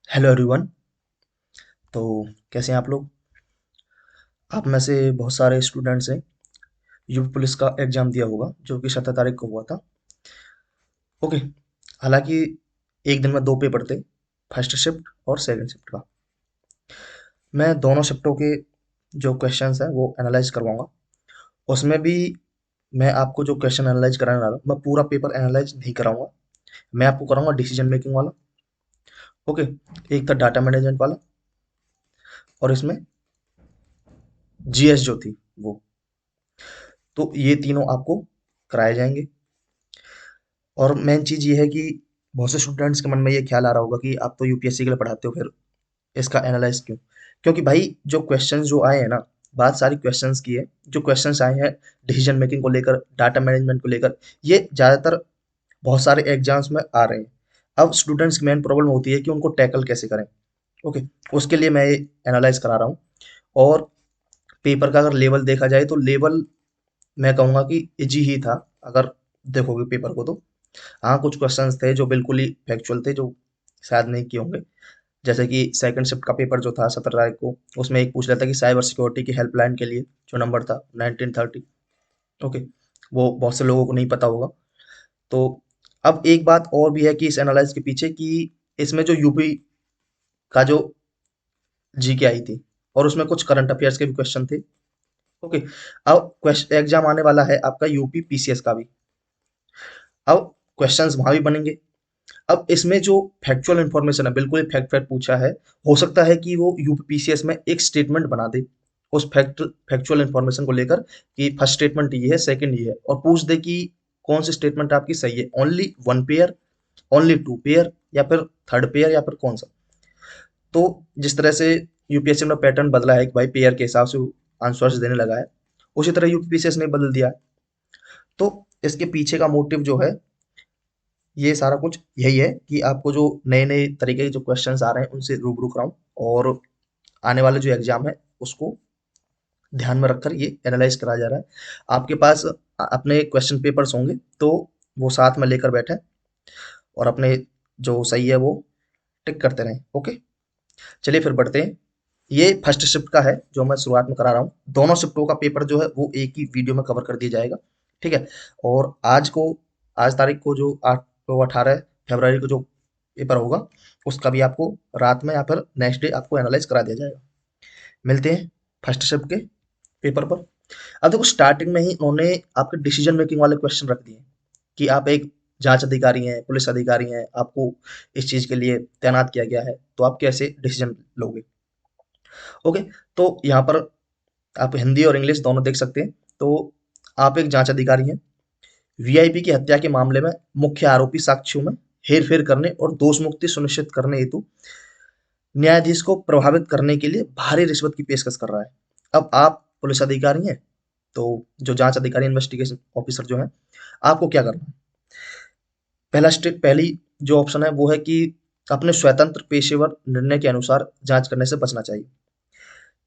Hello everyone. तो कैसे हैं आप लोग? आप में से बहुत सारे स्टूडेंट्स हैं यूपी पुलिस का एग्जाम दिया होगा जो कि 17 तारीख को हुआ था। ओके। हालांकि एक दिन में दो पेपर थे, फर्स्ट शिफ्ट और सेकंड शिफ्ट का। मैं दोनों शिफ्टों के जो क्वेश्चंस हैं वो एनालाइज करवाऊंगा। उसमें भी मैं आपको जो क्वेश्चन एनालाइज कराने वाला हूँ, मैं पूरा पेपर एनालाइज नहीं कराऊंगा। मैं आपको कराऊंगा डिसीजन मेकिंग वाला। ओके। एक था डाटा मैनेजमेंट वाला, और इसमें जीएस जो थी वो। तो ये तीनों आपको कराए जाएंगे। और मेन चीज़ ये है कि बहुत से स्टूडेंट्स के मन में ये ख्याल आ रहा होगा कि आप तो यूपीएससी के लिए पढ़ाते हो, फिर इसका एनालाइज क्यों? क्योंकि भाई जो क्वेश्चंस जो आए हैं ना, बात सारी क्वेश्चंस की है। जो क्वेश्चंस आए हैं डिसीजन मेकिंग को लेकर, डाटा मैनेजमेंट को लेकर, ये ज़्यादातर बहुत सारे एग्जाम्स में आ रहे हैं। अब स्टूडेंट्स की मेन प्रॉब्लम होती है कि उनको टैकल कैसे करें। ओके। उसके लिए मैं ये एनालाइज करा रहा हूँ। और पेपर का अगर लेवल देखा जाए तो लेवल मैं कहूँगा कि इजी ही था, अगर देखोगे पेपर को तो। हाँ, कुछ क्वेश्चंस थे जो बिल्कुल ही फैक्चुअल थे, जो शायद नहीं किए होंगे। जैसे कि सेकंड शिफ्ट का पेपर जो था 17 तारीख को, उसमें एक पूछ रहा था कि साइबर सिक्योरिटी की हेल्पलाइन के लिए जो नंबर था 1930। ओके। वो बहुत से लोगों को नहीं पता होगा। तो अब एक बात और भी है कि इस एनालाइज के पीछे कि इसमें जो यूपी का जो जीके आई थी, और उसमें कुछ करंट अफेयर्स के भी क्वेश्चन थे। ओके। अब एग्जाम आने वाला है आपका यूपी पीसीएस का भी। अब क्वेश्चंस वहां भी बनेंगे। अब इसमें जो फैक्चुअल इंफॉर्मेशन है, बिल्कुल ही फैक्ट फैक्ट पूछा है। हो सकता है कि वो यूपीपीसीएस में एक स्टेटमेंट बना दे उस फैक्चुअल इंफॉर्मेशन को लेकर, कि फर्स्ट स्टेटमेंट ये है, सेकंड ये है, और पूछ दे कि कौन सी स्टेटमेंट आपकी सही है, only one pair, only two pair, या फिर थर्ड पेयर, या फिर कौन सा। तो जिस तरह से यूपीएससी ने पैटर्न बदला है कि भाई पेयर के हिसाब से आंसर्स देने लगा है, उसी तरह यूपीपीसीएस ने बदल दिया है। तो इसके पीछे का मोटिव जो है, ये सारा कुछ यही है कि आपको जो नए नए तरीके के जो क्वेश्चंस आ रहे हैं उनसे रूबरू कराऊं, और आने वाले जो एग्जाम है उसको ध्यान में रखकर ये एनालाइज करा जा रहा है। आपके पास अपने क्वेश्चन पेपर्स होंगे, तो वो साथ में लेकर बैठे और अपने जो सही है वो टिक करते रहें। ओके। चलिए फिर बढ़ते हैं। ये फर्स्ट शिफ्ट का है जो मैं शुरुआत में करा रहा हूँ। दोनों शिफ्टों का पेपर जो है वो एक ही वीडियो में कवर कर दिया जाएगा। ठीक है। और आज तारीख को जो 18 फरवरी को जो पेपर होगा, उसका भी आपको रात में या फिर नेक्स्ट डे आपको एनालाइज करा दिया जाएगा। मिलते हैं फर्स्ट शिफ्ट के पेपर पर। अब देखो, स्टार्टिंग में ही उन्होंने आपके डिसीजन मेकिंग वाले क्वेश्चन रख दिए कि आप एक जांच अधिकारी हैं, पुलिस अधिकारी हैं, आपको इस चीज के लिए तैनात किया गया है, तो आप कैसे डिसीजन लोगे। ओके। तो यहाँ पर आप हिंदी और इंग्लिश दोनों देख सकते हैं। तो आप एक जांच अधिकारी हैं। वीआईपी की हत्या के मामले में मुख्य आरोपी साक्ष्यों में हेरफेर करने और दोष मुक्ति सुनिश्चित करने हेतु न्यायाधीश को प्रभावित करने के लिए भारी रिश्वत की पेशकश कर रहा है। अब आप पुलिस अधिकारी हैं, तो जो जांच अधिकारी, इन्वेस्टिगेशन ऑफिसर जो है, आपको क्या करना है? पहली जो ऑप्शन है वो है कि अपने स्वतंत्र पेशेवर निर्णय के अनुसार जांच करने से बचना चाहिए।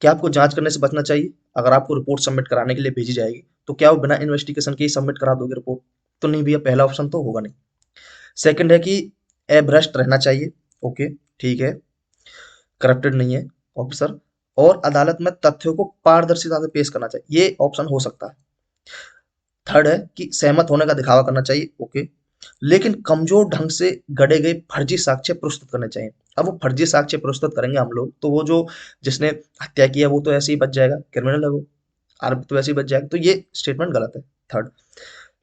क्या आपको जांच करने से बचना चाहिए? अगर आपको रिपोर्ट सबमिट कराने के लिए भेजी जाएगी, तो क्या वो बिना इन्वेस्टिगेशन के ही सबमिट करा दोगे रिपोर्ट? तो नहीं भैया, पहला ऑप्शन तो होगा नहीं। सेकंड है कि अभ्रष्ट रहना चाहिए। ओके, ठीक है, करप्टेड नहीं है ऑफिसर, और अदालत में तथ्यों को पारदर्शिता से पेश करना चाहिए। ये ऑप्शन हो सकता है। थर्ड है कि सहमत होने का दिखावा करना चाहिए। ओके। लेकिन कमजोर ढंग से गढ़े गए फर्जी साक्ष्य प्रस्तुत करने चाहिए। अब वो फर्जी साक्ष्य प्रस्तुत करेंगे हम लोग, तो वो जो जिसने हत्या किया वो तो ऐसे ही बच जाएगा, क्रिमिनल है वो, आरोपी तो ऐसे ही बच जाएगा। तो ये स्टेटमेंट गलत है। थर्ड।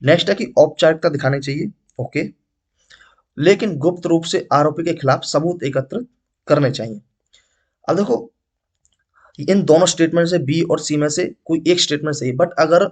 नेक्स्ट है कि औपचारिकता दिखानी चाहिए। ओके। लेकिन गुप्त रूप से आरोपी के खिलाफ सबूत एकत्र करने चाहिए। अब देखो, इन दोनों स्टेटमेंट से बी और सी में से कोई एक स्टेटमेंट सही है, बट अगर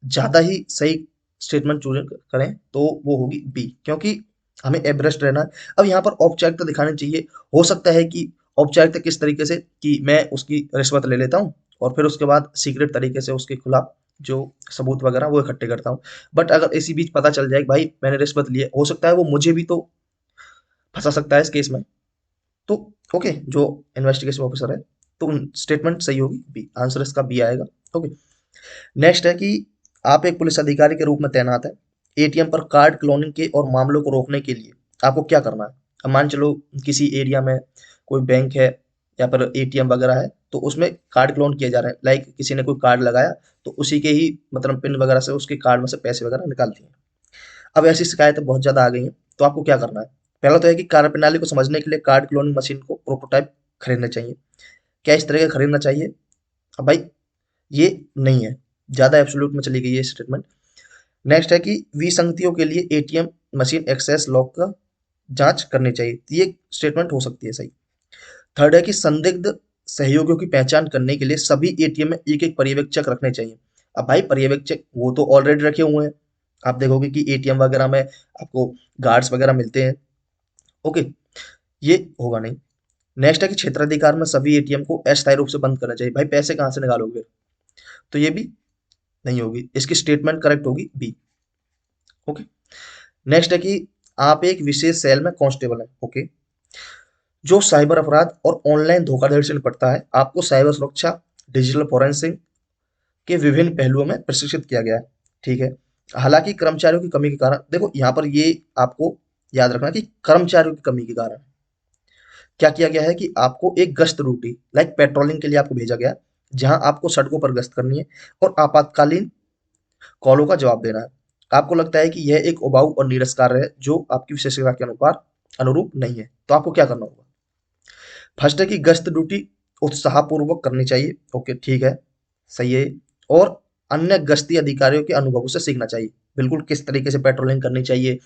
ज्यादा ही सही स्टेटमेंट चूज करें तो वो होगी बी, क्योंकि हमें एब्रेस्ट रहना है। अब यहाँ पर औपचारिकता दिखानी चाहिए। हो सकता है कि औपचारिकता किस तरीके से, कि मैं उसकी रिश्वत ले लेता हूँ और फिर उसके बाद सीक्रेट तरीके से उसके खिलाफ जो सबूत वगैरह वो इकट्ठे करता हूँ। बट अगर इसी बीच पता चल जाए कि भाई मैंने रिश्वत ली है, हो सकता है वो मुझे भी तो फंसा सकता है इस केस में। तो ओके, जो इन्वेस्टिगेशन ऑफिसर है, तो स्टेटमेंट सही होगी बी, आंसर इसका बी आएगा। ओके। नेक्स्ट है कि आप एक पुलिस अधिकारी के रूप में तैनात है। एटीएम पर कार्ड क्लोनिंग के और मामलों को रोकने के लिए आपको क्या करना है? अब मान चलो किसी एरिया में कोई बैंक है या फिर एटीएम वगैरह है, तो उसमें कार्ड क्लोन किए जा रहे हैं। लाइक किसी ने कोई कार्ड लगाया, तो उसी के ही मतलब पिन वगैरह से उसके कार्ड में से पैसे वगैरह निकाल दिए। अब ऐसी शिकायतें बहुत ज़्यादा आ गई हैं, तो आपको क्या करना है? पहला तो है कि कार्यप्रणाली को समझने के लिए कार्ड क्लोनिंग मशीन को प्रोटोटाइप खरीदने चाहिए। क्या इस तरह का खरीदना चाहिए? अब भाई ये नहीं है, ज़्यादा एब्सोल्यूट में चली गई है स्टेटमेंट। नेक्स्ट है कि विसंगतियों के लिए एटीएम मशीन एक्सेस लॉक का जांच करनी चाहिए। तो ये स्टेटमेंट हो सकती है सही। थर्ड है कि संदिग्ध सहयोगियों की पहचान करने के लिए सभी एटीएम में एक एक पर्यवेक्षक रखने चाहिए। अब भाई पर्यवेक्षक वो तो ऑलरेडी रखे हुए हैं, आप देखोगे कि एटीएम वगैरह में आपको गार्ड्स वगैरह मिलते हैं। ओके, ये होगा नहीं। नेक्स्ट है कि क्षेत्राधिकार में सभी एटीएम को अस्थायी रूप से बंद करना चाहिए। भाई पैसे कहाँ से निकालोगे? तो ये भी नहीं होगी, इसकी स्टेटमेंट करेक्ट होगी बी। ओके। नेक्स्ट है कि आप एक विशेष सेल में कांस्टेबल हैं। ओके, जो साइबर अपराध और ऑनलाइन धोखाधड़ी से निपटता है। आपको साइबर सुरक्षा, डिजिटल फोरेंसिक के विभिन्न पहलुओं में प्रशिक्षित किया गया है। ठीक है। हालांकि कर्मचारियों की कमी के कारण, देखो यहाँ पर ये आपको याद रखना कि कर्मचारियों की कमी के कारण क्या किया गया है कि आपको एक गश्त ड्यूटी लाइक पेट्रोलिंग के लिए आपको भेजा गया, जहां आपको सड़कों पर गश्त करनी है और आपातकालीन कॉलों का जवाब देना है। आपको लगता है कि यह एक उबाऊ और नीरस कार्य है जो आपकी विशेषज्ञता के अनुसार अनुरूप नहीं है, तो आपको क्या करना होगा? फर्स्ट है कि गश्त ड्यूटी उत्साहपूर्वक करनी चाहिए। ओके ठीक है, सही है। और अन्य गश्ती अधिकारियों के अनुभवों से सीखना चाहिए, बिल्कुल किस तरीके से पेट्रोलिंग करनी चाहिए,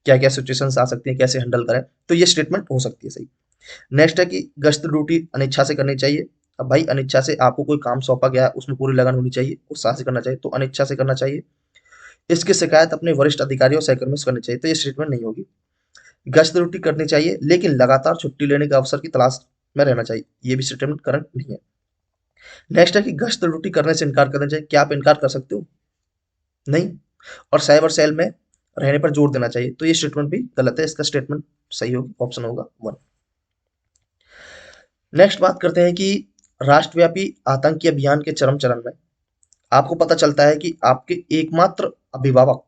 क्या क्या सिचुएशंस आ सकती हैं, कैसे हैंडल करें, तो ये स्टेटमेंट हो सकती है सही। नेक्स्ट है कि गश्त ड्यूटी अनिच्छा से करनी चाहिए। अब भाई अनिच्छा से आपको कोई काम सौंपा गया है, उसमें पूरी लगन होनी चाहिए, उत्साह से करना चाहिए, तो अनिच्छा से करना चाहिए। इसकी शिकायत अपने वरिष्ठ अधिकारियों और सहकर्मियों से करनी चाहिए, तो ये स्टेटमेंट नहीं होगी। गश्त ड्यूटी करनी चाहिए लेकिन लगातार छुट्टी लेने के अवसर की तलाश में रहना चाहिए, ये भी स्टेटमेंट करंट नहीं है। नेक्स्ट है कि गश्त ड्यूटी करने से इनकार करना चाहिए। क्या आप इनकार कर सकते हो? नहीं। और साइबर सेल में रहने पर जोर देना चाहिए, तो ये स्टेटमेंट भी गलत है, इसका स्टेटमेंट सही होगी, ऑप्शन होगा 1। नेक्स्ट बात करते हैं कि राष्ट्रव्यापी आतंकी अभियान के चरम चरण में आपको पता चलता है कि आपके एकमात्र अभिभावक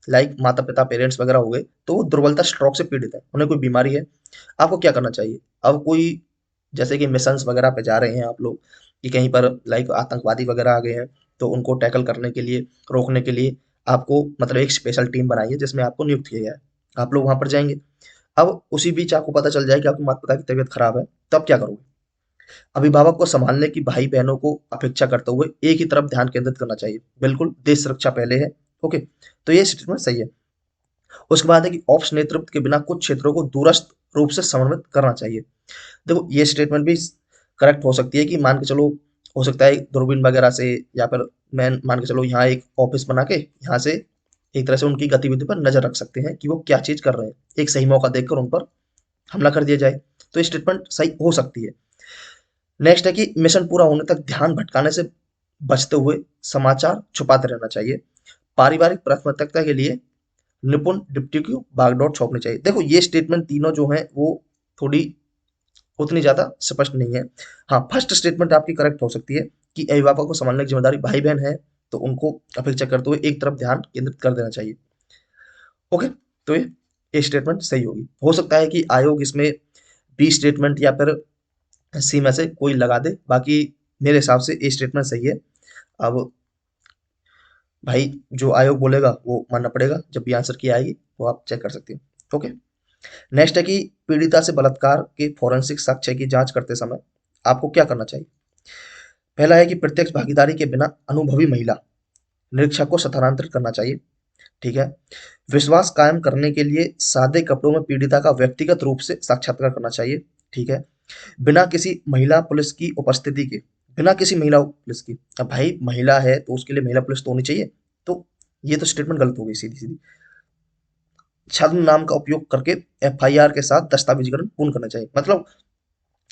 लाइक माता पिता पेरेंट्स वगैरह हो गए, तो वो दुर्बलता स्ट्रोक से पीड़ित है, उन्हें कोई बीमारी है। आपको क्या करना चाहिए? अब कोई जैसे कि मिशंस वगैरह पे जा रहे हैं आप लोग कि कहीं पर लाइक आतंकवादी वगैरह आ गए हैं, तो उनको टैकल करने के लिए, रोकने के लिए आपको मतलब एक स्पेशल टीम बनाई है जिसमें आपको नियुक्त किया गया है। आप लोग वहां पर जाएंगे। अब उसी बीच आपको पता चल जाए कि आपके माता पिता की तबीयत खराब है, तब क्या करोगे? अभिभावक को संभालने की भाई बहनों को अपेक्षा करते हुए एक ही तरफ ध्यान केंद्रित करना चाहिए, बिल्कुल देश सुरक्षा पहले है। ओके, तो ये स्टेटमेंट सही है। उसके बाद है कि ऑप्स नेतृत्व के बिना कुछ क्षेत्रों को दूरस्थ रूप से समन्वित करना चाहिए। देखो ये स्टेटमेंट भी करेक्ट हो सकती है कि मान के चलो, हो सकता है दूरबीन वगैरह से, या फिर मैं मान के चलो यहाँ एक ऑफिस बना के यहाँ से एक तरह से उनकी गतिविधि पर नजर रख सकते हैं कि वो क्या चीज कर रहे हैं, एक सही मौका देखकर उन पर हमला कर दिया जाए, तो ये स्टेटमेंट सही हो सकती है। नेक्स्ट है कि मिशन पूरा होने तक ध्यान भटकाने से बचते हुए समाचार छुपाते रहना चाहिए। पारिवारिक प्राथमिकता के लिए निपुण डिप्टी को बागडोर सौंपनी चाहिए। देखो ये स्टेटमेंट तीनों जो हैं वो थोड़ी उतनी ज्यादा स्पष्ट नहीं है। हाँ, फर्स्ट स्टेटमेंट आपकी करेक्ट हो सकती है कि अभिभावक को संभालने की जिम्मेदारी भाई बहन है, तो उनको अपेक्षा करते हुए एक तरफ ध्यान केंद्रित कर देना चाहिए। ओके, तो ये स्टेटमेंट सही होगी। हो सकता है कि आयोग इसमें बी स्टेटमेंट या फिर सी में से कोई लगा दे, बाकी मेरे हिसाब से ये स्टेटमेंट सही है। अब भाई जो आयोग बोलेगा वो मानना पड़ेगा, जब भी आंसर की आएगी वो आप चेक कर सकते हो। ओके। नेक्स्ट है कि पीड़िता से बलात्कार के फोरेंसिक साक्ष्य की जांच करते समय आपको क्या करना चाहिए? पहला है कि प्रत्यक्ष भागीदारी के बिना अनुभवी महिला निरीक्षक को स्थानांतरित करना चाहिए। ठीक है। विश्वास कायम करने के लिए सादे कपड़ों में पीड़िता का व्यक्तिगत रूप से साक्षात्कार करना चाहिए। ठीक है। बिना किसी महिला पुलिस की उपस्थिति के, बिना किसी महिला पुलिस की, अब भाई महिला है तो उसके लिए महिला पुलिस तो होनी चाहिए, तो ये तो स्टेटमेंट गलत हो गई सीधी सीधी। छद्म नाम का उपयोग करके एफआईआर के साथ दस्तावेजीकरण पूर्ण करना चाहिए, मतलब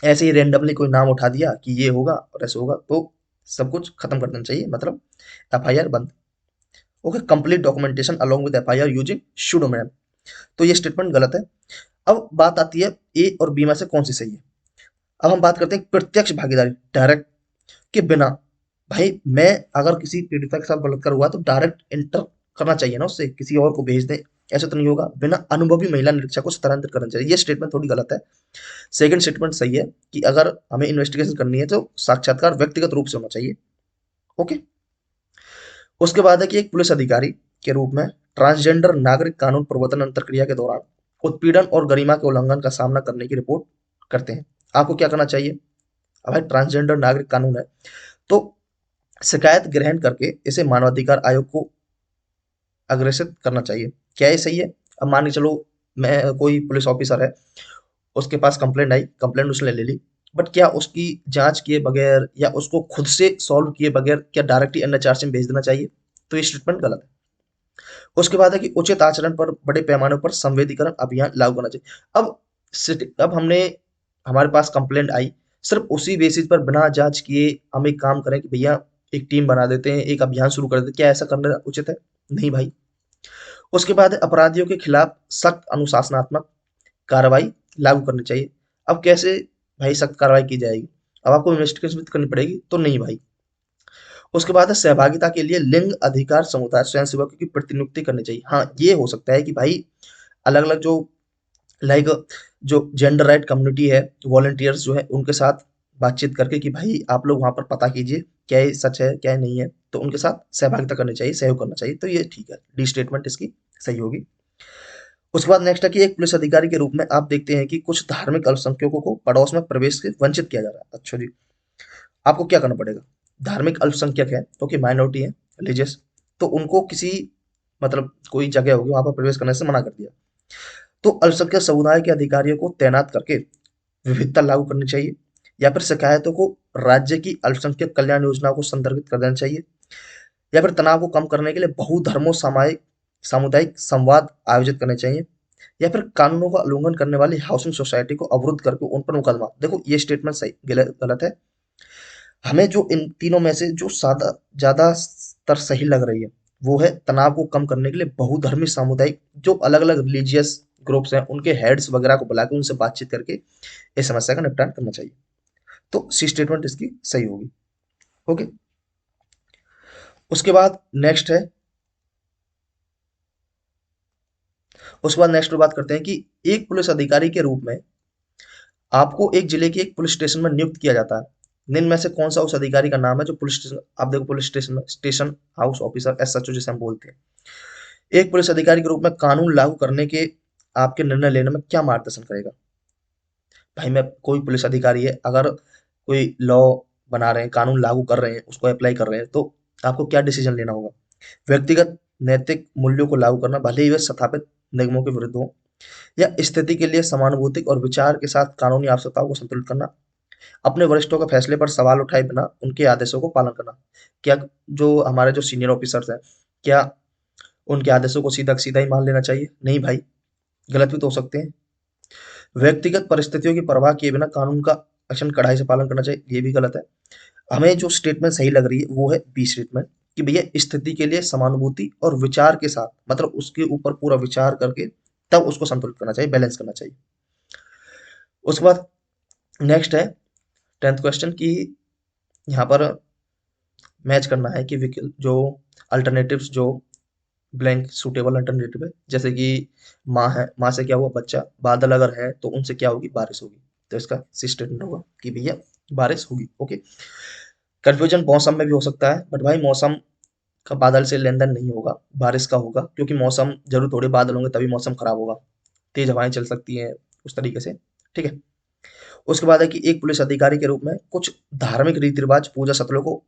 ऐसे ही रैंडमली कोई नाम उठा दिया कि ये होगा और ऐसे होगा, तो सब कुछ खत्म कर देना चाहिए, मतलब एफआईआर बंद। Okay, complete documentation along with FIR using pseudonym, तो ये स्टेटमेंट गलत है। अब बात आती है ए और बी में से कौन सी सही है। अब हम बात करते हैं प्रत्यक्ष भागीदारी, डायरेक्ट के बिना। भाई मैं अगर किसी पीड़िता के साथ बलात्कार हुआ तो डायरेक्ट इंटर करना चाहिए ना, उससे किसी और को भेज दें, ऐसा तो नहीं होगा। बिना अनुभवी महिला निरीक्षक को स्थानांतरित करना चाहिए, ये स्टेटमेंट थोड़ी गलत है। सेकंड स्टेटमेंट सही है कि अगर हमें इन्वेस्टिगेशन करनी है तो साक्षात्कार व्यक्तिगत रूप से होना चाहिए। ओके। उसके बाद है कि एक पुलिस अधिकारी के रूप में ट्रांसजेंडर नागरिक कानून प्रवर्तन अंतरक्रिया के दौरान उत्पीड़न और गरिमा के उल्लंघन का सामना करने की रिपोर्ट करते हैं। आपको क्या करना चाहिए? अब भाई ट्रांसजेंडर नागरिक कानून है तो शिकायत ग्रहण करके इसे मानवाधिकार आयोग को अग्रेसित करना चाहिए। क्या ये सही है? अब मान के चलो मैं कोई पुलिस ऑफिसर है, उसके पास कंप्लेंट आई, कंप्लेंट उसने ले ली, बट क्या उसकी जांच किए बगैर या उसको खुद से सॉल्व किए बगैर क्या डायरेक्टली एनएचआरसी में भेज देना चाहिए? तो ये स्टेटमेंट गलत है। उसके बाद है कि उचित आचरण पर बड़े पैमाने पर संवेदीकरण अभियान लागू करना चाहिए। अब हमने हमारे पास कंप्लेंट आई, सिर्फ उसी बेसिस पर बिना जांच किए हम एक काम करें कि भैया एक टीम बना देते हैं, एक अभियान शुरू कर देते हैं, क्या ऐसा करना उचित है? नहीं भाई। उसके बाद अपराधियों के खिलाफ सख्त अनुशासनात्मक कार्रवाई लागू करनी चाहिए। अब कैसे भाई सख्त कार्रवाई की जाएगी? अब आपको इन्वेस्टिगेशन भी तो करनी पड़ेगी, तो नहीं भाई। उसके बाद है सहभागिता के लिए लिंग अधिकार समुदाय स्वयंसेवकों की प्रतिनियुक्ति करनी चाहिए। हाँ, ये हो सकता है कि भाई अलग अलग जो लाइक जो जेंडर राइट कम्युनिटी है, वॉलंटियर्स जो है उनके साथ बातचीत करके कि भाई आप लोग वहां पर पता कीजिए क्या ये सच है क्या ये नहीं है, तो उनके साथ सहभागिता करनी चाहिए, सहयोग करना चाहिए, तो ये ठीक है, डी स्टेटमेंट इसकी सही होगी। उसके बाद नेक्स्ट है कि एक पुलिस अधिकारी के रूप में आप देखते हैं कि कुछ धार्मिक अल्पसंख्यकों को पड़ोस में प्रवेश से वंचित किया जा रहा है। अच्छा जी, आपको क्या करना पड़ेगा? धार्मिक अल्पसंख्यक है, ओके, माइनॉरिटी है, रिलीजियस, तो उनको किसी मतलब कोई जगह होगी वहां पर प्रवेश करने से मना कर दिया, तो अल्पसंख्यक समुदाय के अधिकारियों को तैनात करके विविधता लागू करनी चाहिए, या फिर शिकायतों को राज्य की अल्पसंख्यक कल्याण योजना को संदर्भित कर देना चाहिए, या फिर तनाव को कम करने के लिए बहुधर्मों सामायिक सामुदायिक संवाद आयोजित करने चाहिए, या फिर कानूनों का उल्लंघन करने वाली हाउसिंग सोसाइटी को अवरुद्ध करके उन पर मुकदमा। देखो ये स्टेटमेंट सही गलत है। हमें जो इन तीनों में से जो सादा ज्यादा तर सही लग रही है वो है तनाव को कम करने के लिए बहुधर्मी सामुदायिक जो अलग अलग रिलीजियस ग्रुप्स हैं उनके हेड्स वगैरह को बुला के उनसे बातचीत करके इस समस्या का निपटान करना चाहिए। तो सी स्टेटमेंट इसकी सही होगी। ओके। उसके बाद नेक्स्ट है, उसके बाद नेक्स्ट बात करते हैं कि एक पुलिस अधिकारी के रूप में आपको एक जिले के एक पुलिस स्टेशन में नियुक्त किया जाता है। निम्न में से कौन सा उस अधिकारी का नाम है जो पुलिस स्टेशन, आप देखो पुलिस स्टेशन में स्टेशन हाउस ऑफिसर, एसएचओ जिसे हम बोलते हैं, एक पुलिस अधिकारी के रूप में कानून लागू करने के आपके निर्णय लेने में क्या मार्गदर्शन करेगा? भाई मैं कोई पुलिस अधिकारी है, अगर कोई लॉ बना रहे हैं, कानून लागू कर रहे हैं, उसको अप्लाई कर रहे हैं, तो आपको क्या डिसीजन लेना होगा? व्यक्तिगत नैतिक मूल्यों को लागू करना, भले ही वे स्थापित निगमों के विरुद्ध हो, या स्थिति के लिए समानुभूति और विचार के साथ कानूनी आवश्यकताओं को संतुलित करना, अपने वरिष्ठों के फैसले पर सवाल उठाए बिना उनके आदेशों को पालन करना। क्या जो हमारे जो सीनियर ऑफिसर्स हैं, क्या उनके आदेशों को सीधा सीधा ही मान लेना चाहिए? नहीं भाई, गलत भी तो हो सकते हैं। व्यक्तिगत परिस्थितियों की परवाह किए बिना कानून का एक्शन कड़ाई से पालन करना चाहिए, ये भी गलत है। हमें जो स्टेटमेंट सही लग रही है वो है बी स्टेटमेंट, कि भैया स्थिति के लिए समानुभूति और विचार के साथ, मतलब उसके ऊपर पूरा विचार करके तब उसको संतुलित करना चाहिए, बैलेंस करना चाहिए। उसके बाद नेक्स्ट है 10th क्वेश्चन की, यहाँ पर मैच करना है कि जो अल्टरनेटिव्स जो ब्लैंक सूटेबल अल्टरनेटिव है, जैसे कि माँ है, माँ से क्या हुआ बच्चा, बादल अगर है तो उनसे क्या होगी, बारिश होगी, तो इसका सी स्टेटमेंट होगा कि भैया बारिश होगी। ओके। कंफ्यूजन मौसम में भी हो सकता है, बट भाई मौसम का बादल से लेन देन नहीं होगा, बारिश का होगा, क्योंकि मौसम जरूर थोड़े बादल होंगे तभी मौसम खराब होगा, तेज हवाएं चल सकती हैं उस तरीके से। ठीक है। उसके बाद है कि एक पुलिस अधिकारी के रूप में कुछ धार्मिक रीति रिवाज पूजा स्थलों को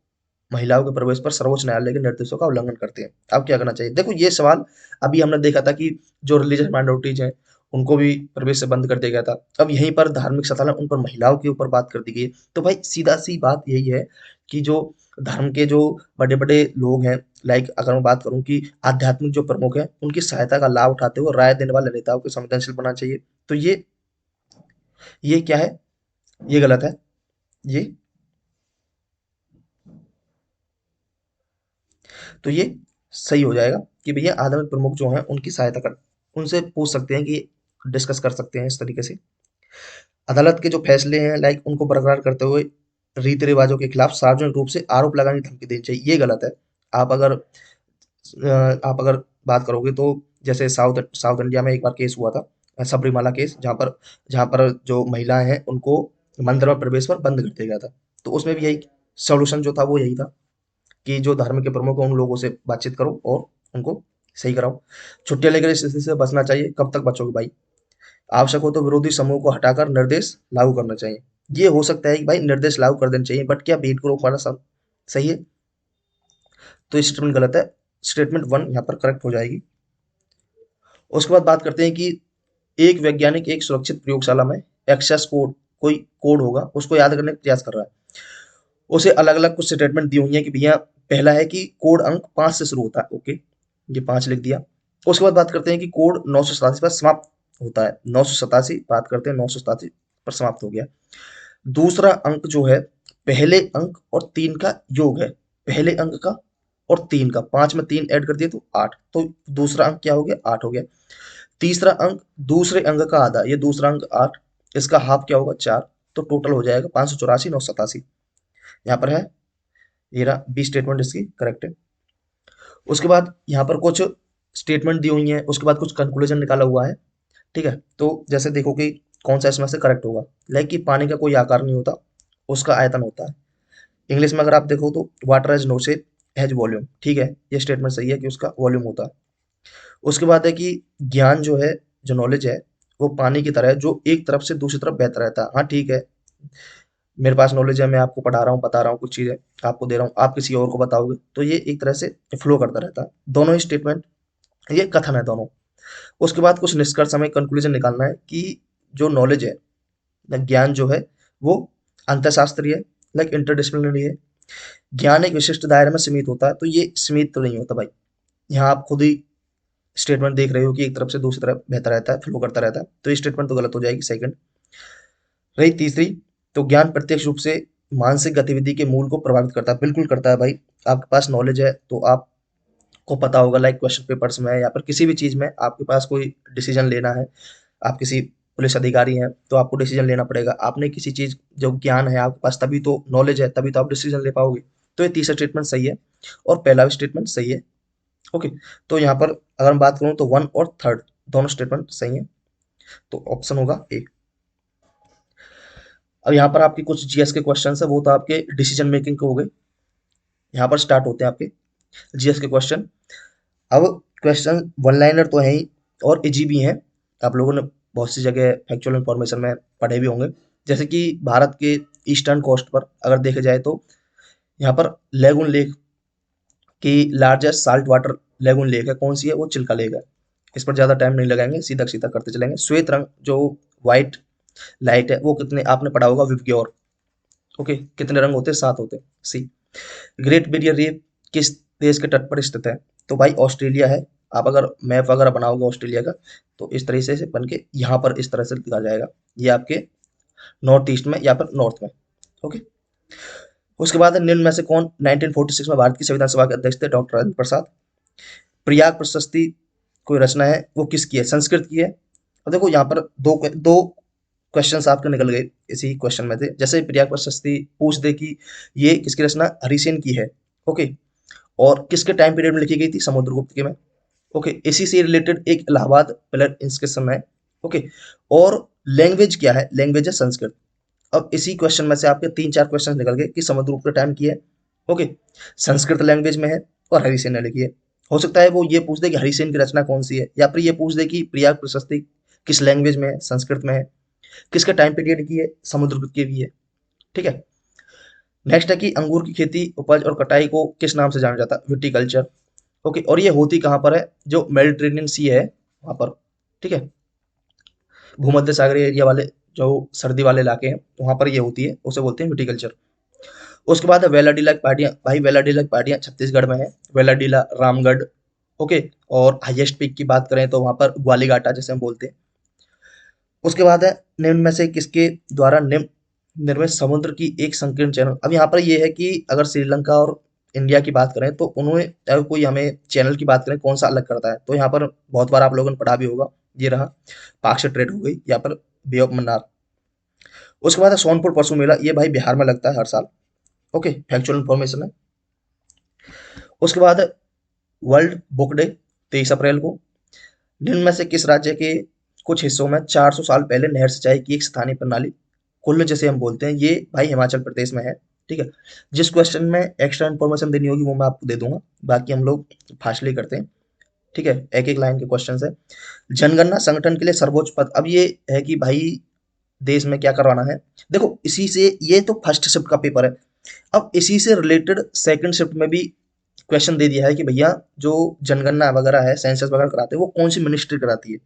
महिलाओं के प्रवेश पर सर्वोच्च न्यायालय के निर्देशों का उल्लंघन करते हैं। अब क्या करना चाहिए? देखो ये सवाल अभी हमने देखा था कि जो रिलीजियस माइनॉरिटीज हैं उनको भी प्रवेश से बंद कर दिया गया था, अब यहीं पर धार्मिक स्थल है उन पर महिलाओं के ऊपर बात कर दी गई है। तो भाई सीधा सी बात यही है कि जो धर्म के जो बड़े बड़े लोग हैं, लाइक अगर मैं बात करूं कि आध्यात्मिक जो प्रमुख हैं उनकी सहायता का लाभ उठाते हुए राय देने वाले नेताओं को संवेदनशील बनाना चाहिए। तो ये क्या है? ये गलत है। ये तो ये सही हो जाएगा कि भैया आधुनिक प्रमुख जो हैं उनकी सहायता कर, उनसे पूछ सकते हैं कि डिस्कस कर सकते हैं इस तरीके से। अदालत के जो फैसले हैं लाइक उनको बरकरार करते हुए रीति रिवाजों के खिलाफ सार्वजनिक रूप से आरोप लगाने की धमकी देनी चाहिए, ये गलत है। आप अगर आप अगर बात करोगे तो जैसे साउथ साउथ इंडिया में एक बार केस हुआ था, सबरीमाला केस, जहाँ पर जो महिलाएं हैं उनको मंदिर में प्रवेश पर बंद कर दिया गया था। तो उसमें भी यही सॉल्यूशन जो था वो यही था कि जो धर्म के प्रमुख हैं उन लोगों से बातचीत करो और उनको सही कराओ। छुट्टियां लेकर इस स्थिति से बचना चाहिए। कब तक बचोगे भाई? आवश्यक हो तो विरोधी समूह को हटाकर निर्देश लागू करना चाहिए। ये हो सकता है कि भाई निर्देश लागू कर देने चाहिए, बट क्या भीड़ को रोक पाना सब सही है? तो ये स्टेटमेंट गलत है। स्टेटमेंट वन यहाँ पर करेक्ट हो जाएगी। उसके बाद बात करते हैं कि एक वैज्ञानिक एक सुरक्षित प्रयोगशाला में एक्सेस कोड, कोई कोड होगा, उसको याद करने का प्रयास कर रहा है। उसे अलग अलग कुछ स्टेटमेंट दी हुई है कि भैया पहला है कि कोड अंक 5 से शुरू होता है। ओके, ये 5 लिख दिया। उसके बाद बात करते हैं कि कोड 987 पर समाप्त होता है। 987 बात करते हैं, 987 पर समाप्त हो गया। दूसरा अंक जो है, पहले अंक और 3 का योग है। पहले अंक का और 3 का, 5 में 3 ऐड कर दिए तो 8, तो दूसरा अंक क्या हो गया? 8 हो गया। तीसरा अंक दूसरे अंक का आधा, ये दूसरा अंक 8, इसका हाफ क्या होगा? 4, तो टोटल हो जाएगा 584, 987 यहाँ पर है। ये रहा बी स्टेटमेंट, इसकी करेक्ट है। उसके बाद यहाँ पर कुछ स्टेटमेंट दी हुई है, उसके बाद कुछ कंक्लूजन निकाला हुआ है। ठीक है, तो जैसे देखो कि कौन सा इसमें से करेक्ट होगा। लाइक कि पानी का कोई आकार नहीं होता, उसका आयतन होता है। इंग्लिश में अगर आप देखो तो water has no shape, has volume. ठीक है, ये स्टेटमेंट सही है कि उसका वॉल्यूम होता है। उसके बाद है कि ज्ञान जो है, जो नॉलेज है, वो पानी की तरह है जो एक तरफ से दूसरी तरफ बहता रहता है। हाँ ठीक है, मेरे पास नॉलेज है, मैं आपको पढ़ा रहा हूँ, बता रहा हूँ कुछ चीज़ें, आपको दे रहा हूँ, आप किसी और को बताओगे, तो ये एक तरह से फ्लो करता रहता है। दोनों ही स्टेटमेंट, ये कथन है दोनों। उसके बाद कुछ निष्कर्ष, हमें कंक्लूजन निकालना है कि जो नॉलेज है, ज्ञान जो है, वो अंतरशास्त्रीय है, लाइक इंटरडिसिप्लिनरी है। ज्ञान एक विशिष्ट दायरे में सीमित होता है, तो ये सीमित तो नहीं होता भाई। यहाँ आप खुद ही स्टेटमेंट देख रहे हो कि एक तरफ से दूसरी तरफ बहता रहता है, फ्लो करता रहता है, तो ये स्टेटमेंट तो गलत हो जाएगी, सेकंड। रही तीसरी, तो ज्ञान प्रत्यक्ष रूप से मानसिक गतिविधि के मूल को प्रभावित करता है। बिल्कुल करता है भाई। आपके पास नॉलेज है तो आपको पता होगा, लाइक क्वेश्चन पेपर्स में या फिर किसी भी चीज में आपके पास कोई डिसीजन लेना है, आप किसी पुलिस अधिकारी हैं तो आपको डिसीजन लेना पड़ेगा। आपने किसी चीज, जो ज्ञान है आपके पास, तभी तो नॉलेज है, तभी तो आप डिसीजन ले पाओगे। तो ये तीसरा स्टेटमेंट सही है और पहला भी स्टेटमेंट सही है। ओके, तो यहाँ पर अगर मैं बात करूँ तो वन और थर्ड दोनों स्टेटमेंट सही है, तो ऑप्शन होगा ए। अब यहाँ पर आपके कुछ जीएस के क्वेश्चन है, वो तो आपके डिसीजन मेकिंग के हो गए। यहाँ पर स्टार्ट होते हैं आपके जीएस के क्वेश्चन। अब क्वेश्चन वन लाइनर तो है ही और इजी भी हैं। आप लोगों ने बहुत सी जगह फैक्चुअल इंफॉर्मेशन में पढ़े भी होंगे। जैसे कि भारत के ईस्टर्न कोस्ट पर अगर देखे जाए तो यहाँ पर लेगुन लेक की largest salt water lagoon lake है, कौन सी है? वो चिल्का लेक है। इस पर ज़्यादा टाइम नहीं लगाएंगे, सीधा सीधा करते चलेंगे। श्वेत रंग जो व्हाइट लाइट है वो कितने, आपने पढ़ा होगा विबग्योर। ओके, कितने रंग होते हैं? 7 होते हैं। सी, ग्रेट बैरियर रीफ किस देश के तट पर स्थित है? तो भाई ऑस्ट्रेलिया है। आप अगर मैप वगैरह बनाओगे ऑस्ट्रेलिया का, तो इस तरीके से बन के यहाँ पर इस तरह से लिखा जाएगा। ये आपके नॉर्थ ईस्ट में या फिर नॉर्थ में। ओके, उसके बाद है, निम्न में से कौन 1946 में भारत की संविधान सभा के अध्यक्ष थे? डॉक्टर राजेंद्र प्रसाद। प्रयाग प्रशस्ति कोई रचना है, वो किसकी है? संस्कृत की है। अब देखो यहाँ पर दो दो क्वेश्चंस आपके निकल गए इसी क्वेश्चन में थे। जैसे प्रयाग प्रशस्ति पूछ दे कि ये किसकी रचना? हरिसेन की है। ओके, और किसके टाइम पीरियड में लिखी गई थी? समुद्रगुप्त के में। ओके, इसी से रिलेटेड एक इलाहाबाद पिलर इंस्क्रिप्शन है। ओके, और लैंग्वेज क्या है? लैंग्वेज है संस्कृत। अब इसी क्वेश्चन में से आपके 3-4 क्वेश्चन निकल गए कि समुद्रगुप्त के टाइम की है। ओके, संस्कृत लैंग्वेज में है और हरिसेन ने लिखी है। हो सकता है वो ये पूछ दे कि हरिसेन की रचना कौन सी है, या फिर ये पूछ दे कि प्रयाग प्रशस्ति किस लैंग्वेज में है? संस्कृत में है। किसके टाइम पीरियड की है? समुद्रगुप्त की भी है। ठीक है, नेक्स्ट है कि अंगूर की खेती, उपज और कटाई को किस नाम से जाना जाता है? विटीकल्चर। ओके, और ये होती कहाँ पर है? जो मेडिटेरेनियन सी है वहां पर। ठीक है, भूमध्य सागरीय एरिया वाले जो सर्दी वाले इलाके हैं वहां पर ये होती है, उसे बोलते हैं विटीकल्चर। उसके बाद है वेलाडीला की पहाड़ियाँ। भाई वेलाडीला की पहाड़ियाँ छत्तीसगढ़ में है, वेलाडीला, रामगढ़। ओके, और हाईएस्ट पीक की बात करें तो वहां पर ग्वालीघाटा जैसे हम बोलते हैं। उसके बाद है, निम्न में से किसके द्वारा निम्न निर्मित समुद्र की एक संकीर्ण चैनल? अब यहाँ पर ये है कि अगर श्रीलंका और इंडिया की बात करें तो उन्होंने, अगर कोई हमें चैनल की बात करें कौन सा अलग करता है, तो यहाँ पर बहुत बार आप लोगों ने पढ़ा भी होगा। ये रहा पाक से ट्रेड हो गई, या पर बे ऑफ मन्नार। उसके बाद है सोनपुर पशु मेला, ये भाई बिहार में लगता है हर साल। ओके, फैक्चुअल इन्फॉर्मेशन है। उसके बाद है वर्ल्ड बुक डे 23 अप्रैल को। निम्न में से किस राज्य के कुछ हिस्सों में 400 साल पहले नहर सिंचाई की एक स्थानीय प्रणाली, कुल्ल जिसे हम बोलते हैं, ये भाई हिमाचल प्रदेश में है। ठीक है। जिस क्वेश्चन में एक्स्ट्रा इन्फॉर्मेशन देनी होगी वो मैं आपको दे दूंगा, बाकी हम लोग फास्टली करते हैं। ठीक है, एक एक लाइन के क्वेश्चन है। जनगणना संगठन के लिए सर्वोच्च पद, अब ये है कि भाई देश में क्या करवाना है। देखो इसी से, ये तो फर्स्ट शिफ्ट का पेपर है। अब इसी से रिलेटेड सेकंड शिफ्ट में भी क्वेश्चन दे दिया है कि भैया जो जनगणना वगैरह है, सेंसस वगैरह कराते हैं, वो कौन सी मिनिस्ट्री कराती है।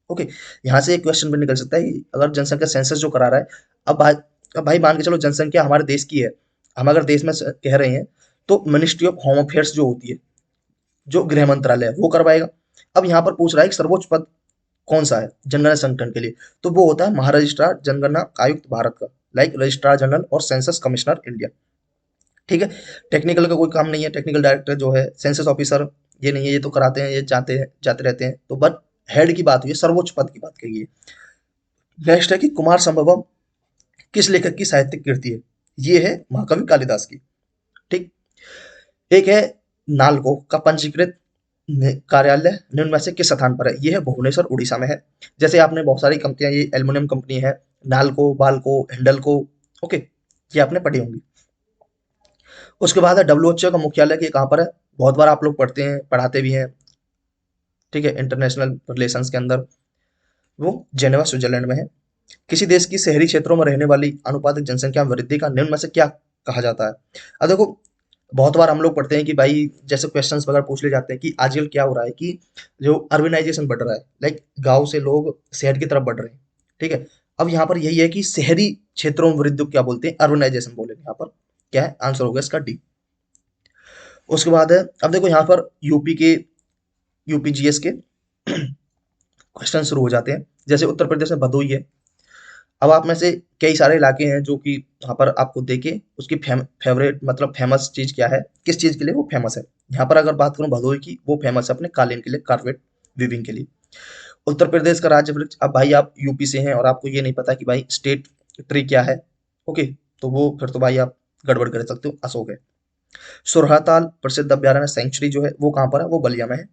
ओके, यहाँ से एक क्वेश्चन भी निकल सकता है कि अगर जनसंख्या सेंसस जो करा रहा है, अब भाई अब भाई मान के चलो जनसंख्या हमारे देश की है, हम अगर देश में कह रहे हैं, तो मिनिस्ट्री ऑफ होम अफेयर्स जो होती है, जो गृह मंत्रालय है, वो करवाएगा। अब यहाँ पर पूछ रहा है कि सर्वोच्च पद कौन सा है जनगणना संगठन के लिए, तो वो होता है महारजिस्ट्रार जनगणना आयुक्त भारत का, लाइक रजिस्ट्रार जनरल और सेंसस कमिश्नर इंडिया। ठीक है। टेक्निकल का कोई काम नहीं है, टेक्निकल डायरेक्टर जो है, सेंसस ऑफिसर ये नहीं है, ये तो कराते हैं, ये जाते रहते हैं, तो बट हेड की बात हुई है, सर्वोच्च पद की बात कही है। नेक्स्ट है कि कुमार संभवम किस लेखक की साहित्यिक कृति है, ये है महाकवि कालिदास की। ठीक। एक है नालको का पंजीकृत कार्यालय निम्न में से किस स्थान पर है, ये है भुवनेश्वर उड़ीसा में है। जैसे आपने बहुत सारी कंपनियां, ये एल्युमिनियम कंपनी है, नालको, बाल्को, हिंडल्को, ओके, ये आपने पढ़ी होंगी। उसके बाद है डब्ल्यूएचओ का मुख्यालय कि कहाँ पर है, बहुत बार आप लोग पढ़ते हैं, पढ़ाते भी हैं। ठीक है, इंटरनेशनल रिलेशंस के अंदर, वो जेनेवा स्विट्जरलैंड में है। किसी देश की शहरी क्षेत्रों में रहने वाली अनुपातिक जनसंख्या में वृद्धि का निम्न में से क्या कहा जाता है। अब देखो बहुत बार हम लोग पढ़ते हैं कि भाई जैसे क्वेश्चंस वगैरह पूछ ले जाते हैं कि आजकल क्या हो रहा है कि जो अर्बनाइजेशन बढ़ रहा है, लाइक गांव से लोग शहर की तरफ बढ़ रहे हैं। ठीक है। अब यहाँ पर यही है कि शहरी क्षेत्रों में वृद्धि को क्या बोलते हैं, अर्बनाइजेशन बोलेंगे। यहाँ पर क्या है आंसर होगा इसका डी। उसके बाद है, अब देखो यहाँ पर यूपी जीएस के क्वेश्चन शुरू हो जाते हैं। जैसे उत्तर प्रदेश में भदोई है। अब आप में से कई सारे इलाके हैं जो कि यहाँ पर आपको देके उसकी फेवरेट मतलब फेमस चीज क्या है, किस चीज के लिए वो फेमस है। यहाँ पर अगर बात करूँ भदोई की, वो फेमस है अपने कालीन के लिए, कारपेट वीविंग के लिए। उत्तर प्रदेश का राज्य वृक्ष, अब भाई आप यूपी से हैं और आपको ये नहीं पता कि भाई स्टेट ट्री क्या है, ओके, तो वो फिर तो भाई आप गड़बड़ कर सकते हो, अशोक है। सुरहाताल प्रसिद्ध अभ्यारण्य सेंचुरी जो है वो कहाँ पर है, वो बलिया में है।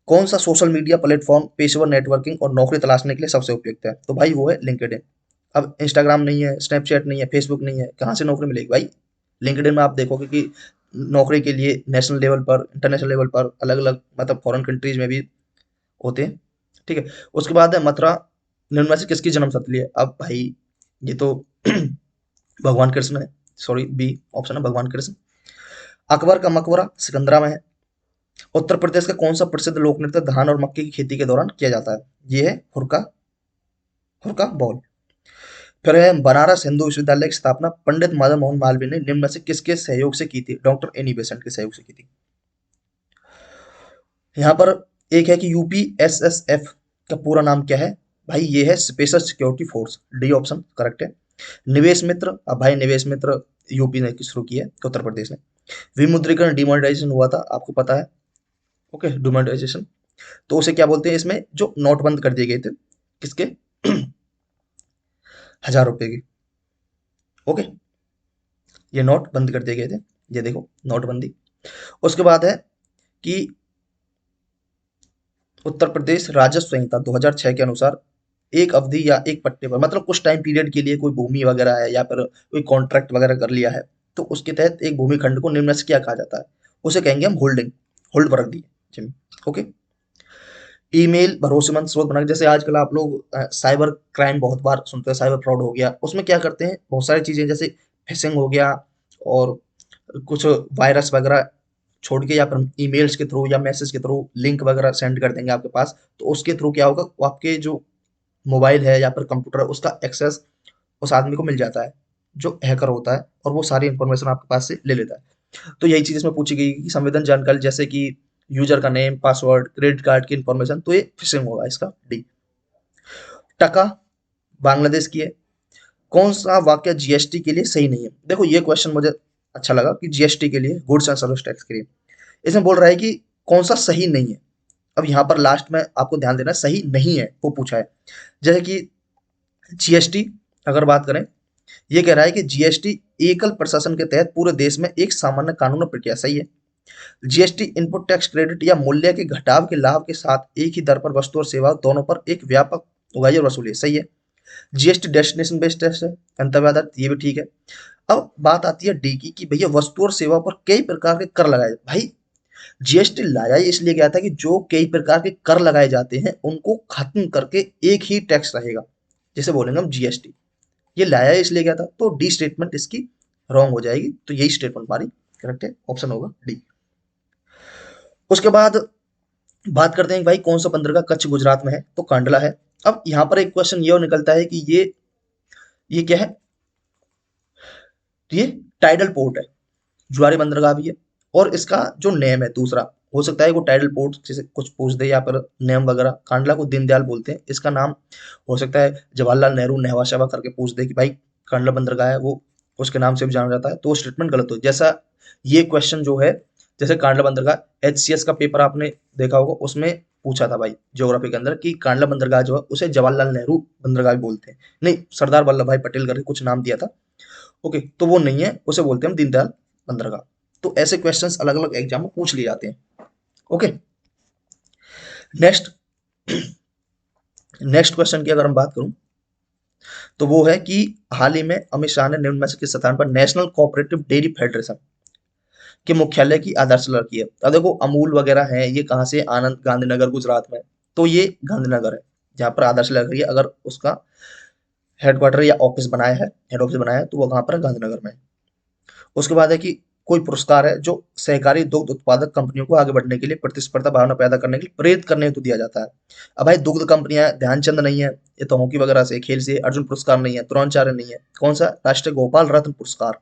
कौन सा सोशल मीडिया प्लेटफॉर्म पेशेवर नेटवर्किंग और नौकरी तलाशने के लिए सबसे उपयुक्त है, तो भाई वो है लिंक्डइन। अब इंस्टाग्राम नहीं है, स्नैपचैट नहीं है, फेसबुक नहीं है, कहाँ से नौकरी मिलेगी भाई। लिंक्डइन में आप देखोगे कि नौकरी के लिए नेशनल लेवल पर, इंटरनेशनल लेवल पर, अलग अलग मतलब फॉरेन कंट्रीज में भी होते हैं। ठीक है। उसके बाद है मथुरा निम्न में से किसकी जन्म स्थली है, अब भाई ये तो भगवान कृष्ण है, सॉरी बी ऑप्शन है भगवान कृष्ण। अकबर का मकबरा सिकंदरा में है। उत्तर प्रदेश का कौन सा प्रसिद्ध लोक नृत्य धान और मक्के की खेती के दौरान किया जाता है, ये है हुरका, हुरका बॉल। फिर है बनारस हिंदू विश्वविद्यालय की स्थापना पंडित मदन मोहन मालवीय ने निम्न में से किसके सहयोग से की थी, डॉक्टर एनी बेसेंट के सहयोग से की थी। यहाँ पर एक है कि यूपीएसएसएफ का पूरा नाम क्या है, भाई ये है special security force, D option correct है। निवेश मित्र, अब भाई निवेश मित्र यूपी ने शुरू किया है, उत्तर प्रदेश ने। विमुद्रीकरण डिमोनेटाइजेशन हुआ था, आपको पता है, ओके, डिमोनेटाइजेशन। तो उसे क्या बोलते हैं, इसमें जो नोट बंद कर दिए गए थे, किसके 1000 रुपए की, ओके, ये नोट बंद कर दिए गए थे, ये देखो नोटबंदी। उसके बाद है कि उत्तर प्रदेश राजस्व संहिता 2006 के अनुसार एक अवधि या एक पट्टे पर, मतलब कुछ टाइम पीरियड के लिए कोई भूमि वगैरह है या फिर कोई कॉन्ट्रैक्ट वगैरह कर लिया है, तो उसके तहत एक भूमि खंड को निम्न में से क्या कहा जाता है, उसे कहेंगे हम होल्डिंग, होल्ड पर रख दी जमीन। ओके। ईमेल भरोसेमंद स्रोत बना, जैसे आजकल आप लोग साइबर क्राइम बहुत बार सुनते हैं, साइबर फ्रॉड हो गया, उसमें क्या करते हैं बहुत सारी चीजें, जैसे फिशिंग हो गया और कुछ वायरस वगैरह छोड़ के, या फिर ईमेल्स के थ्रू या मैसेज के थ्रू लिंक वगैरह सेंड कर देंगे आपके पास, तो उसके थ्रू क्या होगा, वो आपके जो मोबाइल है या फिर कंप्यूटर है उसका एक्सेस उस आदमी को मिल जाता है जो हैकर होता है, और वो सारी इंफॉर्मेशन आपके पास से ले लेता है। तो यही चीज इसमें पूछी गई कि संवेदन जानकारी, जैसे कि यूजर का नेम, पासवर्ड, क्रेडिट कार्ड की इंफॉर्मेशन, तो ये फिशिंग होगा, इसका डी। टका बांग्लादेश की है। कौन सा वाक्य जीएसटी के लिए सही नहीं है, देखो ये क्वेश्चन मुझे अच्छा लगा कि जीएसटी के लिए, गुड्स एंड सर्विस टैक्स के लिए, इसमें बोल रहा है कि कौन सा सही नहीं है। अब यहाँ पर लास्ट में आपको ध्यान देना है, सही नहीं है वो पूछा है। जैसे कि जीएसटी अगर बात करें, ये कह रहा है कि जीएसटी एकल प्रशासन के तहत पूरे देश में एक सामान्य कानून और प्रक्रिया, सही है। जीएसटी इनपुट टैक्स क्रेडिट या मूल्य के घटाव के लाभ के साथ एक ही दर पर वस्तु और सेवा दोनों पर एक व्यापक उगाही और वसूली है। सही है। जीएसटी डेस्टिनेशन बेस्ड टैक्स है, गंतव्य आधारित, ये भी ठीक है। अब बात आती है डी की, कि भैया वस्तु और सेवा पर कई प्रकार के कर लगाए। भाई जीएसटी लाया ही इसलिए गया था कि जो कई प्रकार के कर लगाए जाते हैं उनको खत्म करके एक ही टैक्स रहेगा, जिसे बोलेंगे हम जीएसटी। ये लाया ही इसलिए गया था, तो डी स्टेटमेंट इसकी रॉन्ग हो जाएगी, तो यही स्टेटमेंट हमारी करेक्ट है, ऑप्शन होगा डी। उसके बाद बात करते हैं कि भाई कौन सा बंदरगाह कच्छ गुजरात में है, तो कांडला है। अब यहाँ पर एक क्वेश्चन ये निकलता है कि ये क्या है, ये टाइडल पोर्ट है, जुआरी बंदरगाह भी है, और इसका जो नेम है दूसरा, हो सकता है वो टाइडल पोर्ट जैसे कुछ पूछ दे या पर नेम वगैरह। कांडला को दीनदयाल बोलते हैं, इसका नाम हो सकता है जवाहरलाल नेहरू नेहवा शेवा करके पूछ दे कि भाई कांडला बंदरगाह है वो उसके नाम से भी जाना जाता है, तो स्टेटमेंट गलत हो। जैसा ये क्वेश्चन जो है, जैसे कांडला बंदरगाह एचसीएस का पेपर आपने देखा होगा, उसमें पूछा था भाई ज्योग्राफी के अंदर कि कांडला बंदरगाह जो है उसे जवाहरलाल नेहरू बंदरगाह भी बोलते हैं, नहीं सरदार वल्लभ भाई पटेल करके कुछ नाम दिया था। ओके, तो वो नहीं है, उसे बोलते हैं हम दीनदयाल बंदरगाह। तो ऐसे क्वेश्चंस अलग अलग एग्जाम में पूछ लिए जाते हैं। ओके, नेक्स्ट नेक्स्ट क्वेश्चन की अगर हम बात करूं, तो वो है कि हाल ही में अमित शाह ने निम्न में से किस स्थान पर नेशनल कोऑपरेटिव डेयरी फेडरेशन के मुख्यालय की आधारशिला रखी है। अब देखो अमूल वगैरह है, ये कहाँ से, आनंद गांधीनगर गुजरात में, तो ये गांधीनगर है जहाँ पर आधारशिला रखी है। अगर उसका हेडक्वार्टर या ऑफिस बनाया है, हेड ऑफिस बनाया है, तो वो कहाँ पर है, गांधीनगर में है। उसके बाद है कि कोई पुरस्कार है जो सहकारी दुग्ध उत्पादक कंपनियों को आगे बढ़ने के लिए प्रतिस्पर्धा भावना पैदा करने के लिए प्रेरित करने हेतु दिया जाता है। अब भाई दुग्ध कंपनियां ध्यानचंद नहीं है, ये तो हॉकी वगैरह से खेल से, अर्जुन पुरस्कार नहीं है, द्रोणाचार्य नहीं है, कौन सा, राष्ट्रीय गोपाल रत्न पुरस्कार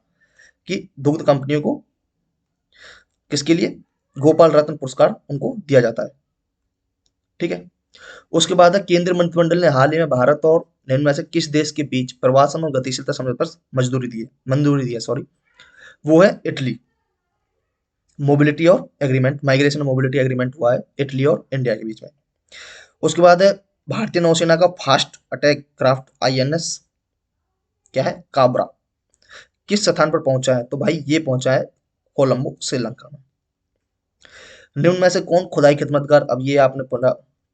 की दुग्ध कंपनियों को, किसके लिए, गोपाल रत्न पुरस्कार उनको दिया जाता है। ठीक है। उसके बाद है केंद्रीय मंत्रिमंडल ने हाल ही में भारत और निम्न में से किस देश के बीच प्रवासन और गतिशीलता समझौते पर मंजूरी दी है, सॉरी, वो है इटली। मोबिलिटी और एग्रीमेंट, माइग्रेशन मोबिलिटी एग्रीमेंट हुआ है इटली और इंडिया के बीच में। उसके बाद है भारतीय नौसेना का फास्ट अटैक क्राफ्ट आईएनएस क्या है, काबरा, किस स्थान पर पहुंचा है, तो भाई ये पहुंचा है कोलंबो श्रीलंका में। निम्न में से कौन खुदाई खिदमतगार, अब ये आपने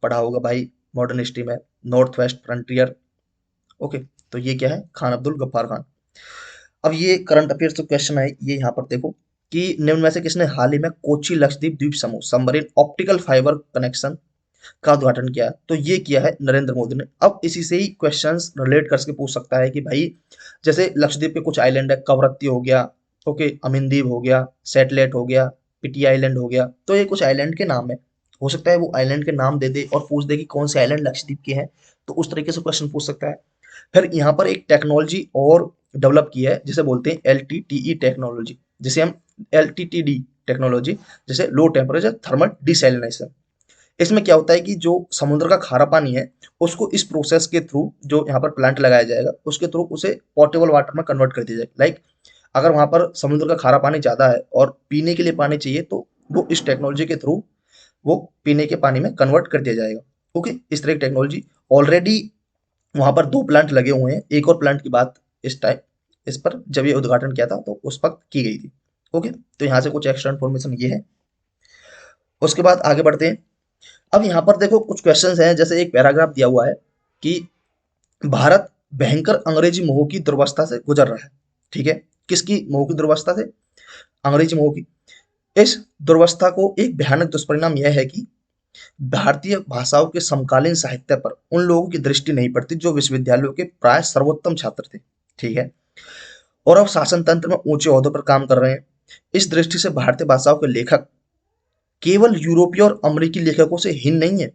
पढ़ा होगा भाई मॉडर्न हिस्ट्री में, नॉर्थ वेस्ट फ्रंटियर। ओके, तो ये क्या है, खान अब्दुल गफ्फार खान। अब ये करंट अफेयर्स तो क्वेश्चन है, ये यहाँ पर देखो कि निम्न में से किसने हाल ही में कोची लक्षद्वीप द्वीप समूह सबमरीन ऑप्टिकल फाइबर कनेक्शन का उद्घाटन किया है, तो ये किया है नरेंद्र मोदी ने। अब इसी से ही क्वेश्चंस रिलेट करके पूछ सकता है कि भाई जैसे लक्षद्वीप के कुछ आइलैंड है, कवरत्ती हो गया, ओके, अमिनदीव हो गया, सेटलेट हो गया, पिटी आइलैंड हो गया, तो ये कुछ आइलैंड के नाम है। हो सकता है वो आइलैंड के नाम दे दे और पूछ दे कि कौन से आइलैंड लक्षद्वीप के हैं, तो उस तरीके से क्वेश्चन पूछ सकता है। फिर यहाँ पर एक टेक्नोलॉजी और डेवलप की है जिसे बोलते हैं एल टेक्नोलॉजी, जिसे हम एल टेक्नोलॉजी, जैसे लो टेम्परेचर थर्मल डिसैलिनेशन। इसमें क्या होता है कि जो समुद्र का खारा पानी है उसको इस प्रोसेस के थ्रू, जो यहाँ पर प्लांट लगाया जाएगा उसके थ्रू उसे पोर्टेबल वाटर में कन्वर्ट कर दिया जाएगा। लाइक अगर वहां पर समुद्र का खारा पानी ज्यादा है और पीने के लिए पानी चाहिए, तो वो इस टेक्नोलॉजी के थ्रू वो पीने के पानी में कन्वर्ट कर दिया जाएगा। ओके, इस तरह की टेक्नोलॉजी ऑलरेडी वहां पर 2 प्लांट लगे हुए हैं। एक और प्लांट की बात इस टाइम, इस पर जब ये उद्घाटन किया था तो उस वक्त की गई थी। ओके, तो यहाँ से कुछ एक्स्ट्रा इन्फॉर्मेशन ये है। उसके बाद आगे बढ़ते हैं। अब यहाँ पर देखो कुछ क्वेश्चंस हैं, जैसे एक पैराग्राफ दिया हुआ है कि भारत भयंकर अंग्रेजी मोह की दुर्वस्था से गुजर रहा है। ठीक है, किसकी मोह की दुर्वस्था से, अंग्रेजी मोह की। इस दुर्वस्था को एक भयानक दुष्परिणाम यह है कि भारतीय भाषाओं के समकालीन साहित्य पर उन लोगों की दृष्टि नहीं पड़ती जो विश्वविद्यालयों के प्राय सर्वोत्तम छात्र थे। ठीक है, और अब शासन तंत्र में ऊंचे ओहदों पर काम कर रहे हैं। इस दृष्टि से भारतीय भाषाओं के लेखक केवल यूरोपीय और अमेरिकी लेखकों से हीन नहीं है।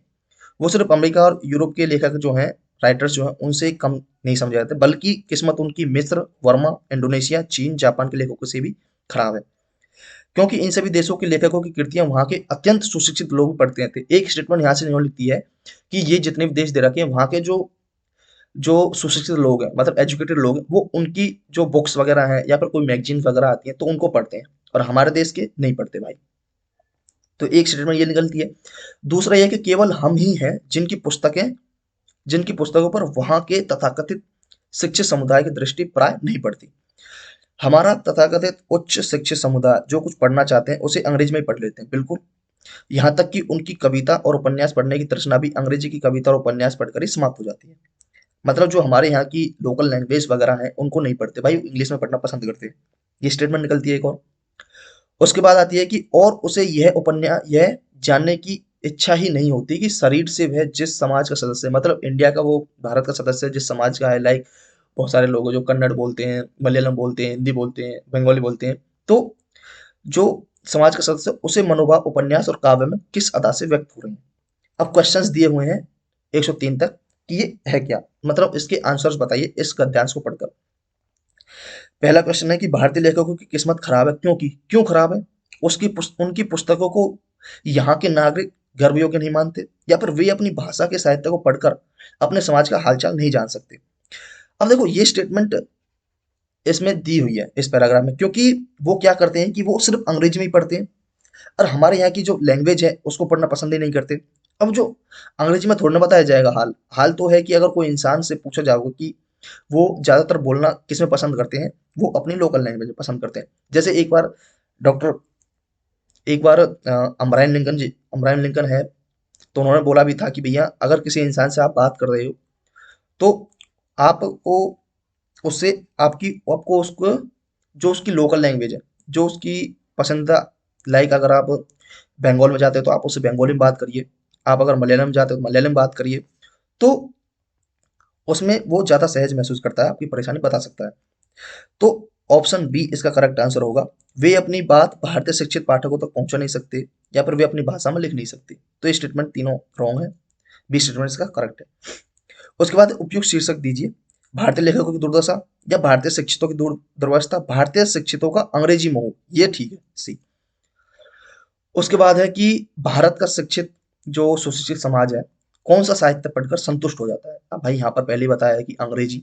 वो सिर्फ अमेरिका और यूरोप के लेखक जो हैं, राइटर्स जो हैं, उनसे कम नहीं समझे जाते, बल्कि किस्मत उनकी मिस्र, वर्मा, इंडोनेशिया, चीन, जापान के लेखकों से भी खराब है, क्योंकि इन सभी देशों के लेखकों की कृतियां वहां के अत्यंत सुशिक्षित लोग पढ़ते थे। एक स्टेटमेंट यहाँ से इन्होंने लिखी है कि ये जितने भी देश दे रखे हैं, वहां के जो जो सुशिक्षित लोग हैं, मतलब एजुकेटेड लोग हैं, वो उनकी जो बुक्स वगैरह हैं या फिर कोई मैगजीन वगैरह आती हैं तो उनको पढ़ते हैं, और हमारे देश के नहीं पढ़ते भाई। तो एक स्टेटमेंट ये निकलती है। दूसरा यह कि केवल हम ही हैं जिनकी पुस्तकों पर वहां के तथाकथित शिक्षित समुदाय की दृष्टि प्राय नहीं पड़ती। हमारा तथाकथित उच्च शिक्षित समुदाय जो कुछ पढ़ना चाहते हैं उसे अंग्रेजी में ही पढ़ लेते हैं, बिल्कुल। यहाँ तक कि उनकी कविता और उपन्यास पढ़ने की तृष्णा भी अंग्रेजी की कविता और उपन्यास पढ़कर ही समाप्त हो जाती है। मतलब जो हमारे यहाँ की लोकल लैंग्वेज वगैरह है उनको नहीं पढ़ते भाई, इंग्लिश में पढ़ना पसंद करते हैं। ये स्टेटमेंट निकलती है एक और। उसके बाद आती है कि और उसे यह जानने की इच्छा ही नहीं होती कि शरीर से वह जिस समाज का सदस्य है, मतलब इंडिया का वो भारत का सदस्य है जिस समाज का है, लाइक बहुत सारे लोग हैं जो कन्नड़ बोलते हैं, मलयालम बोलते हैं, हिंदी बोलते हैं, बंगाली बोलते हैं। तो जो समाज का सदस्य उसे मनोभाव उपन्यास और काव्य में किस अदा से व्यक्त हो रहे हैं। अब क्वेश्चंस दिए हुए हैं 103 तक कि ये है क्या, मतलब इसके आंसर्स बताइए इस गद्यांश को पढ़कर। पहला क्वेश्चन है कि भारतीय लेखकों की किस्मत खराब है, क्यों खराब है। उनकी पुस्तकों को यहाँ के नागरिक गर्भ योग्य नहीं मानते, या फिर वे अपनी भाषा के साहित्य को पढ़कर अपने समाज का हालचाल नहीं जान सकते। अब देखो ये स्टेटमेंट इसमें दी हुई है इस पैराग्राफ में, क्योंकि वो क्या करते हैं कि वो सिर्फ अंग्रेजी में ही पढ़ते हैं और हमारे यहाँ की जो लैंग्वेज है उसको पढ़ना पसंद ही नहीं करते। अब जो अंग्रेजी में थोड़ा ना बताया जाएगा हाल हाल तो है कि अगर कोई इंसान से पूछा जाओगे कि वो ज्यादातर बोलना किस में पसंद करते हैं, वो अपनी लोकल लैंग्वेज में पसंद करते हैं। जैसे डॉक्टर एक बार अब्राहम लिंकन है, तो उन्होंने बोला भी था कि भैया अगर किसी इंसान से आप बात कर रहे हो तो आपको उससे आपको उसको जो उसकी लोकल लैंग्वेज है, जो उसकी पसंदीदा, लाइक अगर आप बंगाल में जाते हो तो आप उससे बंगाली में बात करिए, आप अगर मलयालम में जाते हो तो मलयालम में बात करिए। तो उसमें वो ज़्यादा सहज महसूस करता है, आपकी परेशानी बता सकता है। तो ऑप्शन बी इसका करेक्ट आंसर होगा। वे अपनी बात भारतीय शिक्षित पाठकों तक पहुंचा नहीं सकते, या फिर वे अपनी भाषा में लिख नहीं सकते। तो ये स्टेटमेंट तीनों रॉन्ग है, बी स्टेटमेंट इसका करेक्ट है। उसके बाद उपयुक्त शीर्षक दीजिए। भारतीय लेखकों की दुर्दशा या भारतीय शिक्षितों की दुर्दशा, भारतीय शिक्षितों का अंग्रेजी मोह, ये ठीक है, सी। उसके बाद है कि भारत का शिक्षित जो सुशिक्षित समाज है कौन सा साहित्य पढ़कर संतुष्ट हो जाता है। अब भाई यहाँ पर पहले ही बताया है कि अंग्रेजी।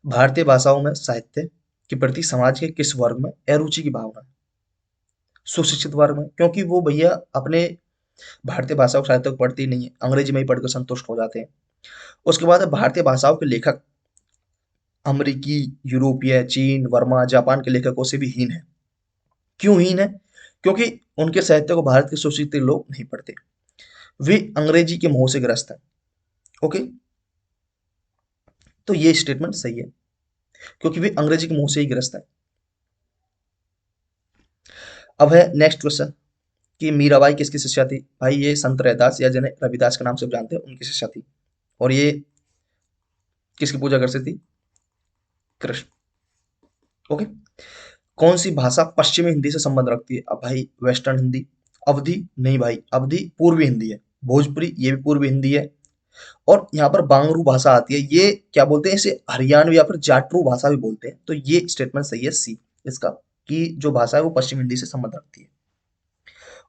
भारतीय भाषाओं में साहित्य के प्रति समाज के किस वर्ग में अरुचि की भावना है। सुशिक्षित वर्ग में, क्योंकि वो भैया अपने भारतीय भाषा और साहित्य को पढ़ते ही नहीं है, अंग्रेजी में ही पढ़कर संतुष्ट हो जाते हैं। उसके बाद है भारतीय भाषाओं के लेखक अमेरिकी, यूरोपीय, चीन, वर्मा, जापान के लेखकों से भी हीन है। क्यों हीन है? क्योंकि उनके साहित्य को भारत के सुशिक्षित लोग नहीं पढ़ते, वे अंग्रेजी के मोह से ग्रस्त हैं। ओके, तो ये स्टेटमेंट सही है, क्योंकि वे अंग्रेजी के मोह से ही ग्रस्त हैं। अब है नेक्स्ट क्वेश्चन कि मीराबाई किसकी शिष्या थी। भाई ये संत रैदास या जिन्हें रविदास के नाम से जानते हैं उनकी शिष्या थी। और ये किसकी पूजा करती थी? कृष्ण। ओके। कौन सी भाषा पश्चिमी हिंदी से संबंध रखती है? अब भाई वेस्टर्न हिंदी। अवधी नहीं भाई, अवधी पूर्वी हिंदी है। भोजपुरी ये भी पूर्वी हिंदी है। और यहाँ पर बांगरू भाषा आती है, ये क्या बोलते हैं इसे, हरियाणवी या फिर जाटरू भाषा भी बोलते हैं। तो ये स्टेटमेंट सही है, सी इसका, कि जो भाषा है वो पश्चिम हिंदी से संबंध रखती है।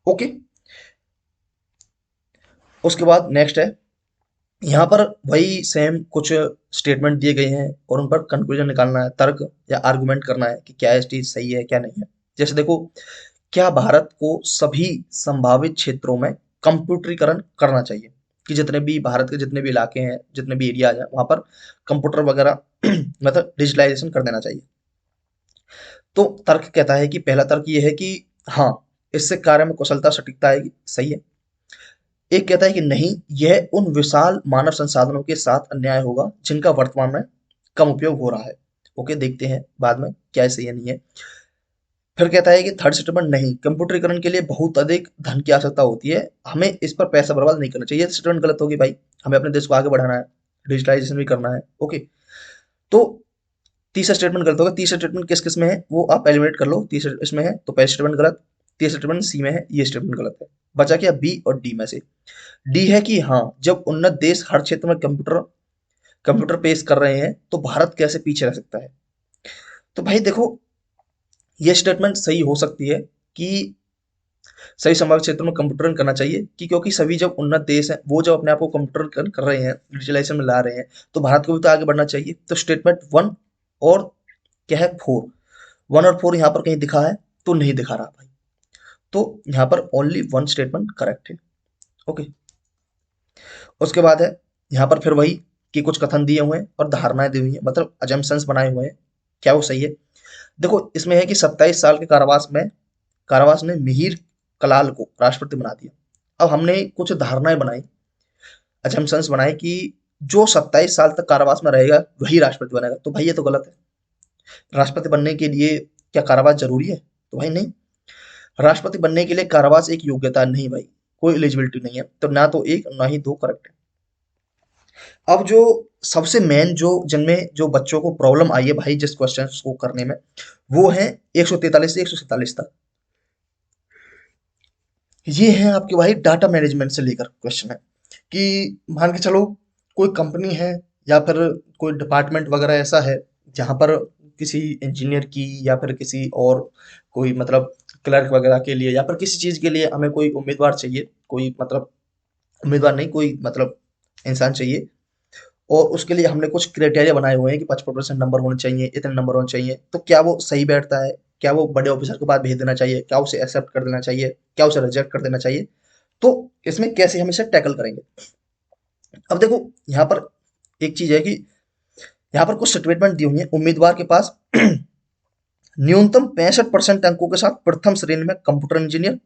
ओके। उसके बाद नेक्स्ट है, यहाँ पर वही सेम कुछ स्टेटमेंट दिए गए हैं और उन पर कंक्लूजन निकालना है, तर्क या आर्गुमेंट करना है कि क्या चीज सही है क्या नहीं है। जैसे देखो, क्या भारत को सभी संभावित क्षेत्रों में कंप्यूटरीकरण करना चाहिए, कि जितने भी भारत के जितने भी इलाके हैं, जितने भी एरियाज हैं वहां पर कंप्यूटर वगैरह मतलब डिजिटलाइजेशन कर देना चाहिए। तो तर्क कहता है कि पहला तर्क ये है कि हाँ, इससे कार्य में कुशलता सटीकता आएगी, सही है। एक कहता है कि नहीं, यह उन विशाल मानव संसाधनों के साथ अन्याय होगा जिनका वर्तमान में कम उपयोग हो रहा है। ओके, देखते हैं बाद में क्या है सही है नहीं है। फिर कहता है कि थर्ड स्टेटमेंट, नहीं, कंप्यूटरीकरण के लिए बहुत अधिक धन की आवश्यकता होती है, हमें इस पर पैसा बर्बाद नहीं करना चाहिए। स्टेटमेंट गलत होगी भाई, हमें अपने देश को आगे बढ़ाना है, डिजिटलाइजेशन भी करना है। ओके। तो तीसरा स्टेटमेंट गलत होगा। तीसरा स्टेटमेंट किस किस में है वो आप एलिमिनेट कर लो। तीसरा इसमें है तो पहला स्टेटमेंट गलत, तीसरा स्टेटमेंट सी में है, ये स्टेटमेंट गलत है। बचा क्या, बी और डी में से। डी है कि हाँ, जब उन्नत देश हर क्षेत्र में कंप्यूटर कंप्यूटर पेश कर रहे हैं तो भारत कैसे पीछे रह सकता है। तो भाई देखो, ये स्टेटमेंट सही हो सकती है कि सही संभावित क्षेत्रों में कंप्यूटरीकरण करना चाहिए, कि क्योंकि सभी जब उन्नत देश हैं वो जब अपने आप को कंप्यूटरीकरण कर रहे हैं, डिजिटलाइजेशन में ला रहे हैं, तो भारत को भी तो आगे बढ़ना चाहिए। तो स्टेटमेंट वन और क्या है, फोर, वन और फोर यहाँ पर कहीं दिखा है तो नहीं दिखा रहा भाई। तो यहाँ पर ओनली वन स्टेटमेंट करेक्ट है। ओके। उसके बाद है यहाँ पर फिर वही कि कुछ कथन दिए हुए हैं और धारणाएं दी हुई हैं, मतलब अजम्पशंस बनाए हुए हैं। क्या वो सही है? देखो इसमें है कि 27 साल के कारावास ने मिहिर कलाल को राष्ट्रपति बना दिया। अब हमने कुछ धारणाएं बनाई, अजम्पशंस बनाए कि जो 27 साल तक कारावास में रहेगा वही राष्ट्रपति बनेगा, तो भाई ये तो गलत है। राष्ट्रपति बनने के लिए क्या कारावास जरूरी है? तो भाई नहीं। राष्ट्रपति बनने के लिए कारावास एक योग्यता नहीं भाई, कोई एलिजिबिलिटी नहीं है, तो ना तो एक ना ही दो करेक्ट है। अब जो सबसे मेन जो जिनमें जो बच्चों को प्रॉब्लम आई है भाई जिस क्वेश्चन को करने में, वो है 143 से 147 तक। ये है आपके भाई डाटा मैनेजमेंट से लेकर क्वेश्चन है कि मान के चलो कोई कंपनी है या फिर कोई डिपार्टमेंट वगैरह ऐसा है जहाँ पर किसी इंजीनियर की या फिर किसी और कोई मतलब क्लर्क वगैरह के लिए या फिर किसी चीज़ के लिए हमें कोई उम्मीदवार चाहिए, कोई मतलब उम्मीदवार नहीं, कोई मतलब इंसान चाहिए, और उसके लिए हमने कुछ क्राइटेरिया बनाए हुए हैं कि 55% नंबर होने चाहिए, इतने नंबर होने चाहिए। तो क्या वो सही बैठता है? क्या वो बड़े ऑफिसर के पास भेज देना चाहिए? क्या उसे एक्सेप्ट कर देना चाहिए? क्या उसे रिजेक्ट कर देना चाहिए? तो इसमें कैसे हम इसे टैकल करेंगे? अब देखो यहाँ पर एक चीज है कि यहाँ पर कुछ स्टेटमेंट दी हुई है। उम्मीदवार के पास न्यूनतम 65% अंकों के साथ प्रथम श्रेणी में कंप्यूटर इंजीनियर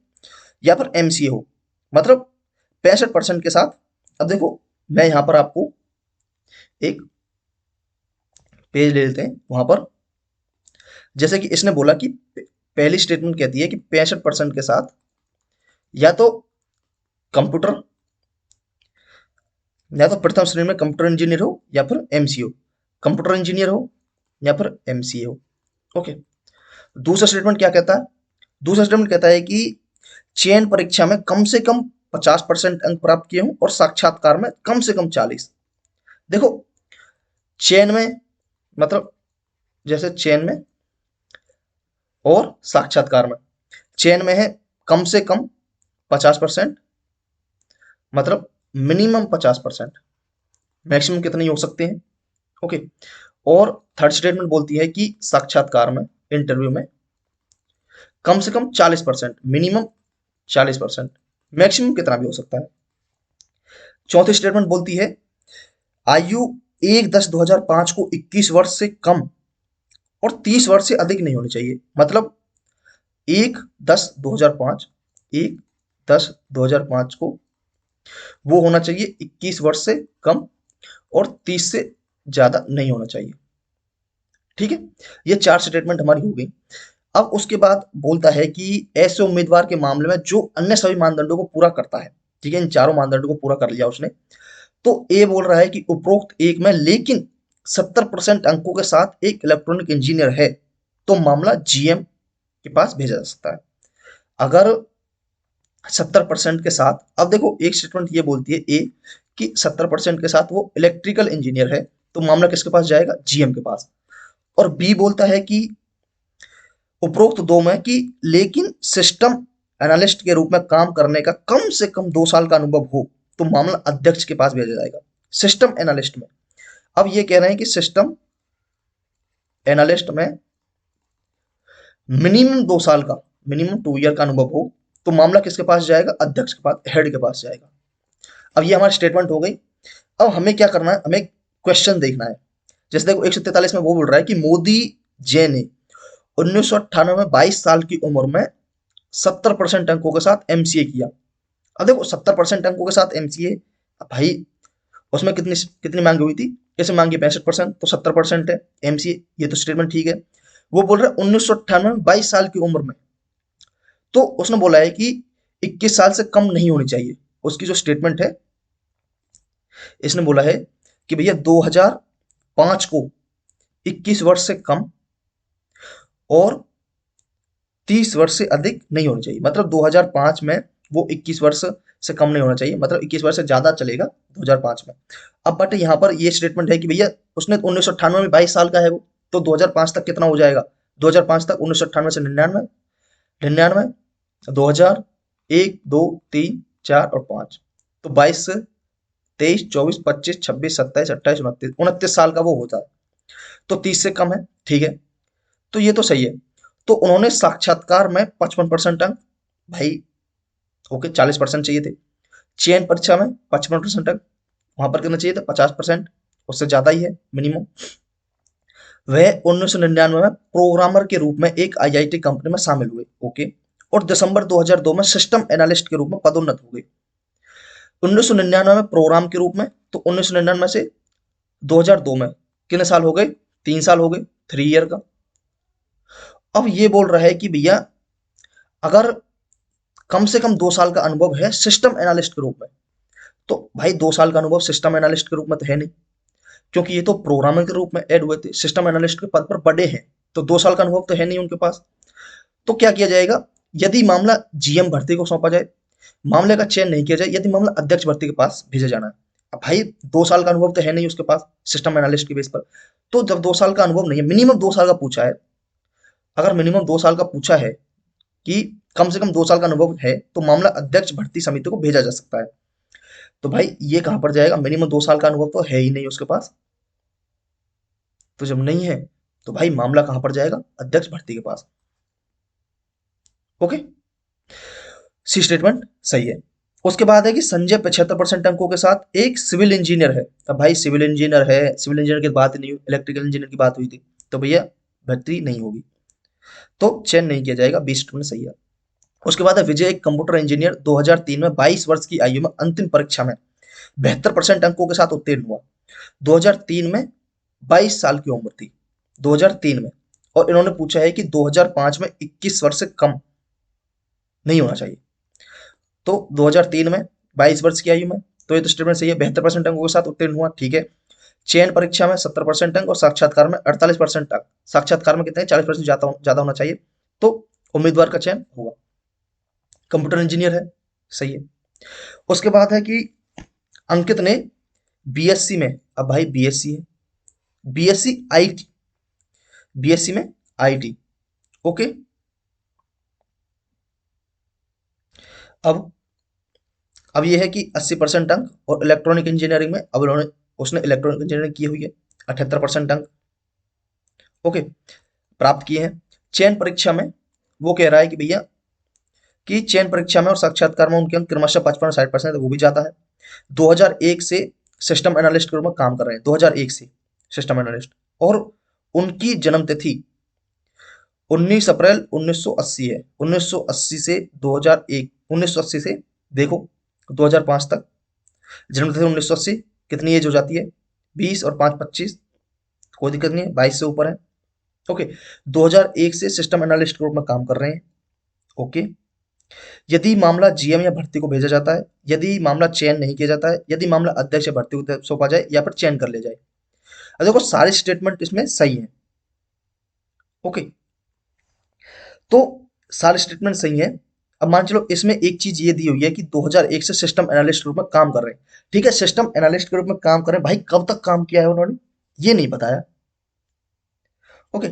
या फिर एमसीए हो, मतलब 65% के साथ। अब देखो मैं यहाँ पर आपको एक पेज ले लेते हैं वहां पर, जैसे कि इसने बोला कि पहली स्टेटमेंट कहती है कि 65% के साथ या तो कंप्यूटर, या तो प्रथम श्रेणी में कंप्यूटर इंजीनियर हो या फिर एमसीए हो, कंप्यूटर इंजीनियर हो या फिर एमसीए हो। ओके। दूसरा स्टेटमेंट क्या कहता है? दूसरा स्टेटमेंट कहता है कि चयन परीक्षा में कम से कम 50% अंक प्राप्त किए हों और साक्षात्कार में कम से कम 40। देखो चयन में मतलब जैसे चयन में और साक्षात्कार में, चयन में है कम से कम 50%, मतलब मिनिमम 50%, मैक्सिमम कितने ही हो सकते हैं। ओके। और थर्ड स्टेटमेंट बोलती है कि साक्षात्कार में, इंटरव्यू में कम से कम 40%, मिनिमम 40%, मैक्सिमम कितना भी हो सकता है। चौथी स्टेटमेंट बोलती है आयु 1/10/2005 को 21 वर्ष से कम और 30 वर्ष से अधिक नहीं होनी चाहिए। मतलब 1/10/2005, 1/10/2005 को वो होना चाहिए 21 वर्ष से कम और 30 से ज्यादा नहीं होना चाहिए। ठीक है। ये चार स्टेटमेंट हमारी हो गई। अब उसके बाद बोलता है कि ऐसे उम्मीदवार के मामले में जो अन्य सभी मानदंडों को पूरा करता है। ठीक है, इन चारों मानदंडों को पूरा कर लिया उसने, तो ए बोल रहा है कि उपरोक्त एक में लेकिन 70% अंकों के साथ एक इलेक्ट्रॉनिक इंजीनियर है, तो मामला जीएम के पास भेजा जा सकता है। अगर 70% के साथ, अब देखो एक स्टेटमेंट ये बोलती है ए कि 70% के साथ वो इलेक्ट्रिकल इंजीनियर है, तो मामला किसके पास जाएगा? जीएम के पास। और बी बोलता है कि उपरोक्त दो में कि लेकिन सिस्टम एनालिस्ट के रूप में काम करने का कम से कम 2 साल का अनुभव हो, तो मामला अध्यक्ष के पास भेजा जाएगा। सिस्टम एनालिस्ट में, अब ये कह रहे हैं कि सिस्टम एनालिस्ट में मिनिमम 2 साल का, मिनिमम 2 ईयर का अनुभव हो, तो मामला किसके पास जाएगा? अध्यक्ष के पास, हेड के पास जाएगा। अब ये हमारी स्टेटमेंट हो गई। अब हमें क्या करना है? हमें क्वेश्चन देखना है। जैसे देखो 143 में वो बोल रहा है कि मोदी जे ने 1998 में 22 साल की उम्र में 70% अंकों के साथ एमसीए किया। अब देखो 70% अंकों के साथ एमसीए, भाई उसमें कितनी कितनी मांगी हुई थी? कैसे मांगी? 65%, तो 70% है एमसीए, ये तो स्टेटमेंट ठीक है। वो बोल रहा है 1998 में 22 साल की उम्र में, तो उसने बोला है कि 21 साल से कम नहीं होनी चाहिए। उसकी जो स्टेटमेंट है, इसने बोला है कि भैया 2005 को 21 वर्ष से कम और 30 वर्ष से अधिक नहीं होनी चाहिए। मतलब 2005 में वो 21 वर्ष से कम नहीं होना चाहिए, मतलब 21 वर्ष से ज्यादा चलेगा 2005 में। अब बट यहाँ पर ये स्टेटमेंट है कि भैया उसने 1998 में 22 साल का है वो, तो 2005 तक कितना हो जाएगा? 2005 तक 1998 से 99, 99, 2000, 1, 2, 3, 4 और 5, तो 22 से 23, 24, 25, 26, 27, 28, 29, 29 साल का वो होता है, तो 30 से कम है। ठीक है, तो ये तो सही है। तो उन्होंने साक्षात्कार में 55% अंक, भाई ओके 40% चाहिए थे। चयन परीक्षा में 55% अंक, वहां पर कितना चाहिए था? 50%, उससे ज्यादा ही है मिनिमम। वह 1999 में प्रोग्रामर के रूप में एक आईआईटी कंपनी में शामिल हुए। ओके। और दिसंबर 2002 में सिस्टम एनालिस्ट के रूप में पदोन्नत हो गए। 1999 में प्रोग्राम के रूप में, तो 1999 से 2002 में कितने साल हो गए? 3 साल हो गए, 3 ईयर का। अब ये बोल रहा है कि भैया अगर कम से कम 2 साल का अनुभव है सिस्टम एनालिस्ट के रूप में, तो भाई 2 साल का अनुभव सिस्टम एनालिस्ट के रूप में तो है नहीं, क्योंकि ये तो प्रोग्रामर के रूप में ऐड हुए थे, सिस्टम एनालिस्ट के पद पर बड़े हैं, तो 2 साल का अनुभव तो है नहीं उनके पास। तो क्या किया जाएगा? यदि मामला जीएम भर्ती को सौंपा जाए, मामले का चयन नहीं किया जाए, यदि मामला अध्यक्ष भर्ती के पास भेजा जाना है। अब भाई 2 साल का अनुभव तो है नहीं उसके पास सिस्टम एनालिस्ट के बेस पर, तो जब 2 साल का अनुभव नहीं है, मिनिमम 2 साल का पूछा है, अगर मिनिमम 2 साल का पूछा है कि कम से कम 2 साल का अनुभव है, तो मामला अध्यक्ष भर्ती समिति को भेजा जा सकता है। तो भाई ये कहां पर जाएगा? मिनिमम 2 साल का अनुभव तो है ही नहीं उसके पास, तो जब नहीं है तो भाई मामला कहां पर जाएगा? अध्यक्ष भर्ती के पास। ओके, सी स्टेटमेंट सही है। उसके बाद है कि संजय 75% अंकों के साथ एक सिविल इंजीनियर है। अब भाई सिविल इंजीनियर है, सिविल इंजीनियर की बात नहीं हुई, इलेक्ट्रिकल इंजीनियर की बात हुई थी, तो भैया भर्ती नहीं होगी, तो चयन नहीं किया जाएगा। 20 सही है। उसके बाद है विजय, एक कंप्यूटर इंजीनियर, 2003 में 22 वर्ष की आयु में अंतिम परीक्षा में 72% अंकों के साथ उत्तीर्ण हुआ। 2003 में 22 साल की उम्र थी, 2003 में। और इन्होंने पूछा है कि 2005 में 21 वर्ष से कम नहीं होना चाहिए, तो 2003 में 22 वर्ष की आयु में, तो ये तो स्टेटमेंट सही है। 72% अंकों के साथ उत्तीर्ण हुआ, ठीक है। चयन परीक्षा में 70% अंक और साक्षात्कार में 48% अंक। साक्षात्कार में कितने? 40% ज्यादा होना चाहिए, तो उम्मीदवार का चयन होगा। कंप्यूटर इंजीनियर है, सही है। उसके बाद है कि अंकित ने बीएससी में, अब भाई बीएससी है, बीएससी आईटी, बीएससी में आईटी। ओके। अब अब ये है कि 80% अंक, और इलेक्ट्रॉनिक इंजीनियरिंग में अब उन्होंने उसने इलेक्ट्रॉनिक इंजीनियरिंग की हुई है, 78% अंक। ओके, प्राप्त किए हैं। चयन परीक्षा में वो कह रहा है कि भैया कि चयन परीक्षा में और साक्षात्कार में उनके अंक क्रमशः 55 और 60% वो भी जाता है। 2001 से सिस्टम एनालिस्ट के रूप में काम कर रहे हैं, 2001 से सिस्टम एनालिस्ट। और उनकी जन्म तिथि 19 अप्रैल 1980 है। 1980 से 2001, 1980 से देखो 2005 तक, जन्म तिथि 1980, कितनी एज हो जाती है? 20 और 5 25, कोई दिक्कत नहीं है, 22 से ऊपर है। ओके, 2001 से सिस्टम एनालिस्ट के रूप में काम कर रहे हैं। ओके, यदि मामला जीएम या भर्ती को भेजा जाता है, यदि मामला चयन नहीं किया जाता है, यदि मामला अध्यक्ष या भर्ती को सौंपा जाए, या फिर चयन कर लिया जाए। अब देखो सारे स्टेटमेंट इसमें सही है। ओके, तो सारे स्टेटमेंट सही है। अब मान चलो इसमें एक चीज ये दी हुई है कि 2001 से सिस्टम एनालिस्ट के रूप में काम कर रहे हैं। ठीक है, सिस्टम एनालिस्ट के रूप में काम कर रहे हैं, भाई कब तक काम किया है उन्होंने ये नहीं बताया। ओके,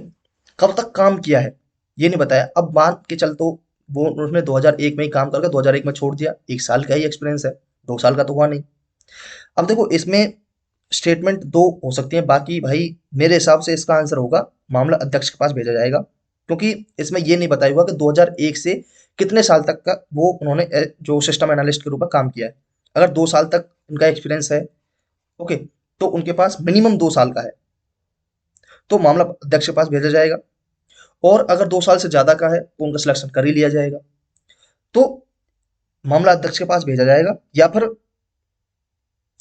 कब तक काम किया है ये नहीं बताया। अब मान के चल तो वो उसने 2001 में ही काम करके 2001 में छोड़ दिया, 1 साल का ही एक्सपीरियंस है, 2 साल का तो हुआ नहीं। अब देखो इसमें स्टेटमेंट दो हो सकती हैं, बाकी भाई मेरे हिसाब से इसका आंसर होगा मामला अध्यक्ष के पास भेजा जाएगा, क्योंकि इसमें ये नहीं बताया हुआ कि 2001 से कितने साल तक का वो उन्होंने जो सिस्टम एनालिस्ट के रूप में काम किया है। अगर 2 साल तक उनका एक्सपीरियंस है, ओके, तो उनके पास मिनिमम 2 साल का है, तो मामला अध्यक्ष के पास भेजा जाएगा। और अगर 2 साल से ज्यादा का है तो उनका सिलेक्शन कर ही लिया जाएगा, तो मामला अध्यक्ष के पास भेजा जाएगा, या फिर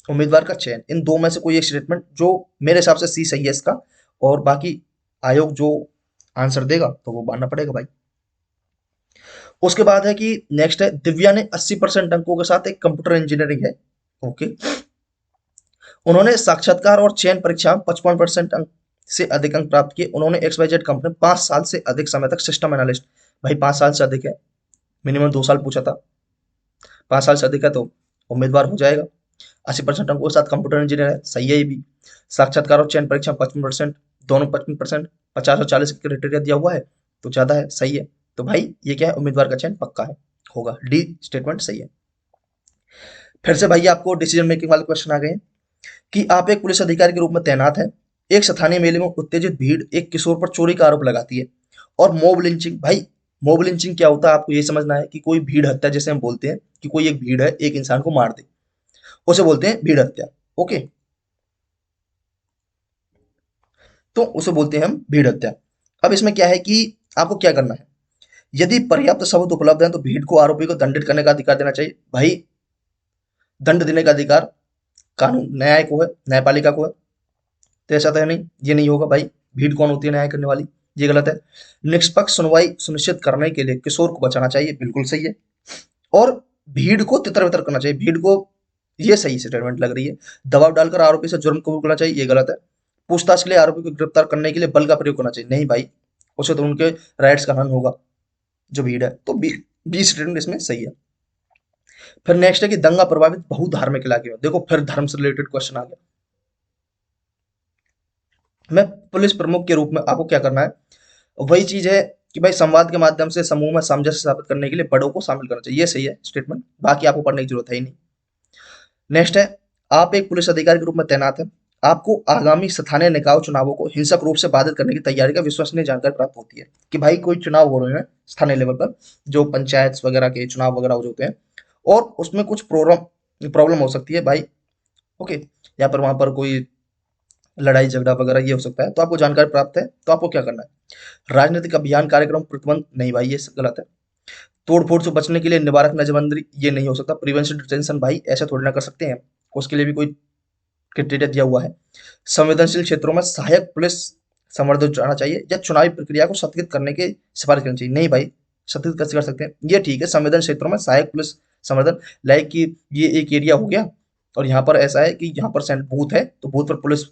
उम्मीदवार का चयन। इन दो में से कोई एक स्टेटमेंट, जो मेरे हिसाब से सी सही है इसका, और बाकी आयोग जो आंसर देगा तो वो मानना पड़ेगा भाई। उसके बाद है कि नेक्स्ट है दिव्या ने 80% अंकों के साथ एक कंप्यूटर इंजीनियरिंग है। ओके, उन्होंने साक्षात्कार और चयन परीक्षा में 55% अंक से अधिक अंक प्राप्त किए। उन्होंने XYZ कंपनी 5 साल से अधिक समय तक सिस्टम एनालिस्ट, भाई 5 साल से अधिक है, मिनिमम 2 साल पूछा था, 5 साल से अधिक है तो उम्मीदवार हो जाएगा। 80% अंकों के साथ कंप्यूटर इंजीनियर है, सही है ये भी। साक्षात्कार और चयन परीक्षा 55%, दोनों 55%, 50 और 40 क्राइटेरिया दिया हुआ है तो ज्यादा है, सही है। तो भाई ये क्या है? उम्मीदवार का चयन पक्का है, होगा, डी स्टेटमेंट सही है। फिर से भाई आपको डिसीजन मेकिंग वाले क्वेश्चन आ गए हैं कि आप एक पुलिस अधिकारी के रूप में तैनात हैं। एक स्थानीय मेले में उत्तेजित भीड़ एक किशोर पर चोरी का आरोप लगाती है, और मॉब लिंचिंग, भाई मॉब लिंचिंग क्या होता है आपको ये समझना है कि कोई भीड़ हत्या, जैसे हम बोलते हैं कि कोई एक भीड़ है एक इंसान को मार दे, उसे बोलते हैं भीड़ हत्या। ओके, तो उसे बोलते हैं हम भीड़ हत्या। अब इसमें क्या है कि आपको क्या करना है, यदि पर्याप्त सबूत उपलब्ध है तो भीड़ को आरोपी को दंडित करने का अधिकार देना चाहिए। भाई, दंड देने का अधिकार कानून न्याय को है, न्यायपालिका को है। तो ऐसा तो है नहीं, ये नहीं होगा भाई। भीड़ कौन होती है न्याय करने वाली? ये गलत है। निष्पक्ष सुनवाई सुनिश्चित करने के लिए किशोर को बचाना चाहिए, बिल्कुल सही है। और भीड़ को तितर बितर करना चाहिए, भीड़ को, ये सही स्टेटमेंट लग रही है। दबाव डालकर आरोपी से जुर्म कबूल करना चाहिए, ये गलत है। पूछताछ के लिए आरोपी को गिरफ्तार करने के लिए बल का प्रयोग करना चाहिए, नहीं भाई, उसे तो उनके राइट्स का हनन होगा जो भीड़ है। तो बी बी स्टेटमेंट इसमें सही है। फिर नेक्स्ट है कि दंगा प्रभावित बहुधार्मिक इलाके में, देखो फिर धर्म से रिलेटेड क्वेश्चन आ गया। मैं पुलिस प्रमुख के रूप में आपको क्या करना है, वही चीज है कि भाई संवाद के माध्यम से समूह में सामंजस्य स्थापित करने के लिए बड़ों को शामिल करना चाहिए, ये सही है स्टेटमेंट, बाकी आपको पढ़ने की जरूरत है ही नहीं। नेक्स्ट है, आप एक पुलिस अधिकारी के रूप में तैनात हैं, आपको आगामी स्थानीय निकाय चुनावों को हिंसक रूप से बाधित करने की तैयारी का विश्वसनीय जानकारी प्राप्त होती है कि भाई कोई चुनाव हो रहे हैं स्थानीय लेवल पर, जो पंचायत वगैरह के चुनाव वगैरह हो होते हैं, और उसमें कुछ प्रॉब्लम प्रॉब्लम हो सकती है भाई। ओके, या पर वहां पर कोई लड़ाई झगड़ा वगैरह ये हो सकता है, तो आपको जानकारी प्राप्त है, तो आपको क्या करना है, राजनीतिक अभियान कार्यक्रम प्रतिबंध, नहीं भाई ये गलत है। तोड़-फोड़ से बचने के लिए निवारक नजरबंदी, ये नहीं हो सकता। प्रिवेंशन डिटेंशन, भाई ऐसा थोड़ी ना कर सकते हैं, उसके लिए भी कोई क्राइटेरिया दिया हुआ है। संवेदनशील क्षेत्रों में सहायक पुलिस संवर्धित जाना चाहिए, या चुनावी प्रक्रिया को सत्यापित करने की सिफारिश करनी चाहिए, नहीं भाई, सत्यापित कैसे कर सकते हैं, ये ठीक है। संवेदन क्षेत्रों में सहायक पुलिस संवर्धन, लाइक कि ये एक एरिया हो गया और यहाँ पर ऐसा है कि यहाँ पर बूथ है, तो बूथ पर पुलिस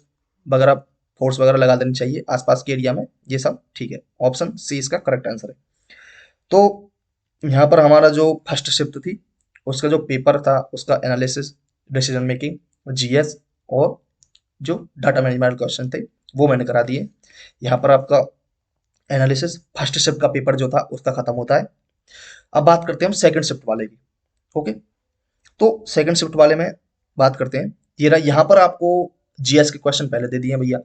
वगैरह फोर्स वगैरह लगा देनी चाहिए आसपास के एरिया में, ये सब ठीक है। ऑप्शन सी इसका करेक्ट आंसर है। तो यहाँ पर हमारा जो फर्स्ट शिफ्ट थी, उसका जो पेपर था उसका एनालिसिस, डिसीजन मेकिंग, जीएस, और जो डाटा मैनेजमेंट क्वेश्चन थे वो मैंने करा दिए। यहाँ पर आपका एनालिसिस फर्स्ट शिफ्ट का पेपर जो था उसका खत्म होता है। अब बात करते हैं हम सेकंड शिफ्ट वाले की। ओके, तो सेकंड शिफ्ट वाले में बात करते हैं। ये रहा, यहाँ पर आपको जीएस के क्वेश्चन पहले दे दिए हैं भैया।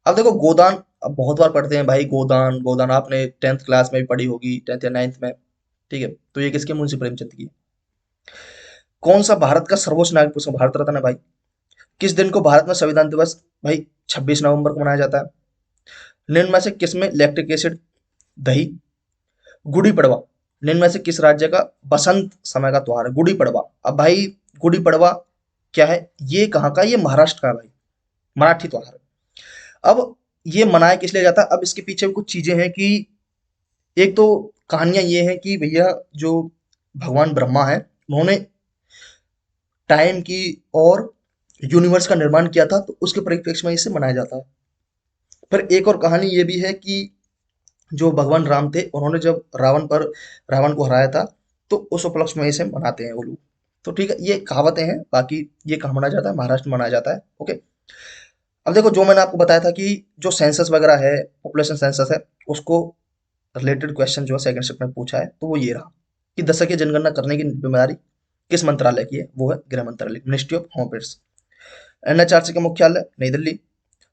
अब देखो गोदान, अब बहुत बार पढ़ते हैं भाई, गोदान गोदान आपने टेंथ क्लास में भी पढ़ी होगी, टेंथ या नाइन्थ में, ठीक है। तो ये किसके, मुंशी प्रेमचंद की। कौन सा भारत का सर्वोच्च नागरिक पुरस्कार, भारत रत्न है भाई। किस दिन को भारत में संविधान दिवस, भाई 26 नवंबर को मनाया जाता है। निम्न में से किस में लैक्टिक एसिड, दही। गुड़ी पड़वा, निम्न में से किस राज्य का बसंत समय का त्योहार है, गुड़ी पड़वा। अब भाई गुड़ी पड़वा क्या है, ये कहाँ का, ये महाराष्ट्र का है भाई, मराठी त्योहार है। अब ये मनाया किस लिए जाता है, अब इसके पीछे कुछ चीजें हैं कि एक तो कहानियां ये है कि भैया जो भगवान ब्रह्मा है, उन्होंने टाइम की और यूनिवर्स का निर्माण किया था, तो उसके परिप्रेक्ष्य में इसे मनाया जाता है। फिर एक और कहानी ये भी है कि जो भगवान राम थे, उन्होंने जब रावण को हराया था, तो उस उपलक्ष्य में इसे मनाते हैं वो लोग। तो ठीक है, ये कहावतें हैं, बाकी ये कहाँ मनाया जाता है, महाराष्ट्र में मनाया जाता है। ओके, अब देखो जो मैंने आपको बताया था कि जो सेंसस वगैरह है, पॉपुलेशन सेंसस है, उसको रिलेटेड क्वेश्चन जो है सेकंड शिफ्ट में पूछा है, तो वो ये रहा कि दशक की जनगणना करने की जिम्मेदारी किस मंत्रालय की है, वो है गृह मंत्रालय, ministry of home affairs. NHRC का मुख्यालय नई दिल्ली।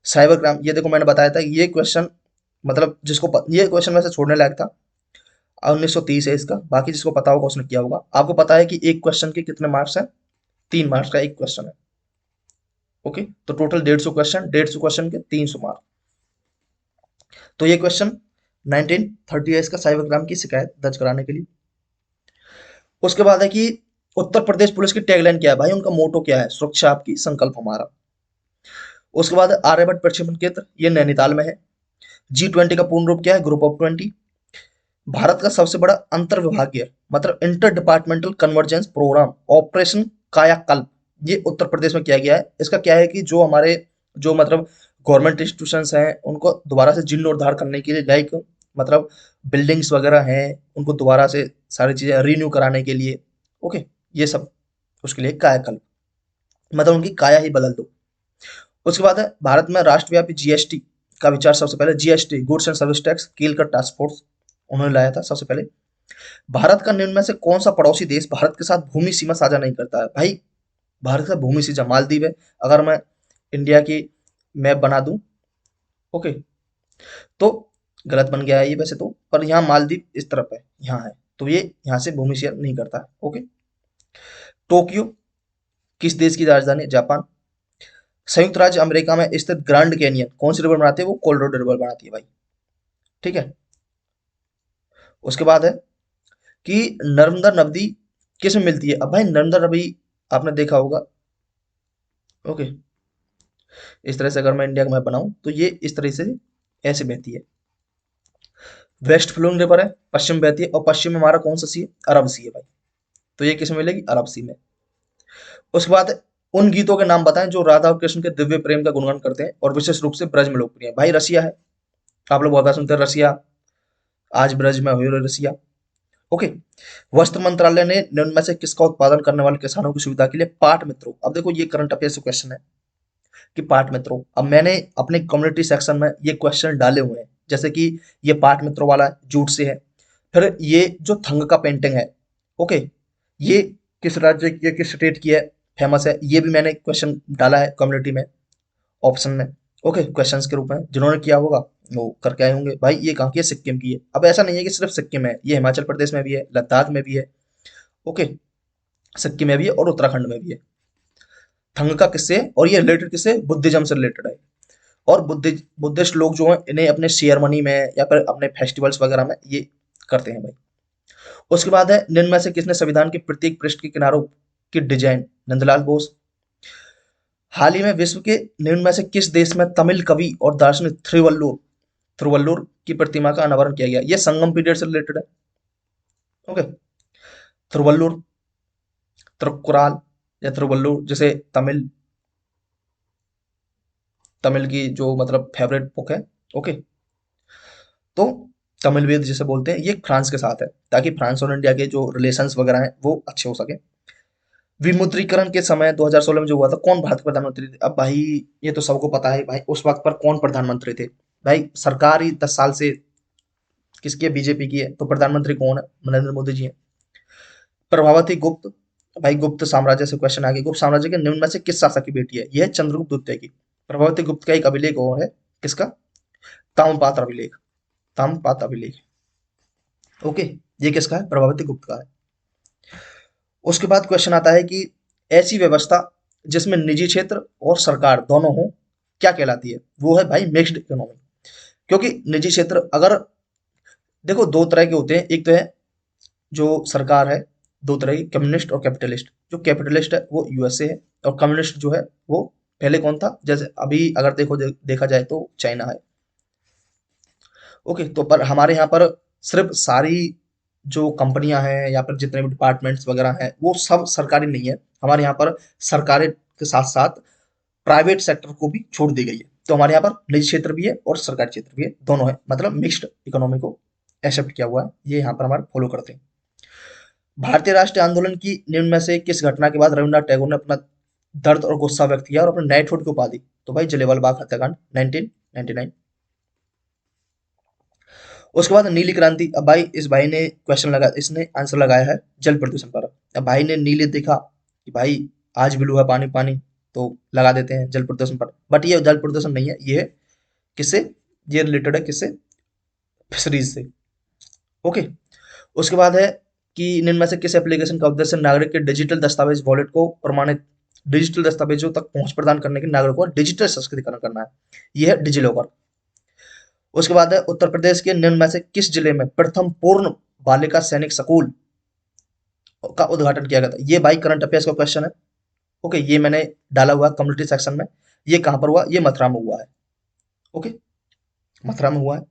साइबर क्राइम, ये देखो मैंने बताया था ये क्वेश्चन, मतलब ये क्वेश्चन वैसे छोड़ने लायक था, 1930 है इसका, बाकी जिसको पता होगा उसने किया होगा। आपको पता है कि एक क्वेश्चन के कितने मार्क्स हैं, 3 मार्क्स का एक क्वेश्चन है। ओके, तो टोटल 150 क्वेश्चन, 150 के 300 मार्क। तो ये क्वेश्चन 1930 है इसका, साइबर क्राइम की शिकायत दर्ज कराने के लिए। उसके बाद है कि उत्तर प्रदेश पुलिस की टैगलाइन क्या है भाई, उनका मोटो क्या है, सुरक्षा आपकी संकल्प हमारा। उसके बाद आर्यभट्ट प्रक्षेपण केंद्र, ये नैनीताल में है। G20 का पूर्ण रूप क्या है, ग्रुप ऑफ 20। भारत का सबसे बड़ा अंतर विभागीय, मतलब inter departmental convergence program, operation Kayakalp, ये उत्तर प्रदेश में किया गया है। इसका क्या है कि जो हमारे जो मतलब गवर्नमेंट इंस्टीट्यूशंस हैं, उनको दोबारा से जीर्णोद्धार करने के लिए, लाइक मतलब बिल्डिंग्स वगैरह हैं, उनको दोबारा से सारी चीजें रिन्यू कराने के लिए। ओके, ये सब उसके लिए कायाकल्प, मतलब उनकी काया ही बदल दो। उसके बाद है भारत में राष्ट्रव्यापी जीएसटी का विचार, सबसे पहले GST, goods and service tax, Kelkar task force, उन्होंने लाया था सबसे पहले। भारत का निम्न में से कौन सा पड़ोसी देश भारत के साथ भूमि सीमा साझा नहीं करता है, भाई भारत का भूमि सीमा मालदीव है। अगर मैं इंडिया की मैप बना दूं, ओके, तो गलत बन गया है ये वैसे तो, पर यहाँ मालदीव इस तरफ है, यहाँ है, तो ये यहाँ से भूमि शेयर नहीं करता है। ओके, टोक्यो किस देश की राजधानी है, जापान। संयुक्त राज्य अमेरिका में स्थित ग्रैंड कैनियन कौन सी रिवर बनाती है? वो कोलोराडो रिवर बनाती है भाई। ठीक है। उसके बाद है कि नर्मदा नदी किस में मिलती है? अब भाई नर्मदा नदी आपने देखा होगा। ओके, इस तरह से अगर मैं इंडिया का मैप बनाऊं तो ये इस तरह से ऐसे बहती है। वेस्ट फ्लोइंग रिवर है, पश्चिम बहती है, और पश्चिम में हमारा कौन सा सी है? अरब सी है भाई। तो ये किस में मिलेगी? अरब सी में। उसके बाद उन गीतों के नाम बताएं जो राधा और कृष्ण के दिव्य प्रेम का गुणगान करते हैं और विशेष रूप से ब्रज में लोकप्रिय है। भाई रसिया है, आप लोग बहुत बार सुनते हैं रसिया, आज ब्रज में हुई रसिया। ओके। वस्त्र मंत्रालय ने निम्न में से किसका उत्पादन करने वाले किसानों की सुविधा के लिए पाट मित्रों, अब देखो ये करंट अफेयर से क्वेश्चन है कि पाट मित्रों, अब मैंने अपने कम्युनिटी सेक्शन में ये क्वेश्चन डाले हुए हैं, जैसे कि ये पाट मित्रों वाला जूट से है। फिर ये जो थंग का पेंटिंग है, ओके, ये किस राज्य की, किस स्टेट की है, फेमस है, ये भी मैंने क्वेश्चन डाला है कम्युनिटी में, ऑप्शन में। ओके, क्वेश्चंस के रूप में जिन्होंने किया होगा वो करके आए होंगे। भाई ये कहाँ की है? सिक्किम की है। अब ऐसा नहीं है कि सिर्फ सिक्किम है, ये हिमाचल प्रदेश में भी है, लद्दाख में भी है। ओके, सिक्किम में भी है और उत्तराखंड में भी है। थंग का किससे है? और ये रिलेटेड किससे? बुद्धिज्म से रिलेटेड है। और बुद्धिस्ट लोग जो हैं इन्हें अपने शेयर मनी में या फिर अपने फेस्टिवल्स वगैरह में ये करते हैं भाई। उसके बाद है निम्न में से किसने संविधान के प्रत्येक पृष्ठ के किनारों की डिजाइन? नंदलाल बोस। हाल ही में विश्व के निम्न में से किस देश में तमिल कवि और दार्शनिक थिरुवल्लुर थिरुवल्लुर की प्रतिमा का अनावरण किया गया? ये संगम पीरियड से रिलेटेड है। ओके, थिरुवल्लुर, तिरुक्कुराल या थिरुवल्लुर, जैसे तमिल तमिल की जो मतलब फेवरेट बुक है। ओके, तो तमिल वेद जिसे बोलते हैं, ये फ्रांस के साथ है ताकि फ्रांस और इंडिया के जो रिलेशंस वगैरह हैं वो अच्छे हो सके। विमुद्रीकरण के समय 2016 में जो हुआ था, कौन भारत के प्रधानमंत्री थे? अब भाई ये तो सबको पता है भाई, उस वक्त पर कौन प्रधानमंत्री थे? भाई सरकार ही 10 साल से किसकी है? बीजेपी की है। तो प्रधानमंत्री कौन है? नरेंद्र मोदी जी हैं। प्रभावती गुप्त, भाई गुप्त साम्राज्य से क्वेश्चन आ गया। गुप्त साम्राज्य के निम्न में से किस शासक की बेटी है? यह है चंद्रगुप्त द्वितीय की। प्रभावती गुप्त का एक अभिलेख और है, किसका? ताम्रपात्र अभिलेख, ताम्रपात्र अभिलेख। ओके, ये किसका है? प्रभावती गुप्त का है। उसके बाद क्वेश्चन आता है कि ऐसी व्यवस्था जिसमें निजी क्षेत्र और सरकार दोनों हो, क्या कहलाती है? वो है भाई मिक्स्ड इकोनॉमी। क्योंकि निजी क्षेत्र अगर, देखो दो तरह के होते हैं, एक तो है जो सरकार है, दो तरह की, कम्युनिस्ट और कैपिटलिस्ट। जो कैपिटलिस्ट है वो यूएसए है, और कम्युनिस्ट जो है वो पहले कौन था? जैसे अभी अगर देखा जाए तो चाइना है। ओके, तो पर हमारे यहाँ पर सिर्फ सारी जो कंपनियां हैं या फिर जितने भी डिपार्टमेंट्स वगैरह हैं वो सब सरकारी नहीं है। हमारे यहाँ पर सरकारी के साथ साथ प्राइवेट सेक्टर को भी छूट दी गई है। तो हमारे यहाँ पर निजी क्षेत्र भी है और सरकारी क्षेत्र भी है, दोनों है, मतलब मिक्स्ड इकोनॉमी को एक्सेप्ट किया हुआ है। ये यहाँ पर हमारे फॉलो करते हैं। भारतीय राष्ट्रीय आंदोलन की निम्न में से किस घटना के बाद रविन्द्रनाथ टैगोर ने अपना दर्द और गुस्सा व्यक्त किया और अपने नाइटहुड की उपाधि? तो भाई जलियांवाला बाग हत्याकांड 1999। उसके बाद नीली क्रांति। अब भाई इस भाई ने क्वेश्चन लगा, इसने आंसर लगाया है जल प्रदूषण पर। अब भाई ने नीले देखा कि भाई आज ब्लू है पानी पानी, तो लगा देते हैं जल प्रदूषण पर। बट ये जल प्रदूषण नहीं है, ये है किससे? ये रिलेटेड है किससे? फिशरीज से। ओके। उसके बाद है कि निम्न में से किस एप्लीकेशन का उद्देश्य नागरिक के डिजिटल दस्तावेज वॉलेट को प्रमाणित, डिजिटल दस्तावेजों तक पहुंच प्रदान करने के नागरिकों को डिजिटल सशक्तिकरण करना है? यह है डिजिलॉकर। उसके बाद है उत्तर प्रदेश के निम्न में से किस जिले में प्रथम पूर्ण बालिका सैनिक स्कूल का उद्घाटन किया गया था? ये भाई करंट अफेयर्स का क्वेश्चन है। ओके, ये मैंने डाला हुआ है कम्युनिटी सेक्शन में। ये कहां पर हुआ? ये मथुरा में हुआ है। ओके, मथुरा में हुआ है।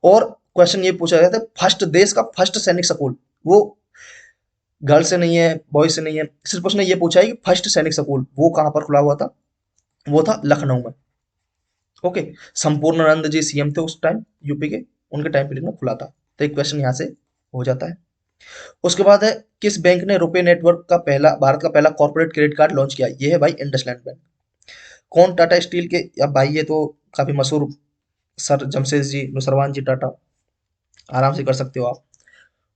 और क्वेश्चन ये पूछा गया था, फर्स्ट देश का फर्स्ट सैनिक स्कूल, वो गर्ल से नहीं है, बॉय से नहीं है, सिर्फ उसने ये पूछा है कि फर्स्ट सैनिक स्कूल वो कहां पर खुला हुआ था? वो था लखनऊ में। ओके, संपूर्णानंद जी सीएम थे उस टाइम यूपी के, उनके टाइम पीरियड में खुला था। तो एक क्वेश्चन यहाँ से हो जाता है। उसके बाद है किस बैंक ने रुपे नेटवर्क का पहला, भारत का पहला कॉर्पोरेट क्रेडिट कार्ड लॉन्च किया? ये है भाई इंडसलैंड बैंक। कौन टाटा स्टील के, अब भाई ये तो काफी मशहूर, सर जमशेद जी नुसरवान जी टाटा, आराम से कर सकते हो आप।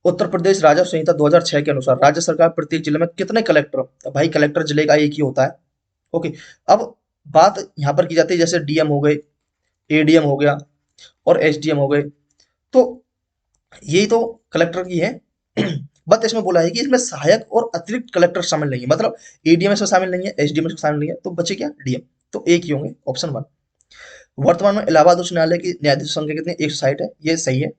उत्तर प्रदेश राजस्व संहिता 2006 के अनुसार राज्य सरकार प्रत्येक जिले में कितने कलेक्टर, अब भाई कलेक्टर जिले का एक ही होता है। ओके, अब बात यहाँ पर की जाती है जैसे डीएम हो गए, एडीएम हो गया और एसडीएम हो गए, तो यही तो कलेक्टर की है। बट इसमें बोला है कि इसमें सहायक और अतिरिक्त कलेक्टर शामिल नहीं है, मतलब एडीएम इसमें शामिल नहीं है, एसडीएम इसमें शामिल नहीं है, तो बचे क्या, डीएम। तो एक ही होंगे, ऑप्शन वन। वर्तमान में इलाहाबाद उच्च न्यायालय की न्यायाधीश संख्या कितनी, 160 है, ये सही है।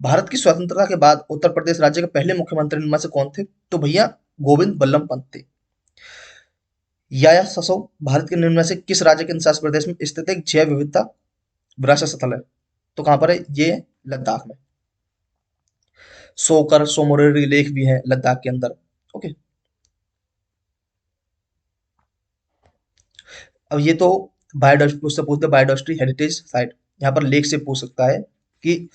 भारत की स्वतंत्रता के बाद उत्तर प्रदेश राज्य के पहले मुख्यमंत्री इनमें से कौन थे, तो भैया गोविंद बल्लभ पंत थे। याया ससो भारत के निम्न में से किस राज्य के हिमाचल प्रदेश में स्थित एक जैव विविधता विरासत स्थल है, तो कहां पर है, ये लद्दाख में। सोकर सोमोरेरी लेक भी है लद्दाख के अंदर। ओके, अब ये तो बायोडाइवर्सिटी उससे पूछते, बायोडाइवर्सिटी हेरिटेज साइट, यहाँ पर लेक से पूछ सकता है कि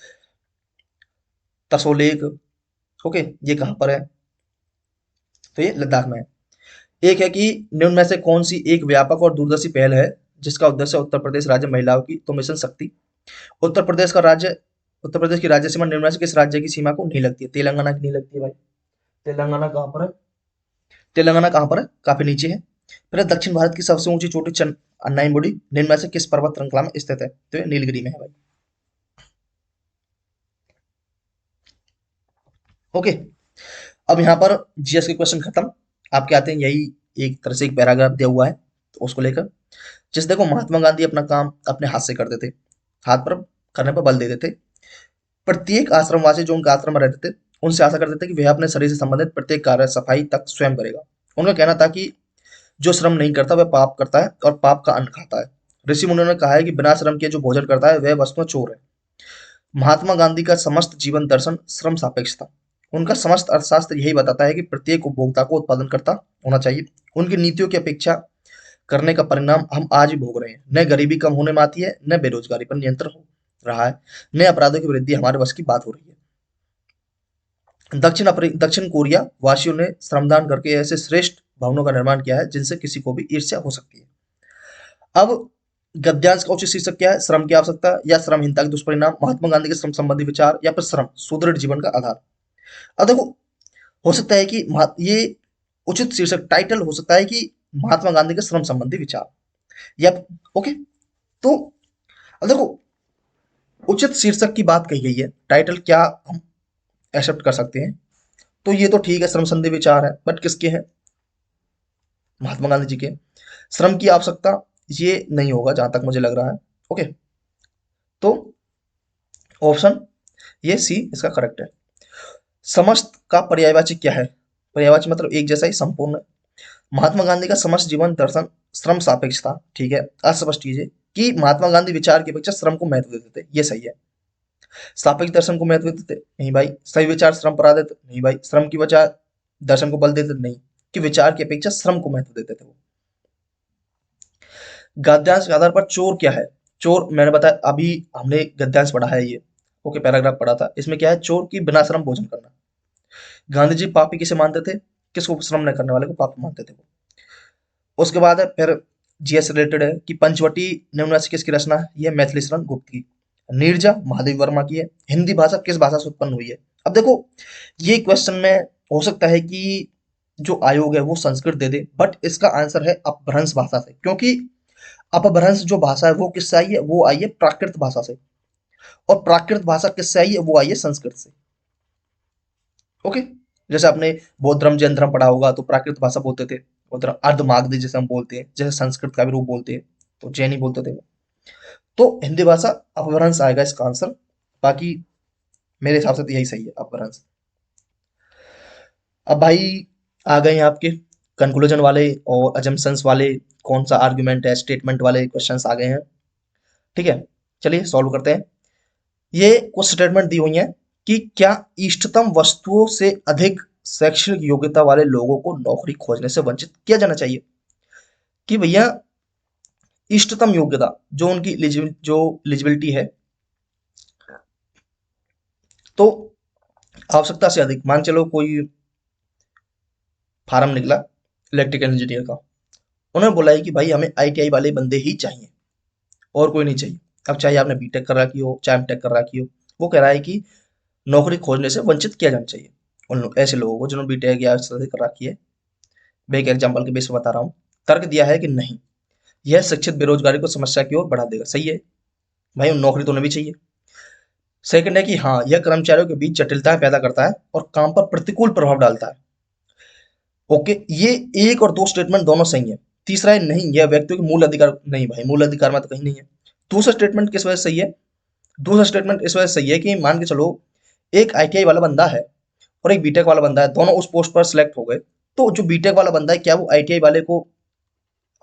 तसो लेक, ओके, ये कहाँ पर है, तो ये लद्दाख में है। एक है कि निम्न में से कौन सी एक व्यापक और दूरदर्शी पहल है जिसका उद्देश्य उत्तर प्रदेश राज्य महिलाओं की, तो मिशन शक्ति। उत्तर प्रदेश का राज्य, उत्तर प्रदेश की राज्य सीमा निम्न में से किस राज्य की सीमा को नहीं लगती है, तेलंगाना की नहीं लगती है भाई। तेलंगाना कहाँ पर है, तेलंगाना कहाँ पर है, काफी नीचे है। फिर दक्षिण भारत की सबसे ऊंची चोटी अन्नाईमुड़ी निम्न में से किस पर्वत श्रृंखला में स्थित है, तो ये नीलगिरी में है भाई। ओके, अब यहाँ पर जीएस के क्वेश्चन खत्म। आपके आते हैं यही, एक तरह से एक पैराग्राफ दिया हुआ है तो उसको लेकर, जैसे देखो महात्मा गांधी अपना काम अपने हाथ से करते थे, हाथ पर करने पर बल देते थे। प्रत्येक आश्रमवासी जो उनके आश्रम में रहते थे उनसे आशा करते थे कि वह अपने शरीर से संबंधित प्रत्येक कार्य सफाई तक स्वयं करेगा। उनका कहना था कि जो श्रम नहीं करता वह पाप करता है और पाप का अन्न खाता है। ऋषि मुनियों ने कहा है कि बिना श्रम के जो भोजन करता है वह वस्तुएं चोर है। महात्मा गांधी का समस्त जीवन दर्शन श्रम सापेक्ष था। उनका समस्त अर्थशास्त्र यही बताता है कि प्रत्येक उपभोक्ता को उत्पादन करता होना चाहिए। उनकी नीतियों की अपेक्षा करने का परिणाम हम आज ही भोग रहे हैं। न गरीबी कम होने में आती है, न बेरोजगारी पर नियंत्रण हो रहा है, न अपराधों की वृद्धि हमारे बस की बात हो रही है। दक्षिण कोरिया वासियों ने श्रमदान करके ऐसे श्रेष्ठ भवनों का निर्माण किया है जिनसे किसी को भी ईर्ष्या हो सकती है। अब गद्यांश का उचित शीर्षक क्या है, श्रम की आवश्यकता या श्रमहीनता के दुष्परिणाम, महात्मा गांधी के श्रम संबंधी विचार, या फिर श्रम सुदृढ़ जीवन का आधार। अब देखो, हो सकता है कि ये उचित शीर्षक टाइटल हो सकता है कि महात्मा गांधी के श्रम संबंधी विचार, या ओके। तो अब देखो, उचित शीर्षक की बात कही गई है, टाइटल क्या हम एक्सेप्ट कर सकते हैं, तो ये तो ठीक है, श्रम संबंधी विचार है, बट किसके हैं, महात्मा गांधी जी के। श्रम की आवश्यकता ये नहीं होगा जहां तक मुझे लग रहा है। ओके, तो ऑप्शन ये सी इसका करेक्ट है। समस्त का पर्यायवाची क्या है, पर्यायवाची मतलब एक जैसा ही, संपूर्ण। महात्मा गांधी का समस्त जीवन दर्शन श्रम सापेक्ष था, ठीक है। अस्पष्ट कीजिए कि महात्मा गांधी विचार की अपेक्षा श्रम को महत्व देते थे, ये सही है। सापेक्ष दर्शन को महत्व देते थे, नहीं भाई। सही विचार श्रम पर आते थे, नहीं भाई। श्रम की बजाय दर्शन को बल देते थे, नहीं, कि विचार की अपेक्षा श्रम को महत्व देते थे वो। गद्यांश के आधार पर चोर क्या है, चोर मैंने बताया अभी, हमने गद्यांश पढ़ा है ये, ओके, पैराग्राफ पढ़ा था, इसमें क्या है, चोर की बिना श्रम भोजन करना। गांधी जी पापी किसे मानते थे, किसको, श्रम न करने वाले को पापी मानते थे वो। उसके बाद है फिर जीएस रिलेटेड है कि पंचवटी निम्न में से किसकी रचना है, ये मैथिली शरण गुप्त की। नीरजा महादेव वर्मा की है। हिंदी भाषा किस भाषा से उत्पन्न हुई है। अब देखो, ये क्वेश्चन में हो सकता है कि जो आयोग है वो संस्कृत दे दे, बट इसका आंसर है अपभ्रंश भाषा से, क्योंकि अपभ्रंश जो भाषा है वो किससे आई है, वो आई है प्राकृत भाषा से, और प्राकृत भाषा किससे आई है, वो आई है संस्कृत से। ओके, जैसे आपने बौद्धर्म जैन धर्म पढ़ा होगा तो प्राकृत भाषा बोलते थे, उधर अर्धमागधी जैसे हम बोलते हैं, जैसे संस्कृत का भी रूप बोलते हैं, तो जैन ही बोलते थे वो। तो हिंदी भाषा अपभ्रंश आएगा इसका आंसर। बाकी मेरे हिसाब से तो यही सही है, अपभ्रंश। अब भाई आ गए हैं आपके कंक्लूजन वाले और अजम्पशंस वाले, कौन सा आर्गुमेंट है, स्टेटमेंट वाले क्वेश्चंस आ गए हैं, ठीक है। चलिए सॉल्व करते हैं। ये कुछ स्टेटमेंट दी हुई है कि क्या इष्टतम वस्तुओं से अधिक शैक्षणिक योग्यता वाले लोगों को नौकरी खोजने से वंचित किया जाना चाहिए, कि भैया इष्टतम योग्यता जो उनकी जो एलिजिबिलिटी है, तो आवश्यकता से अधिक, मान चलो कोई फार्म निकला इलेक्ट्रिकल इंजीनियर का, उन्होंने बोला है कि भाई हमें आईटीआई वाले बंदे ही चाहिए और कोई नहीं चाहिए। अब चाहे आपने बीटेक कर रखी हो चाहे एमटेक कर रखी हो, वो कह रहा है कि नौकरी खोजने से वंचित किया जाना चाहिए उन ऐसे लोगों को जिन्होंने बीटेक या स्टडी कर रखी है। मैं एक एग्जाम्पल के बेस पर बता रहा हूँ। तर्क दिया है कि नहीं, यह शिक्षित बेरोजगारी को समस्या की ओर बढ़ा देगा, सही है भाई, नौकरी तो उन्हें भी चाहिए। सेकंड है कि हाँ, यह कर्मचारियों के बीच जटिलताएं पैदा करता है और काम पर प्रतिकूल प्रभाव डालता है। ओके, ये एक और दो स्टेटमेंट दोनों सही है। तीसरा है नहीं, यह व्यक्तियों के मूल अधिकार नहीं भाई, मूल अधिकार में तो कहीं नहीं है। दूसरा स्टेटमेंट किस वजह से सही है? दूसरा स्टेटमेंट इस वजह से सही है कि मान के चलो एक आईटीआई वाला बंदा है और एक बीटेक वाला बंदा है, दोनों उस पोस्ट पर सिलेक्ट हो गए। तो जो बीटेक वाला बंदा है, क्या वो आईटीआई वाले को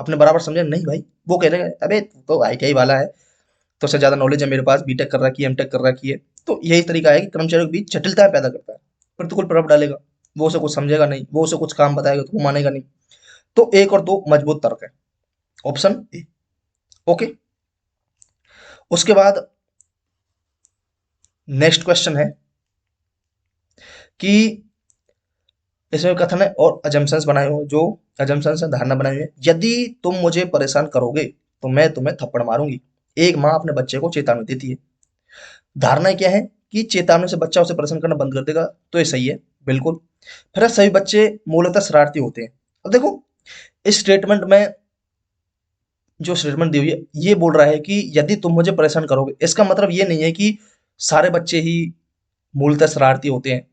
अपने बराबर समझे? नहीं भाई, वो कह रहे हैं अबे तू तो आईटीआई वाला है, तो उससे ज्यादा नॉलेज है मेरे पास, बीटेक कर रखी है, एमटेक कर रखी है। तो यही तरीका है कि कर्मचारियों के बीच जटिलताएं पैदा करता है, प्रतिकूल प्रभाव डालेगा। वो उसे कुछ समझेगा नहीं, वो उसे कुछ काम बताएगा तो वो मानेगा नहीं। तो एक और दो मजबूत तर्क है, ऑप्शन ए। ओके, उसके बाद नेक्स्ट क्वेश्चन है कि इसमें कथन है और अजम्पशंस बनाए हुए, जो अजम्पशंस है धारणा बनाई हुई है। यदि तुम मुझे परेशान करोगे तो मैं तुम्हें थप्पड़ मारूंगी, एक माँ अपने बच्चे को चेतावनी देती है। धारणा क्या है कि चेतावनी से बच्चा उसे परेशान करना बंद कर देगा, तो ये सही है बिल्कुल। फिर सभी बच्चे मूलतः शरारती होते हैं। अब देखो, इस स्टेटमेंट में जो स्टेटमेंट दी हुई है, ये बोल रहा है कि यदि तुम मुझे परेशान करोगे, इसका मतलब ये नहीं है कि सारे बच्चे ही मूलतः शरारती होते हैं।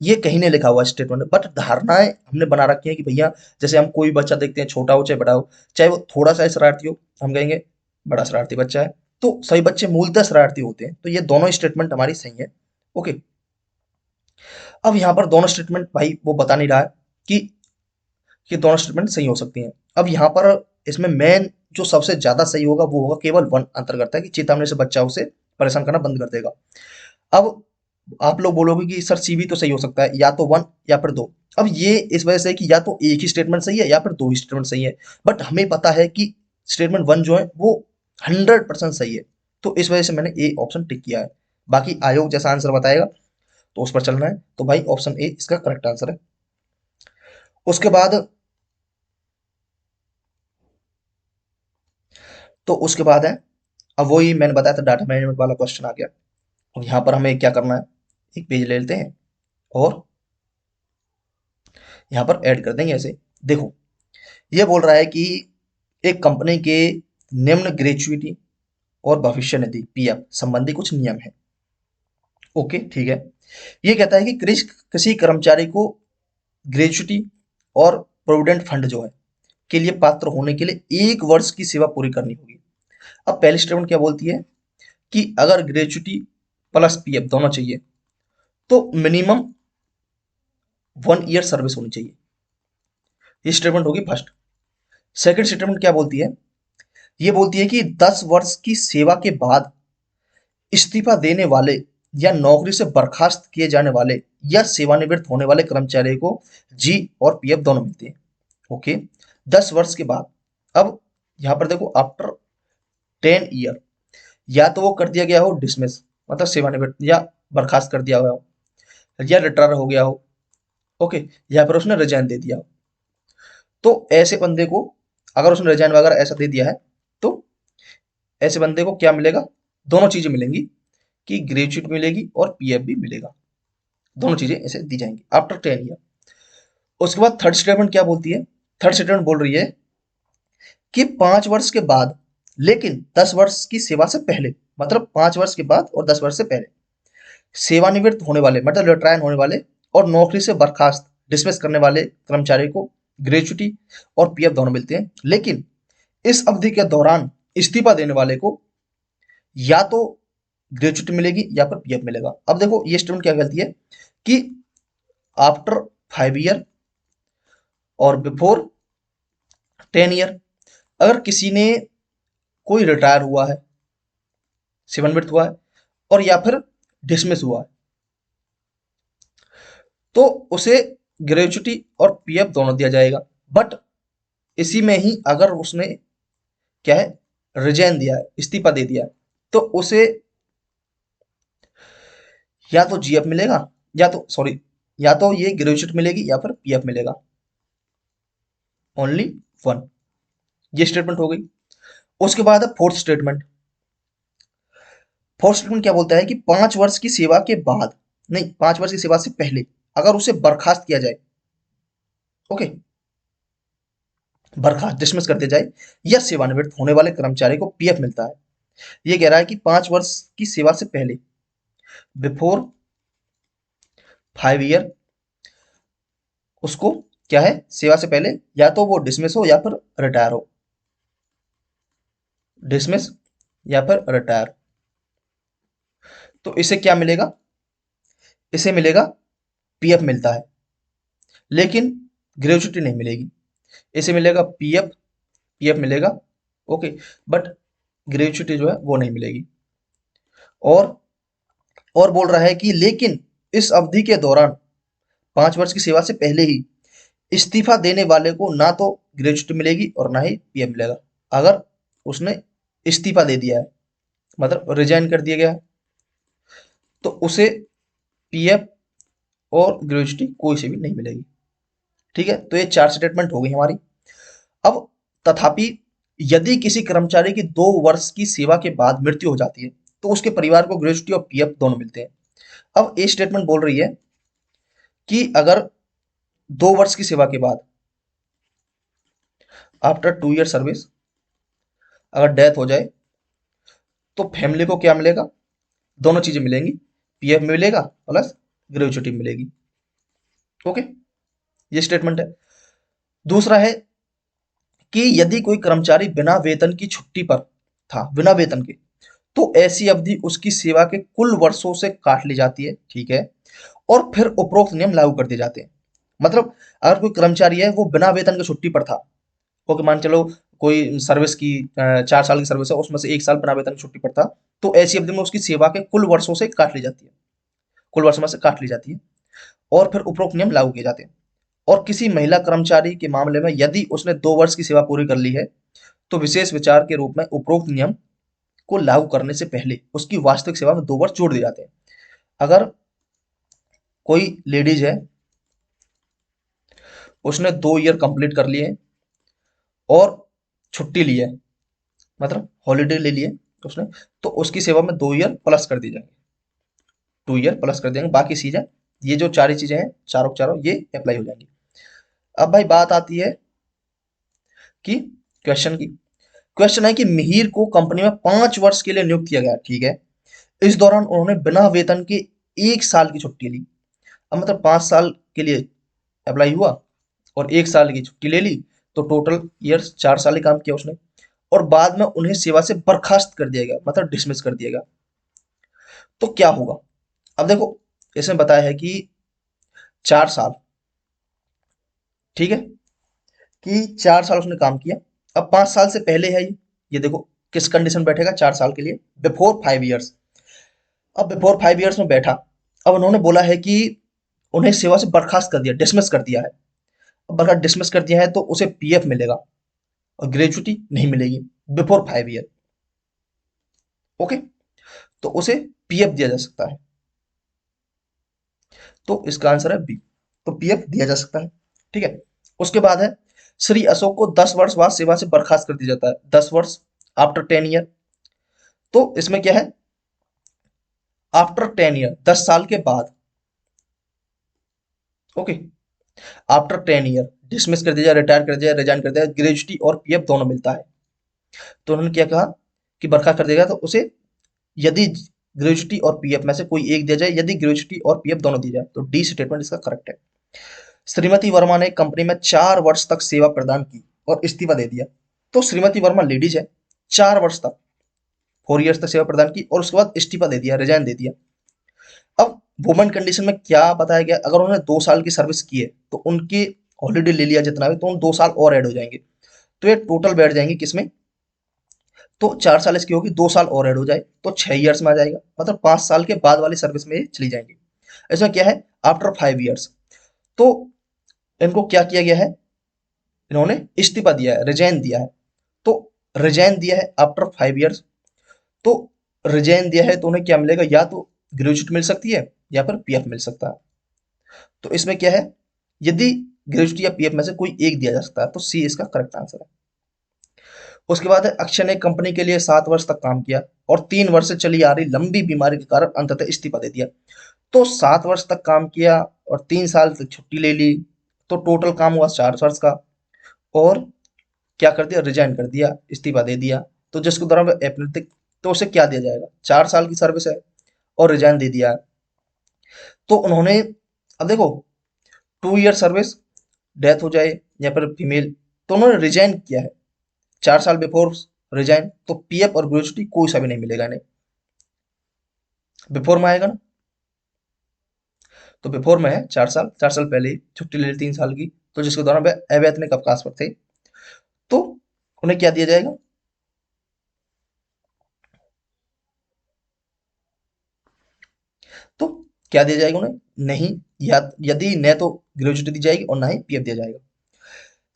ये कहीं नहीं लिखा हुआ स्टेटमेंट में, बट धारणाएं हमने बना रखी है कि भैया जैसे हम कोई बच्चा देखते हैं, छोटा हो चाहे बड़ा हो, चाहे वो थोड़ा सा ही शरारती हो, हम कहेंगे बड़ा शरारती बच्चा है। तो सभी बच्चे मूलतः शरारती होते हैं, तो ये दोनों स्टेटमेंट हमारी सही है। ओके, अब यहाँ पर दोनों स्टेटमेंट भाई वो बता नहीं रहा है कि ये दोनों स्टेटमेंट सही हो सकती हैं। अब यहाँ पर इसमें मेन जो सबसे ज्यादा सही होगा वो होगा केवल वन, अंतर करता है कि चेतावनी से बच्चा उसे परेशान करना बंद कर देगा। अब आप लोग बोलोगे कि सर सीबी तो सही हो सकता है, या तो वन या फिर दो। अब ये इस वजह से कि या तो एक ही स्टेटमेंट सही है या फिर दो ही स्टेटमेंट सही है, बट हमें पता है कि स्टेटमेंट वन जो है वो 100% सही है। तो इस वजह से मैंने ए ऑप्शन टिक किया है। बाकी आयोग जैसा आंसर बताएगा तो उस पर चलना है। तो भाई ऑप्शन ए इसका करेक्ट आंसर है। उसके बाद है, अब वही मैंने बताया था, डाटा मैनेजमेंट वाला क्वेश्चन आ गया। अब यहाँ पर हमें क्या करना है, एक पेज ले लेते हैं और यहाँ पर ऐड कर देंगे ऐसे। देखो, ये बोल रहा है कि एक कंपनी के निम्न ग्रेचुइटी और भविष्य निधि पीएफ संबंधी कुछ नियम है। ओके ठीक है, ये कहता है कि किसी कर्मचारी को ग्रेचुइटी और प्रोविडेंट फंड जो है के लिए पात्र होने के लिए 1 वर्ष की सेवा पूरी करनी होगी। अब पहली स्टेटमेंट क्या बोलती है कि अगर ग्रेचुइटी प्लस पीएफ दोनों चाहिए तो मिनिमम 1 ईयर सर्विस होनी चाहिए। ये स्टेटमेंट होगी फर्स्ट। सेकंड स्टेटमेंट क्या बोलती है? ये बोलती है कि 10 वर्ष की सेवा के बाद इस्तीफा देने वाले या नौकरी से बर्खास्त किए जाने वाले या सेवानिवृत्त होने वाले कर्मचारी को जी और पीएफ दोनों मिलते हैं। ओके, 10 वर्ष के बाद। अब यहाँ पर देखो, आफ्टर 10 ईयर, या तो वो कर दिया गया हो डिसमिस, मतलब सेवानिवृत्त या बर्खास्त कर दिया हुआ हो, या रिटायर हो गया हो। ओके, या फिर उसने रिजाइन दे दिया हो। तो ऐसे बंदे को, अगर उसने रिजाइन वगैरह ऐसा दे दिया है, तो ऐसे बंदे को क्या मिलेगा? दोनों चीजें मिलेंगी, कि ग्रेजुएट मिलेगी और पीएफ भी मिलेगा। दोनों चीजें ऐसे दी जाएंगी आफ्टर 10 ईयर। उसके बाद थर्ड स्टेटमेंट क्या बोलती है? थर्ड स्टेटमेंट बोल रही है कि 5 वर्ष के बाद, लेकिन 10 वर्ष की सेवा से पहले, मतलब 5 वर्ष के बाद और 10 वर्ष से पहले सेवानिवृत्त होने वाले, मतलब रिटायर होने वाले और नौकरी से बर्खास्त डिसमिस करने वाले कर्मचारी को ग्रेचुटी और पीएफ दोनों मिलते हैं। लेकिन इस अवधि के दौरान इस्तीफा देने वाले को या तो ग्रेचुटी मिलेगी या फिर पीएफ मिलेगा। अब देखो, ये स्टेटमेंट क्या कहती है कि आफ्टर 5 ईयर और बिफोर 10 ईयर, अगर किसी ने कोई रिटायर हुआ है, सेवानिवृत्त हुआ है, और या फिर डिसमिस हुआ है, तो उसे ग्रेचुटी और पीएफ दोनों दिया जाएगा। बट इसी में ही अगर उसने क्या है, रिजाइन दिया है, इस्तीफा दे दिया है, तो उसे या तो जीएफ मिलेगा, या तो सॉरी, या तो ये ग्रेजुएट मिलेगी या फिर पीएफ मिलेगा। Only one. ये स्टेटमेंट हो गई। उसके बाद है फोर्थ स्टेटमेंट। फोर्थ स्टेटमेंट क्या बोलता है कि 5 वर्ष की सेवा के बाद, नहीं, 5 वर्ष की सेवा से पहले अगर उसे बर्खास्त किया जाए, ओके, बर्खास्त डिसमिस कर दिया जाए, या सेवानिवृत्त होने वाले कर्मचारी को पीएफ मिलता है। ये कह रहा है कि 5 वर्ष की सेवा से पहले बिफोर 5 ईयर उसको क्या है, सेवा से पहले या तो वो डिसमिस हो या फिर रिटायर हो, डिसमिस या फिर रिटायर। तो इसे क्या मिलेगा, इसे मिलेगा पीएफ मिलता है, लेकिन ग्रेजुएटी नहीं मिलेगी। इसे मिलेगा पीएफ, पीएफ मिलेगा, ओके, बट ग्रेजुएटी जो है वो नहीं मिलेगी। और बोल रहा है कि लेकिन इस अवधि के दौरान 5 वर्ष की सेवा से पहले ही इस्तीफा देने वाले को ना तो ग्रेजुएटी मिलेगी और ना ही पीएफ मिलेगा। अगर उसने इस्तीफा दे दिया है, मतलब रिजाइन कर दिया गया है, तो उसे पीएफ और ग्रेजुएटी कोई से भी नहीं मिलेगी। ठीक है, तो ये 4 स्टेटमेंट हो गई हमारी। अब तथापि यदि किसी कर्मचारी की 2 वर्ष की सेवा के बाद मृत्यु हो जाती है तो उसके परिवार को ग्रेजुएटी और पीएफ दोनों मिलते हैं। अब ये स्टेटमेंट बोल रही है कि अगर 2 वर्ष की सेवा के बाद, आफ्टर 2 ईयर सर्विस, अगर डेथ हो जाए तो फैमिली को क्या मिलेगा, दोनों चीजें मिलेंगी, पीएफ मिलेगा प्लस ग्रेजुएटी मिलेगी। ओके, ये स्टेटमेंट है। दूसरा है कि यदि कोई कर्मचारी बिना वेतन की छुट्टी पर था, बिना वेतन के, तो ऐसी अवधि उसकी सेवा के कुल वर्षों से काट ली जाती है, ठीक है, और फिर उपरोक्त नियम लागू कर दिए जाते हैं। मतलब अगर कोई कर्मचारी है वो बिना वेतन के छुट्टी पर था, ओके, मान चलो कोई सर्विस की 4 साल की सर्विस है, उसमें से 1 साल बिना वेतन की छुट्टी पर था, तो ऐसी अवधि में उसकी सेवा के कुल वर्षों से काट ली जाती है, कुल वर्षों में से काट ली जाती है, और फिर उपरोक्त नियम लागू किए जाते हैं। और किसी महिला कर्मचारी के मामले में यदि उसने 2 वर्ष की सेवा पूरी कर ली है तो विशेष विचार के रूप में उपरोक्त नियम को लागू करने से पहले उसकी वास्तविक सेवा में 2 वर्ष जोड़ दिए जाते हैं। अगर कोई लेडीज है, उसने 2 ईयर कंप्लीट कर लिए और छुट्टी ली है, मतलब हॉलीडे ले लिए उसने, तो उसकी सेवा में 2 ईयर प्लस कर दी जाएंगे, 2 ईयर प्लस कर देंगे, बाकी चीजें, ये जो 4 ही चीजें हैं, चारों के चारों ये अप्लाई हो जाएंगी। अब भाई बात आती है कि क्वेश्चन की, क्वेश्चन है कि मिहिर को कंपनी में 5 वर्ष के लिए नियुक्त किया गया, ठीक है, इस दौरान उन्होंने बिना वेतन के 1 साल की छुट्टी ली। अब मतलब 5 साल के लिए अप्लाई हुआ और 1 साल की छुट्टी ले ली, तो टोटल ईयर्स 4 साल ही काम किया उसने, और बाद में उन्हें सेवा से बर्खास्त कर दिया गया, मतलब डिसमिस कर दिया गया। तो क्या होगा, अब देखो इसमें बताया है कि 4 साल, ठीक है, कि 4 साल उसने काम किया। अब 5 साल से पहले है ये देखो किस कंडीशन बैठेगा 4 साल के लिए, बिफोर 5 ईयर्स। अब बिफोर 5 ईयर्स में बैठा, अब उन्होंने बोला है कि उन्हें सेवा से बर्खास्त कर दिया, डिसमिस कर दिया है। अब बर्खास्त डिसमिस कर दिया है तो उसे पीएफ मिलेगा और ग्रेजुटी नहीं मिलेगी बिफोर 5 ईयर। ओके, तो उसे पीएफ दिया जा सकता है, तो इसका आंसर है बी, तो पीएफ दिया जा सकता है। ठीक है, उसके बाद है श्री अशोक को 10 वर्ष बाद सेवा से बर्खास्त कर दिया जाता है, 10 वर्ष, आफ्टर 10 ईयर। तो इसमें क्या है, आफ्टर 10 ईयर, 10 साल के बाद, ओके, आफ्टर 10 ईयर डिसमिस कर दिया, रिटायर कर दिया, रिजाइन कर दिया, ग्रेजुटी और पीएफ दोनों मिलता है। तो उन्होंने क्या कहा कि बर्खास्त कर देगा तो उसे, यदि ग्रेजुटी और पीएफ में से कोई एक दिया जाए, यदि ग्रेजुटी और पीएफ दोनों दिया जाए, तो डी स्टेटमेंट इसका करेक्ट है। श्रीमती वर्मा ने कंपनी में 4 वर्ष तक सेवा प्रदान की और इस्तीफा दे दिया। तो श्रीमती वर्मा लेडीज है, 4 वर्ष तक, 4 ईयर्स तक सेवा प्रदान की और उसके बाद इस्तीफा दे दिया, रिजाइन दे दिया। अब वुमेन कंडीशन में क्या बताया गया, अगर उन्होंने 2 साल की सर्विस की है तो उनकी हॉलीडे ले लिया जितना भी, तो उन 2 साल और ऐड हो जाएंगे, तो ये टोटल बैठ जाएंगे किसमें, तो 4 साल इसकी होगी, 2 साल और ऐड हो जाए तो 6 ईयर्स में आ जाएगा, मतलब 5 साल के बाद वाली सर्विस में ये चली जाएंगी। इसमें क्या है, आफ्टर 5 ईयर्स, तो इनको क्या किया गया है, इन्होंने इस्तीफा दिया है, रिजाइन दिया है, तो रिजाइन दिया है आफ्टर 5 ईयर्स, तो रिजाइन दिया है तो उन्हें क्या मिलेगा, या तो ग्रेजुएट मिल सकती है या फिर पीएफ मिल सकता है। तो इसमें क्या है, यदि ग्रेजुएट या पीएफ में से कोई एक दिया जा सकता है, तो सी इसका करेक्ट आंसर है। उसके बाद है अक्षय ने कंपनी के लिए 7 वर्ष तक काम किया और 3 वर्ष से चली आ रही लंबी बीमारी के कारण अंततः इस्तीफा दे दिया। तो 7 वर्ष तक काम किया और 3 साल तक छुट्टी ले ली, तो टोटल काम हुआ 4 वर्ष का, और क्या कर दिया, रिजाइन कर दिया, इस्तीफा दे दिया। तो जिसके दौरान वो अप्रैल तक, तो उसे क्या दिया जाएगा, 4 साल की सर्विस है और रिजाइन दे दिया है, तो उन्होंने, अब देखो, 2 ईयर सर्विस, डेथ हो जाए या फिर फीमेल, तो उन्होंने रिजाइन किया है 4 साल बिफोर रिजाइन, तो पीएफ और ग्रेजुटी कोई सा भी नहीं मिलेगा इन्हें। बिफोर में आएगा ना, तो बिफोर में है 4 साल, 4 साल पहले ही छुट्टी ले ली 3 साल की, तो जिसके दौरान वे अवैतनिक अवकाश पर थे, तो उन्हें क्या दिया जाएगा? तो क्या दिया जाएगा उन्हें? नहीं, या यदि न तो ग्रेजुटी दी जाएगी और ना ही पीएफ दिया जाएगा।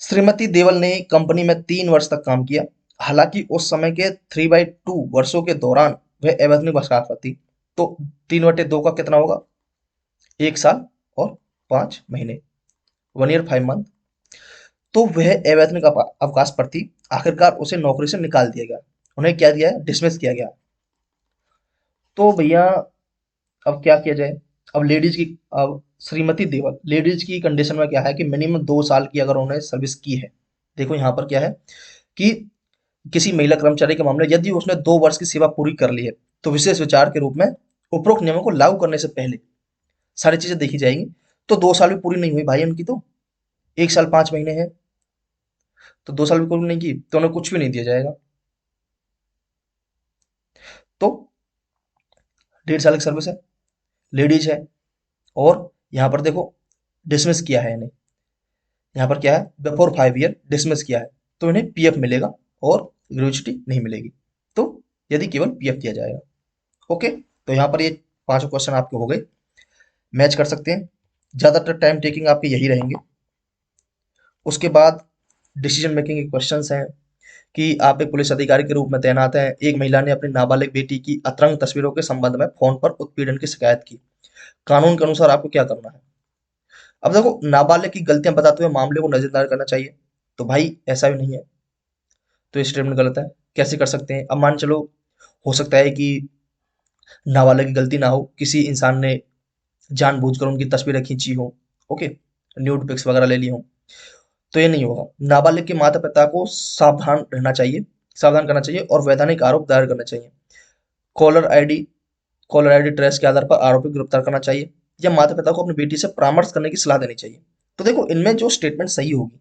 श्रीमती देवल ने कंपनी में 3 वर्ष तक काम किया, हालांकि उस समय के 3/2 वर्षों के दौरान वह अवैतनिक बर्खास्त पर थी, तो 3/2 का कितना होगा? 1 साल और 5 महीने, 1 ईयर 5 मंथ। तो वह अवैतनिक अवकाश पर थी, आखिरकार उसे नौकरी से निकाल दिया गया, उन्हें क्या दिया है? डिसमिस किया गया। तो भैया अब क्या किया जाए? अब लेडीज की, अब श्रीमती देवल लेडीज की कंडीशन में क्या है कि मिनिमम 2 साल की अगर उन्होंने सर्विस की है, देखो यहाँ पर क्या है कि किसी महिला कर्मचारी के मामले यदि उसने 2 वर्ष की सेवा पूरी कर ली है, तो विशेष विचार के रूप में उपरोक्त नियमों को लागू करने से पहले सारी चीजें देखी जाएंगी। तो 2 साल भी पूरी नहीं हुई भाई उनकी, तो 1 साल 5 महीने है, तो 2 साल भी पूरी नहीं की तो उन्हें कुछ भी नहीं दिया जाएगा। तो 1.5 साल की सर्विस है, लेडीज है, और यहाँ पर देखो डिसमिस किया है इन्हें, यहाँ पर क्या है? बिफोर 5 ईयर डिसमिस किया है, तो इन्हें पीएफ मिलेगा और ग्रेजुटी नहीं मिलेगी, तो यदि केवल पीएफ दिया जाएगा। ओके, तो यहाँ पर ये 5 क्वेश्चन आपके हो गए, मैच कर सकते हैं। ज़्यादातर टाइम टेकिंग आपके यही रहेंगे। उसके बाद डिसीजन मेकिंग के क्वेश्चंस हैं कि आप एक पुलिस अधिकारी के रूप में तैनात हैं, एक महिला ने अपनी नाबालिग बेटी की अतरंग तस्वीरों के संबंध में फोन पर उत्पीड़न की शिकायत की, कानून के अनुसार आपको क्या करना है? अब देखो, नाबालिग की गलतियां बताते हुए मामले को नजरदार करना चाहिए, तो भाई ऐसा भी नहीं है, तो ये स्टेटमेंट गलत है। कैसे कर सकते हैं? अब मान चलो, हो सकता है कि नाबालिग की गलती ना हो, किसी इंसान ने जानबूझकर उनकी तस्वीरें खींची हो, ओके, न्यूड पिक्स वगैरह ले ली हो, तो ये नहीं होगा। नाबालिग के माता पिता को सावधान रहना चाहिए, सावधान करना चाहिए और वैधानिक आरोप दायर करना चाहिए। Caller ID caller ID trace के आधार पर आरोपी को गिरफ्तार करना चाहिए, या माता पिता को अपनी बेटी से परामर्श करने की सलाह देनी चाहिए। तो देखो, इनमें जो स्टेटमेंट सही होगी,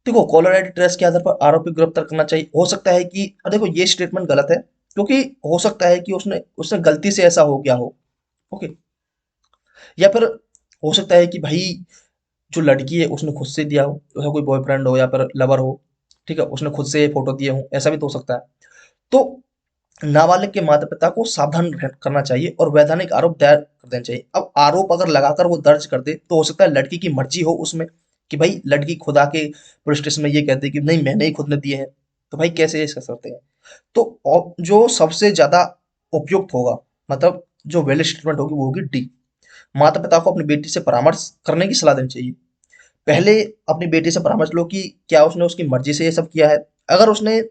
देखो, कॉलर आईडी ट्रेस के आधार पर आरोपी को गिरफ्तार करना चाहिए, हो सकता है कि, देखो ये स्टेटमेंट गलत है, क्योंकि हो सकता है कि उसने उसने गलती से ऐसा हो गया हो, ओके, या फिर हो सकता है कि भाई जो लड़की है उसने खुद से दिया हो, उसका कोई बॉयफ्रेंड हो या फिर लवर हो, ठीक है, उसने खुद से फोटो दिए हो, ऐसा भी तो हो सकता है। तो नाबालिग के माता पिता को सावधान करना चाहिए और वैधानिक आरोप दायर कर देना चाहिए। अब आरोप अगर लगाकर वो दर्ज कर दे, तो हो सकता है लड़की की मर्जी हो उसमें, कि भाई लड़की खुद आके पुलिस स्टेशन में ये कहती है कि नहीं मैंने ही खुद ने दिए हैं, तो भाई कैसे ये कर सकते हैं? तो जो सबसे ज्यादा उपयुक्त होगा, मतलब जो वैलिड स्टेटमेंट होगी वो होगी डी, माता पिता को अपनी बेटी से परामर्श करने की सलाह देनी चाहिए। पहले अपनी बेटी से परामर्श लो कि क्या उसने उसकी मर्जी से ये सब किया है। अगर उसने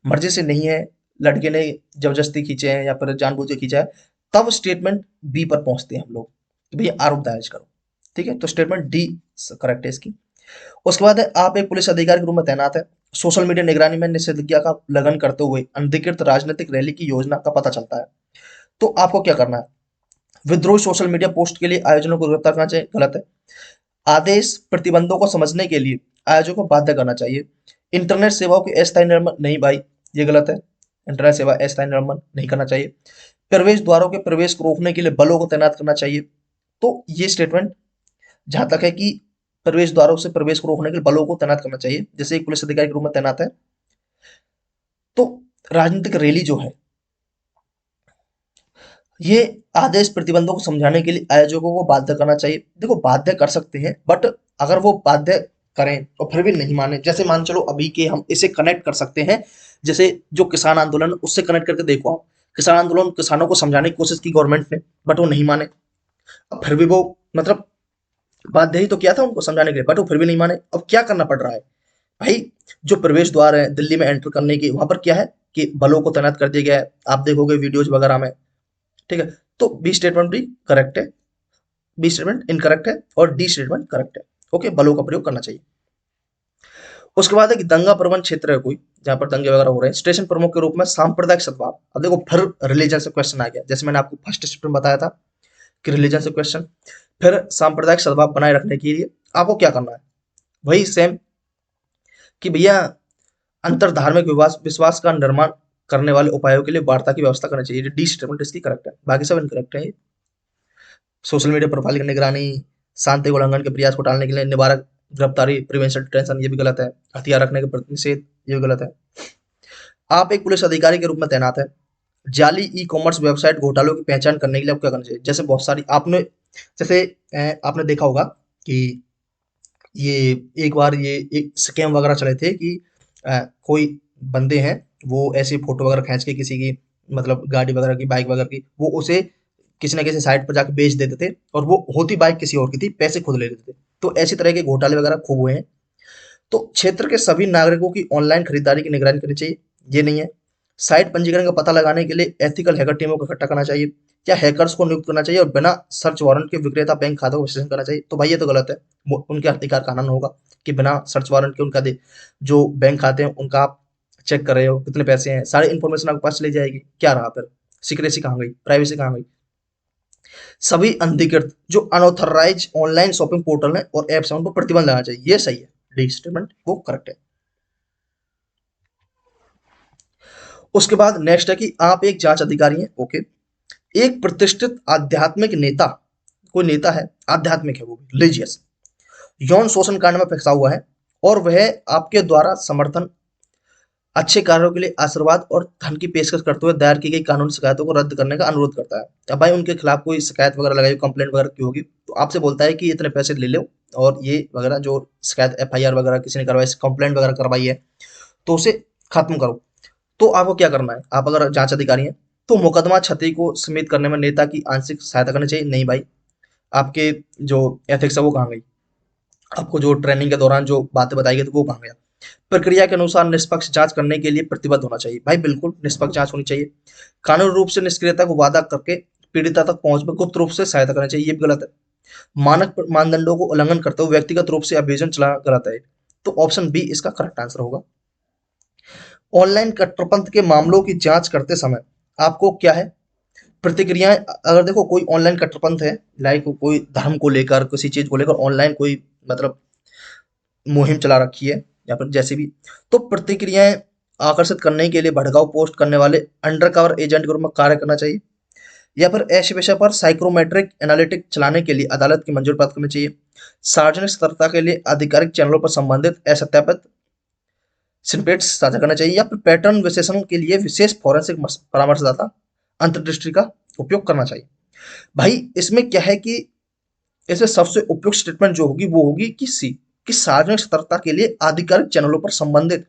मर्जी से नहीं है, लड़के ने जबरदस्ती खींचे हैं या फिर जानबूझ के खींचा है, तब स्टेटमेंट बी पर पहुंचते हैं हम लोग कि भैया आरोप दायर करो। ठीक है, तो स्टेटमेंट डी करेक्ट है इसकी। उसके बाद है, आप एक पुलिस अधिकारी के रूप में तैनात है, सोशल मीडिया निगरानी में निषेधाज्ञा का उल्लंघन करते हुए अनधिकृत राजनीतिक रैली की योजना का पता चलता है, तो आपको क्या करना है? विद्रोह सोशल मीडिया पोस्ट के लिए आयोजनों को गिरफ्तार करना चाहिए, गलत है। आदेश प्रतिबंधों को समझने के लिए आयोजकों को बाध्य करना चाहिए। इंटरनेट सेवाओं के अस्थायी नियमन, नहीं भाई, ये गलत है, इंटरनेट सेवा अस्थायी नियमन नहीं करना चाहिए। प्रवेश द्वारों के प्रवेश को रोकने के लिए बलों को तैनात करना चाहिए, तो ये स्टेटमेंट जहां तक है कि प्रवेश द्वारों से प्रवेश को रोकने के लिए बलों को तैनात करना चाहिए, जैसे एक पुलिस अधिकारी के रूप में तैनात है। तो राजनीतिक रैली जो है, ये आदेश प्रतिबंधों को समझाने के लिए आयोजकों को बाध्य करना चाहिए। देखो, बाध्य कर सकते हैं, बट अगर वो बाध्य करें और फिर भी नहीं माने, जैसे मान चलो अभी के हम इसे कनेक्ट कर सकते हैं, जैसे जो किसान आंदोलन, उससे कनेक्ट करके देखो आप, किसान आंदोलन, किसानों को समझाने की कोशिश की गवर्नमेंट ने, बट वो नहीं माने। अब फिर भी वो, मतलब बाध्य ही तो किया था उनको समझाने के लिए, बट वो फिर भी नहीं माने। अब क्या करना पड़ रहा है भाई? जो प्रवेश द्वार है दिल्ली में एंटर करने की, वहां पर क्या है कि बलों को तैनात कर दिया गया है, आप देखोगे वीडियोज वगैरह में, ठीक है। तो बी स्टेटमेंट भी करेक्ट है, बी स्टेटमेंट इनकरेक्ट है और डी स्टेटमेंट करेक्ट है। ओके, बलों का प्रयोग करना चाहिए। उसके बाद एक दंगा प्रवण क्षेत्र है कोई, जहाँ पर दंगे वगैरह हो रहे हैं, स्टेशन प्रमुख के रूप में सांप्रदायिक सद्भाव। अब देखो फिर रिलीजन से क्वेश्चन आ गया, जैसे मैंने आपको फर्स्ट स्टेप में बताया था कि रिलीजन से क्वेश्चन। फिर सांप्रदायिक सद्भाव बनाए रखने के लिए आपको क्या करना है, वही सेम कि भैया अंतर धार्मिक विश्वास विश्वास का निर्माण करने वाले उपायों के लिए वार्ता की व्यवस्था करनी चाहिए। डी स्टेटमेंट इसकी करेक्ट है, बाकी सब इनकरेक्ट है। सोशल मीडिया प्रोफाइल की निगरानी, शांति उल्लंघन के प्रयास को टालने के लिए निवारक गिरफ्तारी, प्रिवेंशन डिटेंशन, ये भी गलत है। हथियार रखने के प्रति निषेध, ये भी गलत है। आप एक पुलिस अधिकारी के रूप में तैनात है, जाली ई कॉमर्स वेबसाइट घोटालों की पहचान करने के लिए आपको क्या करना चाहिए। जैसे बहुत सारी आपने, जैसे आपने देखा होगा कि ये एक बार ये एक स्कैम वगैरह चले थे कि कोई बंदे हैं, वो ऐसे फोटो वगैरह खींच के किसी की, मतलब गाड़ी वगैरह की, बाइक वगैरह की, वो उसे किसी ना किसी साइट पर जाके बेच देते थे, और वो होती बाइक किसी और की थी, पैसे खुद ले लेते थे। तो ऐसी तरह के घोटाले वगैरह खूब हुए हैं। तो क्षेत्र के सभी नागरिकों की ऑनलाइन खरीदारी की निगरानी करनी चाहिए, ये नहीं है। साइट पंजीकरण का पता लगाने के लिए एथिकल हैकर टीमों को इकट्ठा करना चाहिए, या हैकर्स को नियुक्त करना चाहिए, और बिना सर्च वारंट के विक्रेता बैंक खातों का विश्लेषण करना चाहिए। तो भाई ये तो गलत है, उनके अधिकार का हनन होगा कि बिना सर्च वारंट के उनका जो बैंक खाते हैं उनका आप चेक कर रहे हो, कितने पैसे हैं, सारी इन्फॉर्मेशन आपके पास चली जाएगी। क्या रहा फिर, सिक्रेसी कहाँ गई, प्राइवेसी कहाँ गई। सभी अनधिकृत जो अनऑथराइज ऑनलाइन शॉपिंग पोर्टल है और एप्स हैं उन पर प्रतिबंध लगाना चाहिए, ये सही है, डी स्टेटमेंट वो करेक्ट है। उसके बाद नेक्स्ट है कि आप एक जांच अधिकारी हैं, ओके। एक प्रतिष्ठित आध्यात्मिक नेता, कोई नेता है, आध्यात्मिक है, वो रिलीजियस, यौन शोषण कांड में फंसा हुआ है, और वह आपके द्वारा समर्थन, अच्छे कार्यों के लिए आशीर्वाद और धन की पेशकश करते हुए दायर की गई कानूनी शिकायतों को रद्द करने का अनुरोध करता है। अब भाई उनके खिलाफ कोई शिकायत वगैरह लगाई, कंप्लेंट वगैरह की होगी, तो आपसे बोलता है कि इतने पैसे ले लो, और ये वगैरह जो शिकायत एफआईआर वगैरह किसी ने करवाई, कंप्लेंट वगैरह करवाई है, तो उसे खत्म करो। तो आपको क्या करना है, आप अगर जांच अधिकारी हैं, तो मुकदमा क्षति को सीमित करने में नेता की आंशिक सहायता करनी चाहिए। नहीं भाई, आपके जो एथिक्स है वो कहाँ गई, आपको जो ट्रेनिंग के दौरान जो बातें बताई गई थी वो कहाँ गया। प्रक्रिया के अनुसार निष्पक्ष जांच करने के लिए प्रतिबद्ध होना चाहिए। भाई बिल्कुल निष्पक्ष जांच होनी चाहिए। कानूनी रूप से निष्क्रियता को वादा करके पीड़िता तक पहुंच में गुप्त रूप से सहायता करनी चाहिए, ये भी गलत है। मानक मानदंडों को उल्लंघन करते हुए व्यक्तिगत रूप से अभियोजन चला, गलत है। तो ऑप्शन बी इसका करेक्ट आंसर होगा। ऑनलाइन कट्टरपंथ के मामलों की जांच करते समय आपको क्या है, प्रतिक्रियाएं, अगर देखो कोई ऑनलाइन कट्टरपंथ है, लाइक कोई धर्म को लेकर, किसी चीज को लेकर ऑनलाइन कोई मतलब मुहिम चला रखी है, या फिर जैसे भी, तो प्रतिक्रियाएं आकर्षित करने के लिए भड़काऊ पोस्ट करने वाले अंडर कवर एजेंट के रूप में कार्य करना चाहिए, या फिर ऐसे विषय पर साइक्रोमेट्रिक एनालिटिक चलाने के लिए अदालत की मंजूरी प्राप्त करनी चाहिए। सार्वजनिक सतर्कता के लिए आधिकारिक चैनलों पर संबंधित असत्यापित स्निपेट्स साझा करना चाहिए, या फिर पैटर्न विश्लेषण के लिए विशेष फॉरेंसिक परामर्शदाता अंतर्दृष्टि का उपयोग करना चाहिए। भाई इसमें क्या है कि इसमें सबसे उपयुक्त स्टेटमेंट जो होगी वो होगी कि सी, कि सार्वजनिक सतर्कता के लिए आधिकारिक चैनलों पर संबंधित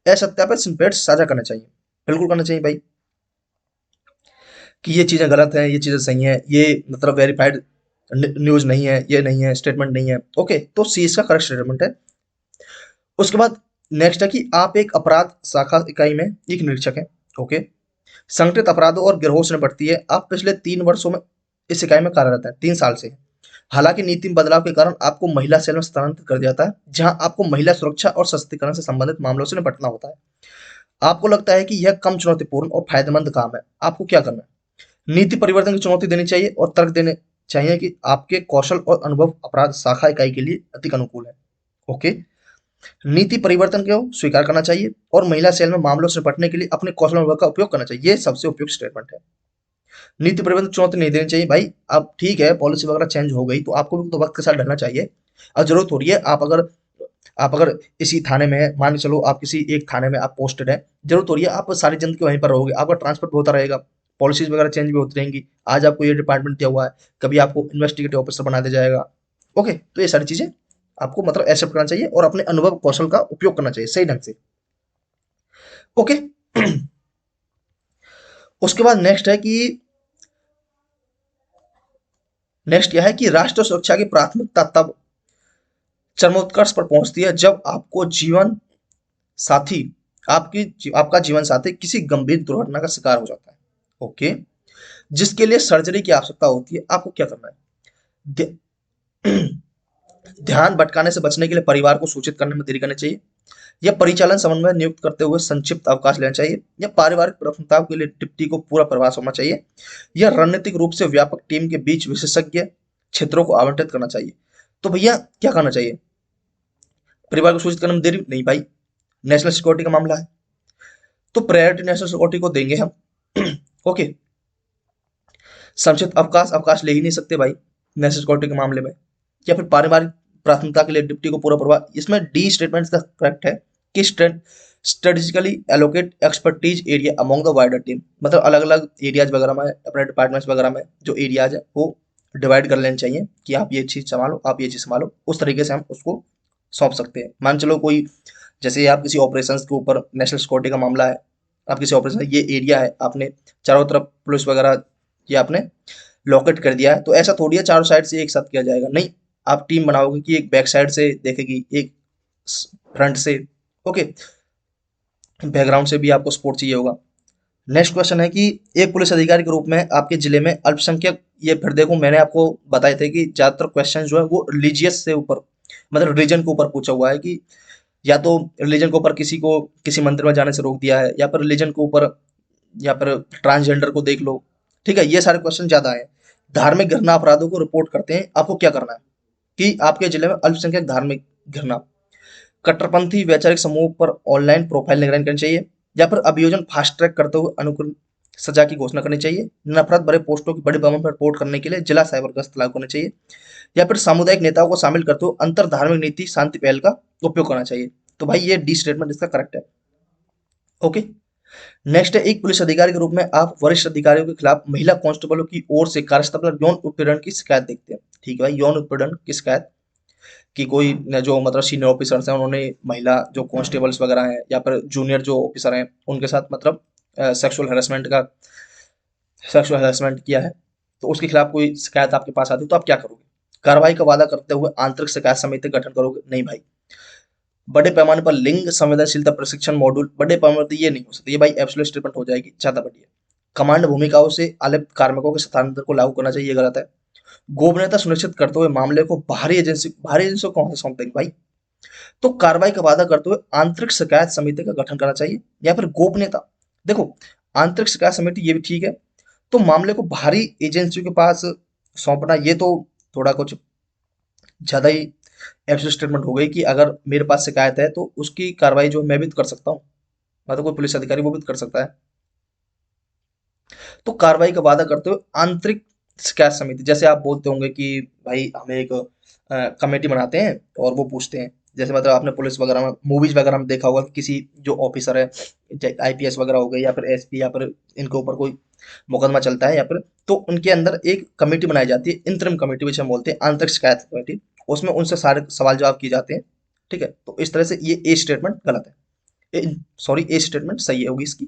असत्यापित स्निपेट्स साझा करना चाहिए। बिल्कुल करना चाहिए भाई, कि ये चीजें गलत हैं, ये चीजें सही हैं, ये मतलब वेरीफाइड न्यूज नहीं है, ये नहीं है, स्टेटमेंट नहीं है, ओके। तो सी इसका करेक्ट स्टेटमेंट है। उसके बाद नेक्स्ट है कि आप एक अपराध शाखा इकाई में एक निरीक्षक हैं, ओके। संगठित अपराधों और गिरोह से निपटती है। आप पिछले 3 वर्षों में इस इकाई में कार्यरत है, 3 साल से। हालांकि नीति में बदलाव के कारण आपको महिला सेल में स्थानांतरित कर दिया जाता है, जहां आपको महिला सुरक्षा और सशक्तिकरण से संबंधित मामलों से निपटना होता है। आपको लगता है कि यह कम चुनौतीपूर्ण और फायदेमंद काम है, आपको क्या करना है, नीति परिवर्तन की चुनौती देनी चाहिए और तर्क देने चाहिए कि आपके कौशल और अनुभव अपराध शाखा इकाई के लिए अधिक अनुकूल है, ओके। नीति परिवर्तन को स्वीकार करना चाहिए और महिला सेल में मामलों से निपटने के लिए अपने कौशल अनुभव का उपयोग करना चाहिए, ये सबसे उपयुक्त स्टेटमेंट है। नीति परिवर्तन चुनौती नहीं देनी चाहिए भाई। अब ठीक है, पॉलिसी वगैरह चेंज हो गई तो आपको भी तो वक्त के साथ ढलना चाहिए। अब जरूरत हो रही है, आप अगर इसी थाने में है, मान के चलो आप किसी एक थाने में आप पोस्टेड है, जरूरत हो रही है आप सारी जिंदगी वहीं पर रहोगे, आपका ट्रांसफर भी होता रहेगा, पॉलिसीज वगैरह चेंज भी होती रहेंगी। आज आपको ये डिपार्टमेंट दिया हुआ है, कभी आपको इन्वेस्टिगेटिव ऑफिसर बना दिया जाएगा, ओके। तो ये सारी चीजें आपको मतलब एक्सेप्ट करना चाहिए और अपने अनुभव कौशल का उपयोग करना चाहिए सही ढंग से, ओके। उसके बाद नेक्स्ट यह है कि राष्ट्र सुरक्षा की प्राथमिकता तब चरमोत्कर्ष पर पहुंचती है जब आपको जीवन साथी आपका जीवन साथी किसी गंभीर दुर्घटना का शिकार हो जाता है, ओके, जिसके लिए सर्जरी की आवश्यकता होती है। आपको क्या करना है, ध्यान भटकाने से बचने के लिए परिवार को सूचित करने में देरी करनी चाहिए, या परिचालन समन्वय नियुक्त करते हुए संक्षिप्त अवकाश लेना चाहिए, या पारिवारिक प्राथमिकताओं के लिए डिप्टी को पूरा प्रवास होना चाहिए, या रणनीतिक रूप से व्यापक टीम के बीच विशेषज्ञ क्षेत्रों को आवंटित करना चाहिए। तो भैया क्या करना चाहिए? परिवार को सूचित करने में देरी नहीं भाई, नेशनल सिक्योरिटी का मामला है तो प्रायोरिटी नेशनल सिक्योरिटी को देंगे हम। ओके, संक्षिप्त अवकाश अवकाश ले ही नहीं सकते भाई नेशनल सिक्योरिटी के मामले में। या फिर पारिवारिक प्राथमिकता के लिए डिप्टी को पूरा प्रभाव, इसमें डी स्टेटमेंट का करेक्ट है कि strategically allocate expertise area among the wider team, मतलब अलग अलग एरियाज वगैरह में, अपने डिपार्टमेंट्स वगैरह में जो एरियाज है वो डिवाइड कर लेने चाहिए कि आप ये चीज संभालो, आप ये चीज संभालो, उस तरीके से हम उसको सौंप सकते हैं। मान चलो कोई, जैसे आप किसी ऑपरेशन के ऊपर नेशनल सिक्योरिटी का मामला है, आप किसी ऑपरेशन, ये एरिया है, आपने चारों तरफ पुलिस वगैरह ये आपने लॉकेट कर दिया है, तो ऐसा थोड़ी है चारों साइड से एक साथ किया जाएगा, नहीं, आप टीम बनाओगे कि एक बैक साइड से देखेगी, एक फ्रंट से, ओके, बैकग्राउंड से भी आपको सपोर्ट चाहिए होगा। नेक्स्ट क्वेश्चन है कि एक पुलिस अधिकारी के रूप में आपके जिले में अल्पसंख्यक, ये फिर देखो मैंने आपको बताए थे कि ज्यादातर क्वेश्चन जो है वो रिलीजियस से ऊपर, मतलब रिलीजन के ऊपर पूछा हुआ है कि या तो रिलीजन के ऊपर किसी को किसी मंदिर में जाने से रोक दिया है, या फिर रिलीजन के ऊपर, या फिर ट्रांसजेंडर को देख लो, ठीक है, ये सारे क्वेश्चन ज्यादा है। धार्मिक घृणा अपराधों को रिपोर्ट करते हैं, आपको क्या करना है कि आपके जिले में अल्पसंख्यक धार्मिक घृणा, कट्टरपंथी वैचारिक समूह पर ऑनलाइन प्रोफाइल निगरानी करनी चाहिए, या फिर अभियोजन फास्ट ट्रैक करते हुए अनुकूल सजा की घोषणा करनी चाहिए, नफरत भरे पोस्टों की बड़े पैमाने पर रिपोर्ट करने के लिए जिला साइबर गश्त लागू करनी चाहिए, या फिर सामुदायिक नेताओं को शामिल करते हुए अंतर धार्मिक नीति शांति पहल का उपयोग करना चाहिए। तो भाई ये डी स्टेटमेंट इसका करेक्ट है। ओके, नेक्स्ट है, एक पुलिस अधिकारी के रूप में आप वरिष्ठ अधिकारियों के खिलाफ महिला कांस्टेबलों की ओर से कार्यस्थल पर यौन उत्पीड़न की शिकायत देखते हैं। ठीक है भाई, यौन उत्पीड़न की शिकायत कि कोई जो मतलब सीनियर ऑफिसर्स हैं उन्होंने महिला जो कांस्टेबल्स वगैरह हैं या फिर जूनियर जो ऑफिसर हैं उनके साथ मतलब सेक्सुअल हैरेसमेंट किया है, तो उसके खिलाफ कोई शिकायत आपके पास आती है तो आप क्या करोगे? कार्रवाई का वादा करते हुए आंतरिक शिकायत समिति का गठन करोगे? नहीं भाई। बड़े पैमाने पर लिंग संवेदनशीलता प्रशिक्षण मॉड्यूल, बड़े पैमाने पर ये नहीं हो सकता, ये भाई एब्सोल्यूट स्टेटमेंट हो जाएगी, ज्यादा बढ़िया। कमांड भूमिकाओं से अलिप्त कार्मिकों के स्थानांतरण को लागू करना चाहिए, ये गलत है। गोपनीयता सुनिश्चित करते हुए मामले को बाहरी एजेंसी को कौन से सौंप देंगे भाई? तो कार्रवाई का वादा करते हुए आंतरिक शिकायत समिति का गठन करना चाहिए, या फिर गोपनीयता। देखो, आंतरिक शिकायत समिति ये भी ठीक है, तो मामले को बाहरी एजेंसियों के पास सौंपना ये तो थोड़ा कुछ ज्यादा ही एब्सोल्यूट स्टेटमेंट हो गई कि अगर मेरे पास शिकायत है तो उसकी कार्रवाई जो मैं भी तो कर सकता हूँ, मतलब कोई पुलिस अधिकारी वो भी तो कर सकता है। तो कार्रवाई का वादा करते हुए आंतरिक शिकायत समिति, जैसे आप बोलते होंगे कि भाई हमें एक कमेटी बनाते हैं और वो पूछते हैं, जैसे मतलब आपने पुलिस वगैरह में मूवीज वगैरह में देखा होगा कि किसी जो ऑफिसर है आईपीएस वगैरह हो गए या फिर एसपी या फिर इनके ऊपर कोई मुकदमा चलता है या फिर, तो उनके अंदर एक कमेटी बनाई जाती है, इंतरिम कमेटी जिसे हम बोलते हैं आंतरिक शिकायत कमेटी, उसमें उनसे सारे सवाल जवाब किए जाते हैं। ठीक है, तो इस तरह से ये ए स्टेटमेंट गलत है, सॉरी ए स्टेटमेंट सही होगी इसकी।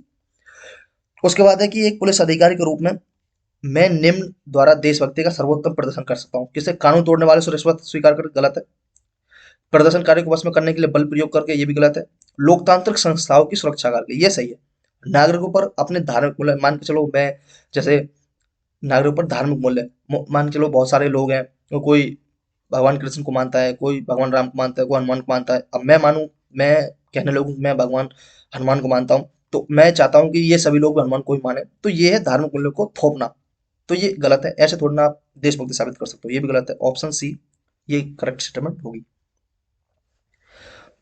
उसके बाद है कि एक पुलिस अधिकारी के रूप में मैं निम्न द्वारा देशभक्ति का सर्वोत्तम प्रदर्शन कर सकता हूँ, किसे कानून तोड़ने वाले से रिश्वत स्वीकार कर, गलत है। प्रदर्शनकारियों को वश में करने के लिए बल प्रयोग करके, ये भी गलत है। लोकतांत्रिक संस्थाओं की सुरक्षा करके, ये सही है। नागरिकों पर अपने धार्मिक मूल्य, मान के चलो मैं, जैसे नागरिकों पर धार्मिक मूल्य, मान के चलो बहुत सारे लोग हैं, तो कोई भगवान कृष्ण को मानता है, कोई भगवान राम को मानता है, कोई हनुमान को मानता है, अब मैं मानूं, मैं कहने लगूं मैं भगवान हनुमान को मानता हूँ, तो मैं चाहता हूँ कि ये सभी लोग भी हनुमान को ही माने, तो ये है धार्मिक मूल्यों को थोपना, तो ये गलत है। ऐसे थोड़ा ना आप देशभक्ति साबित कर सकते हो, ये भी गलत है। ऑप्शन सी ये करेक्ट स्टेटमेंट होगी।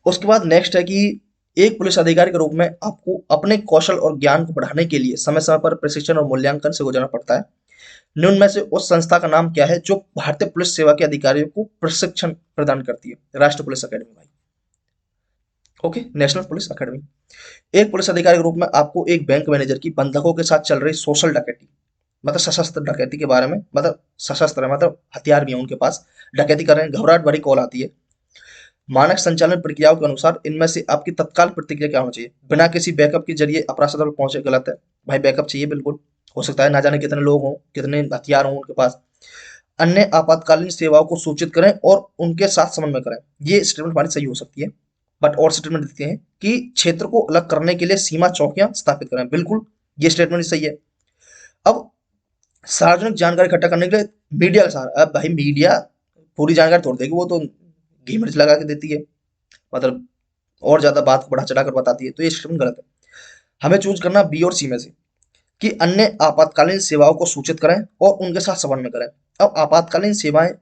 उसके बाद नेक्स्ट है कि एक पुलिस अधिकारी के रूप में आपको अपने कौशल और ज्ञान को बढ़ाने के लिए समय समय पर प्रशिक्षण और मूल्यांकन से गुजरना पड़ता है। निम्न में से उस संस्था का नाम क्या है जो भारतीय पुलिस सेवा के अधिकारियों को प्रशिक्षण प्रदान करती है? राष्ट्रीय पुलिस अकेडमी भाई। Okay, national police academy. एक पुलिस अधिकारी के रूप में आपको एक बैंक मैनेजर की बंधकों के साथ चल रही सोशल डकैती, मतलब सशस्त्र डकैती के बारे में, मतलब सशस्त्र है मतलब हथियार भी है उनके पास, डकैती कर रहे हैं, घबराहट भरी कॉल आती है। मानक संचालन प्रक्रियाओं के अनुसार इनमें से आपकी तत्काल प्रतिक्रिया क्या होनी चाहिए? बिना किसी बैकअप के जरिए अपराध स्थल पर पहुंचे, गलत है भाई, बैकअप चाहिए बिल्कुल। हो सकता है ना जाने कितने लोग हों, कितने हथियार हों उनके पास। अन्य आपातकालीन सेवाओं को सूचित करें और उनके साथ समन्वय करें, ये स्टेटमेंट हमारी सही हो सकती है। बट और स्टेटमेंट देते हैं कि क्षेत्र को अलग करने के लिए सीमा चौकियां स्थापित करें, बिल्कुल ये स्टेटमेंट सही है। अब सार्वजनिक जानकारी इकट्ठा करने के लिए मीडिया का सहारा, अब भाई मीडिया पूरी जानकारी थोड़ देगी, वो तो घी मिर्च लगा के देती है, मतलब और ज्यादा बात को बढ़ा चढ़ा कर बताती है, तो ये स्टेटमेंट गलत है। हमें चूज करना बी और सी में से, कि अन्य आपातकालीन सेवाओं को सूचित करें और उनके साथ समन्वय करें। अब आपातकालीन सेवाएं,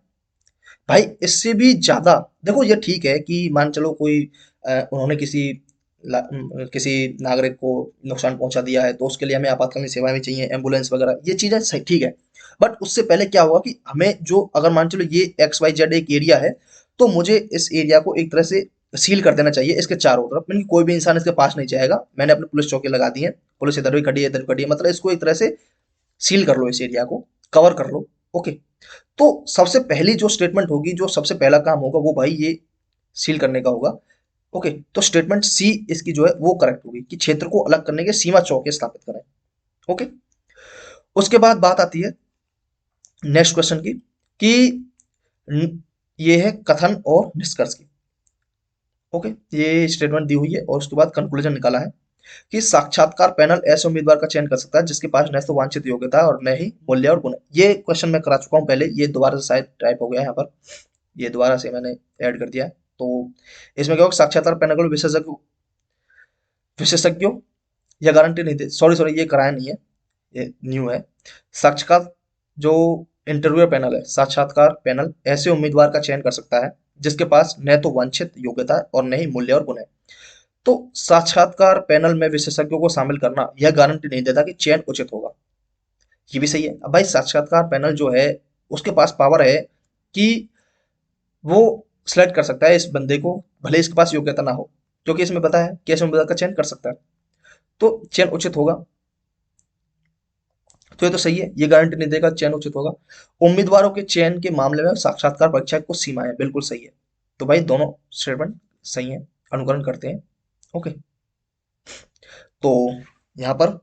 भाई इससे भी ज्यादा, देखो ये ठीक है कि मान चलो कोई उन्होंने किसी नागरिक को नुकसान पहुंचा दिया है, तो उसके लिए हमें आपातकालीन सेवाएं भी चाहिए, एम्बुलेंस वगैरह, ये चीजें सही ठीक है। बट उससे पहले क्या होगा कि हमें जो, अगर मान चलो ये एक्स वाई जेड एक एरिया है, तो मुझे इस एरिया को एक तरह से सील कर देना चाहिए इसके चारों तरफ, यानी कि कोई भी इंसान इसके पास नहीं जाएगा। मैंने अपने पुलिस चौकी लगा दी है, पुलिस इधर भी खड़ी है इधर भी खड़ी है, मतलब इसको एक तरह से सील कर लो, इस एरिया को कवर कर लो। ओके, तो सबसे पहली जो स्टेटमेंट होगी, जो सबसे पहला काम होगा, वो भाई ये सील करने का होगा। ओके, तो स्टेटमेंट सी इसकी जो है वो करेक्ट होगी, कि क्षेत्र को अलग करने के सीमा चौके स्थापित करें। ओके, उसके बाद बात आती है नेक्स्ट क्वेश्चन की, कि ये है कथन और निष्कर्ष की। ओके, ये स्टेटमेंट दी हुई है और उसके बाद कंक्लूजन निकाला है, कि साक्षात्कार पैनल ऐसे उम्मीदवार का चयन कर सकता है जिसके पास न तो वांछित योग्यता है और न ही मूल्य और गुण है। ये क्वेश्चन मैं करा चुका हूँ पहले, ये दोबारा से शायद टाइप हो गया है यहाँ पर, ये दोबारा से मैंने ऐड कर दिया है। तो इसमें क्या होगा, साक्षात्कार पैनल को विशेषज्ञों या गारंटी नहीं दे, सॉरी सॉरी ये कराया नहीं है, ये न्यू है। साक्षात्कार जो इंटरव्यू पैनल है, साक्षात्कार पैनल ऐसे उम्मीदवार का चयन कर सकता है जिसके पास न तो वांछित योग्यता है और न ही मूल्य और गुण है। तो साक्षात्कार पैनल में विशेषज्ञों को शामिल करना यह गारंटी नहीं देता कि चयन उचित होगा। ये भी सही है। अब भाई साक्षात्कार पैनल जो है, उसके पास पावर है कि वो सिलेक्ट कर सकता है इस बंदे को, भले इसके पास योग्यता ना हो, क्योंकि इसमें पता है कि ऐसे उम्मीदवार का चयन कर सकता है, तो चयन उचित होगा। तो ये तो सही है, ये गारंटी नहीं देगा चयन उचित होगा। उम्मीदवारों के चयन के मामले में साक्षात्कार परीक्षा को सीमाएं, बिल्कुल सही है। तो भाई दोनों स्टेटमेंट सही है, अनुकरण करते हैं। ओके, तो यहाँ पर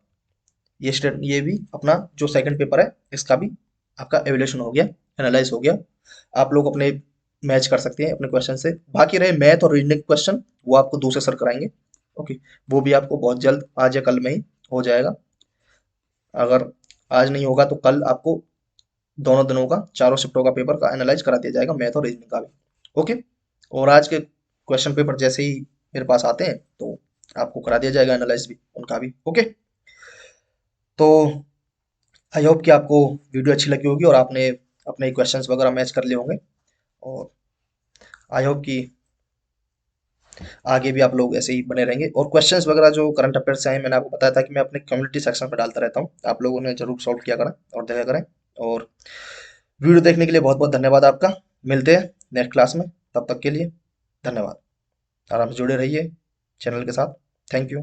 ये भी अपना जो सेकंड पेपर है इसका भी आपका एवेल्यूशन हो गया, एनालाइज हो गया। आप लोग अपने मैच कर सकते हैं अपने क्वेश्चन से। बाकी रहे मैथ और रीजनिंग क्वेश्चन, वो आपको दूसरे सर कराएंगे। ओके, वो भी आपको बहुत जल्द आज या कल में ही हो जाएगा। अगर आज नहीं होगा तो कल आपको दोनों दिनों का, चारों शिफ्टों का पेपर का एनालाइज करा दिया जाएगा, मैथ और रीजनिंग का भी। ओके, और आज के क्वेश्चन पेपर जैसे ही मेरे पास आते हैं तो आपको करा दिया जाएगा एनालाइज भी उनका भी। ओके, तो आई होप कि आपको वीडियो अच्छी लगी होगी और आपने अपने क्वेश्चंस वगैरह मैच कर लिए होंगे। और आई होप कि आगे भी आप लोग ऐसे ही बने रहेंगे। और क्वेश्चंस वगैरह जो करंट अफेयर्स से आए, मैंने आपको बताया था कि मैं अपने कम्युनिटी सेक्शन पर डालता रहता हूँ, आप लोगों ने जरूर सॉल्व किया करें और देखा करें। और वीडियो देखने के लिए बहुत बहुत धन्यवाद आपका। मिलते हैं नेक्स्ट क्लास में, तब तक के लिए धन्यवाद। आराम से जुड़े रहिए चैनल के साथ। Thank you.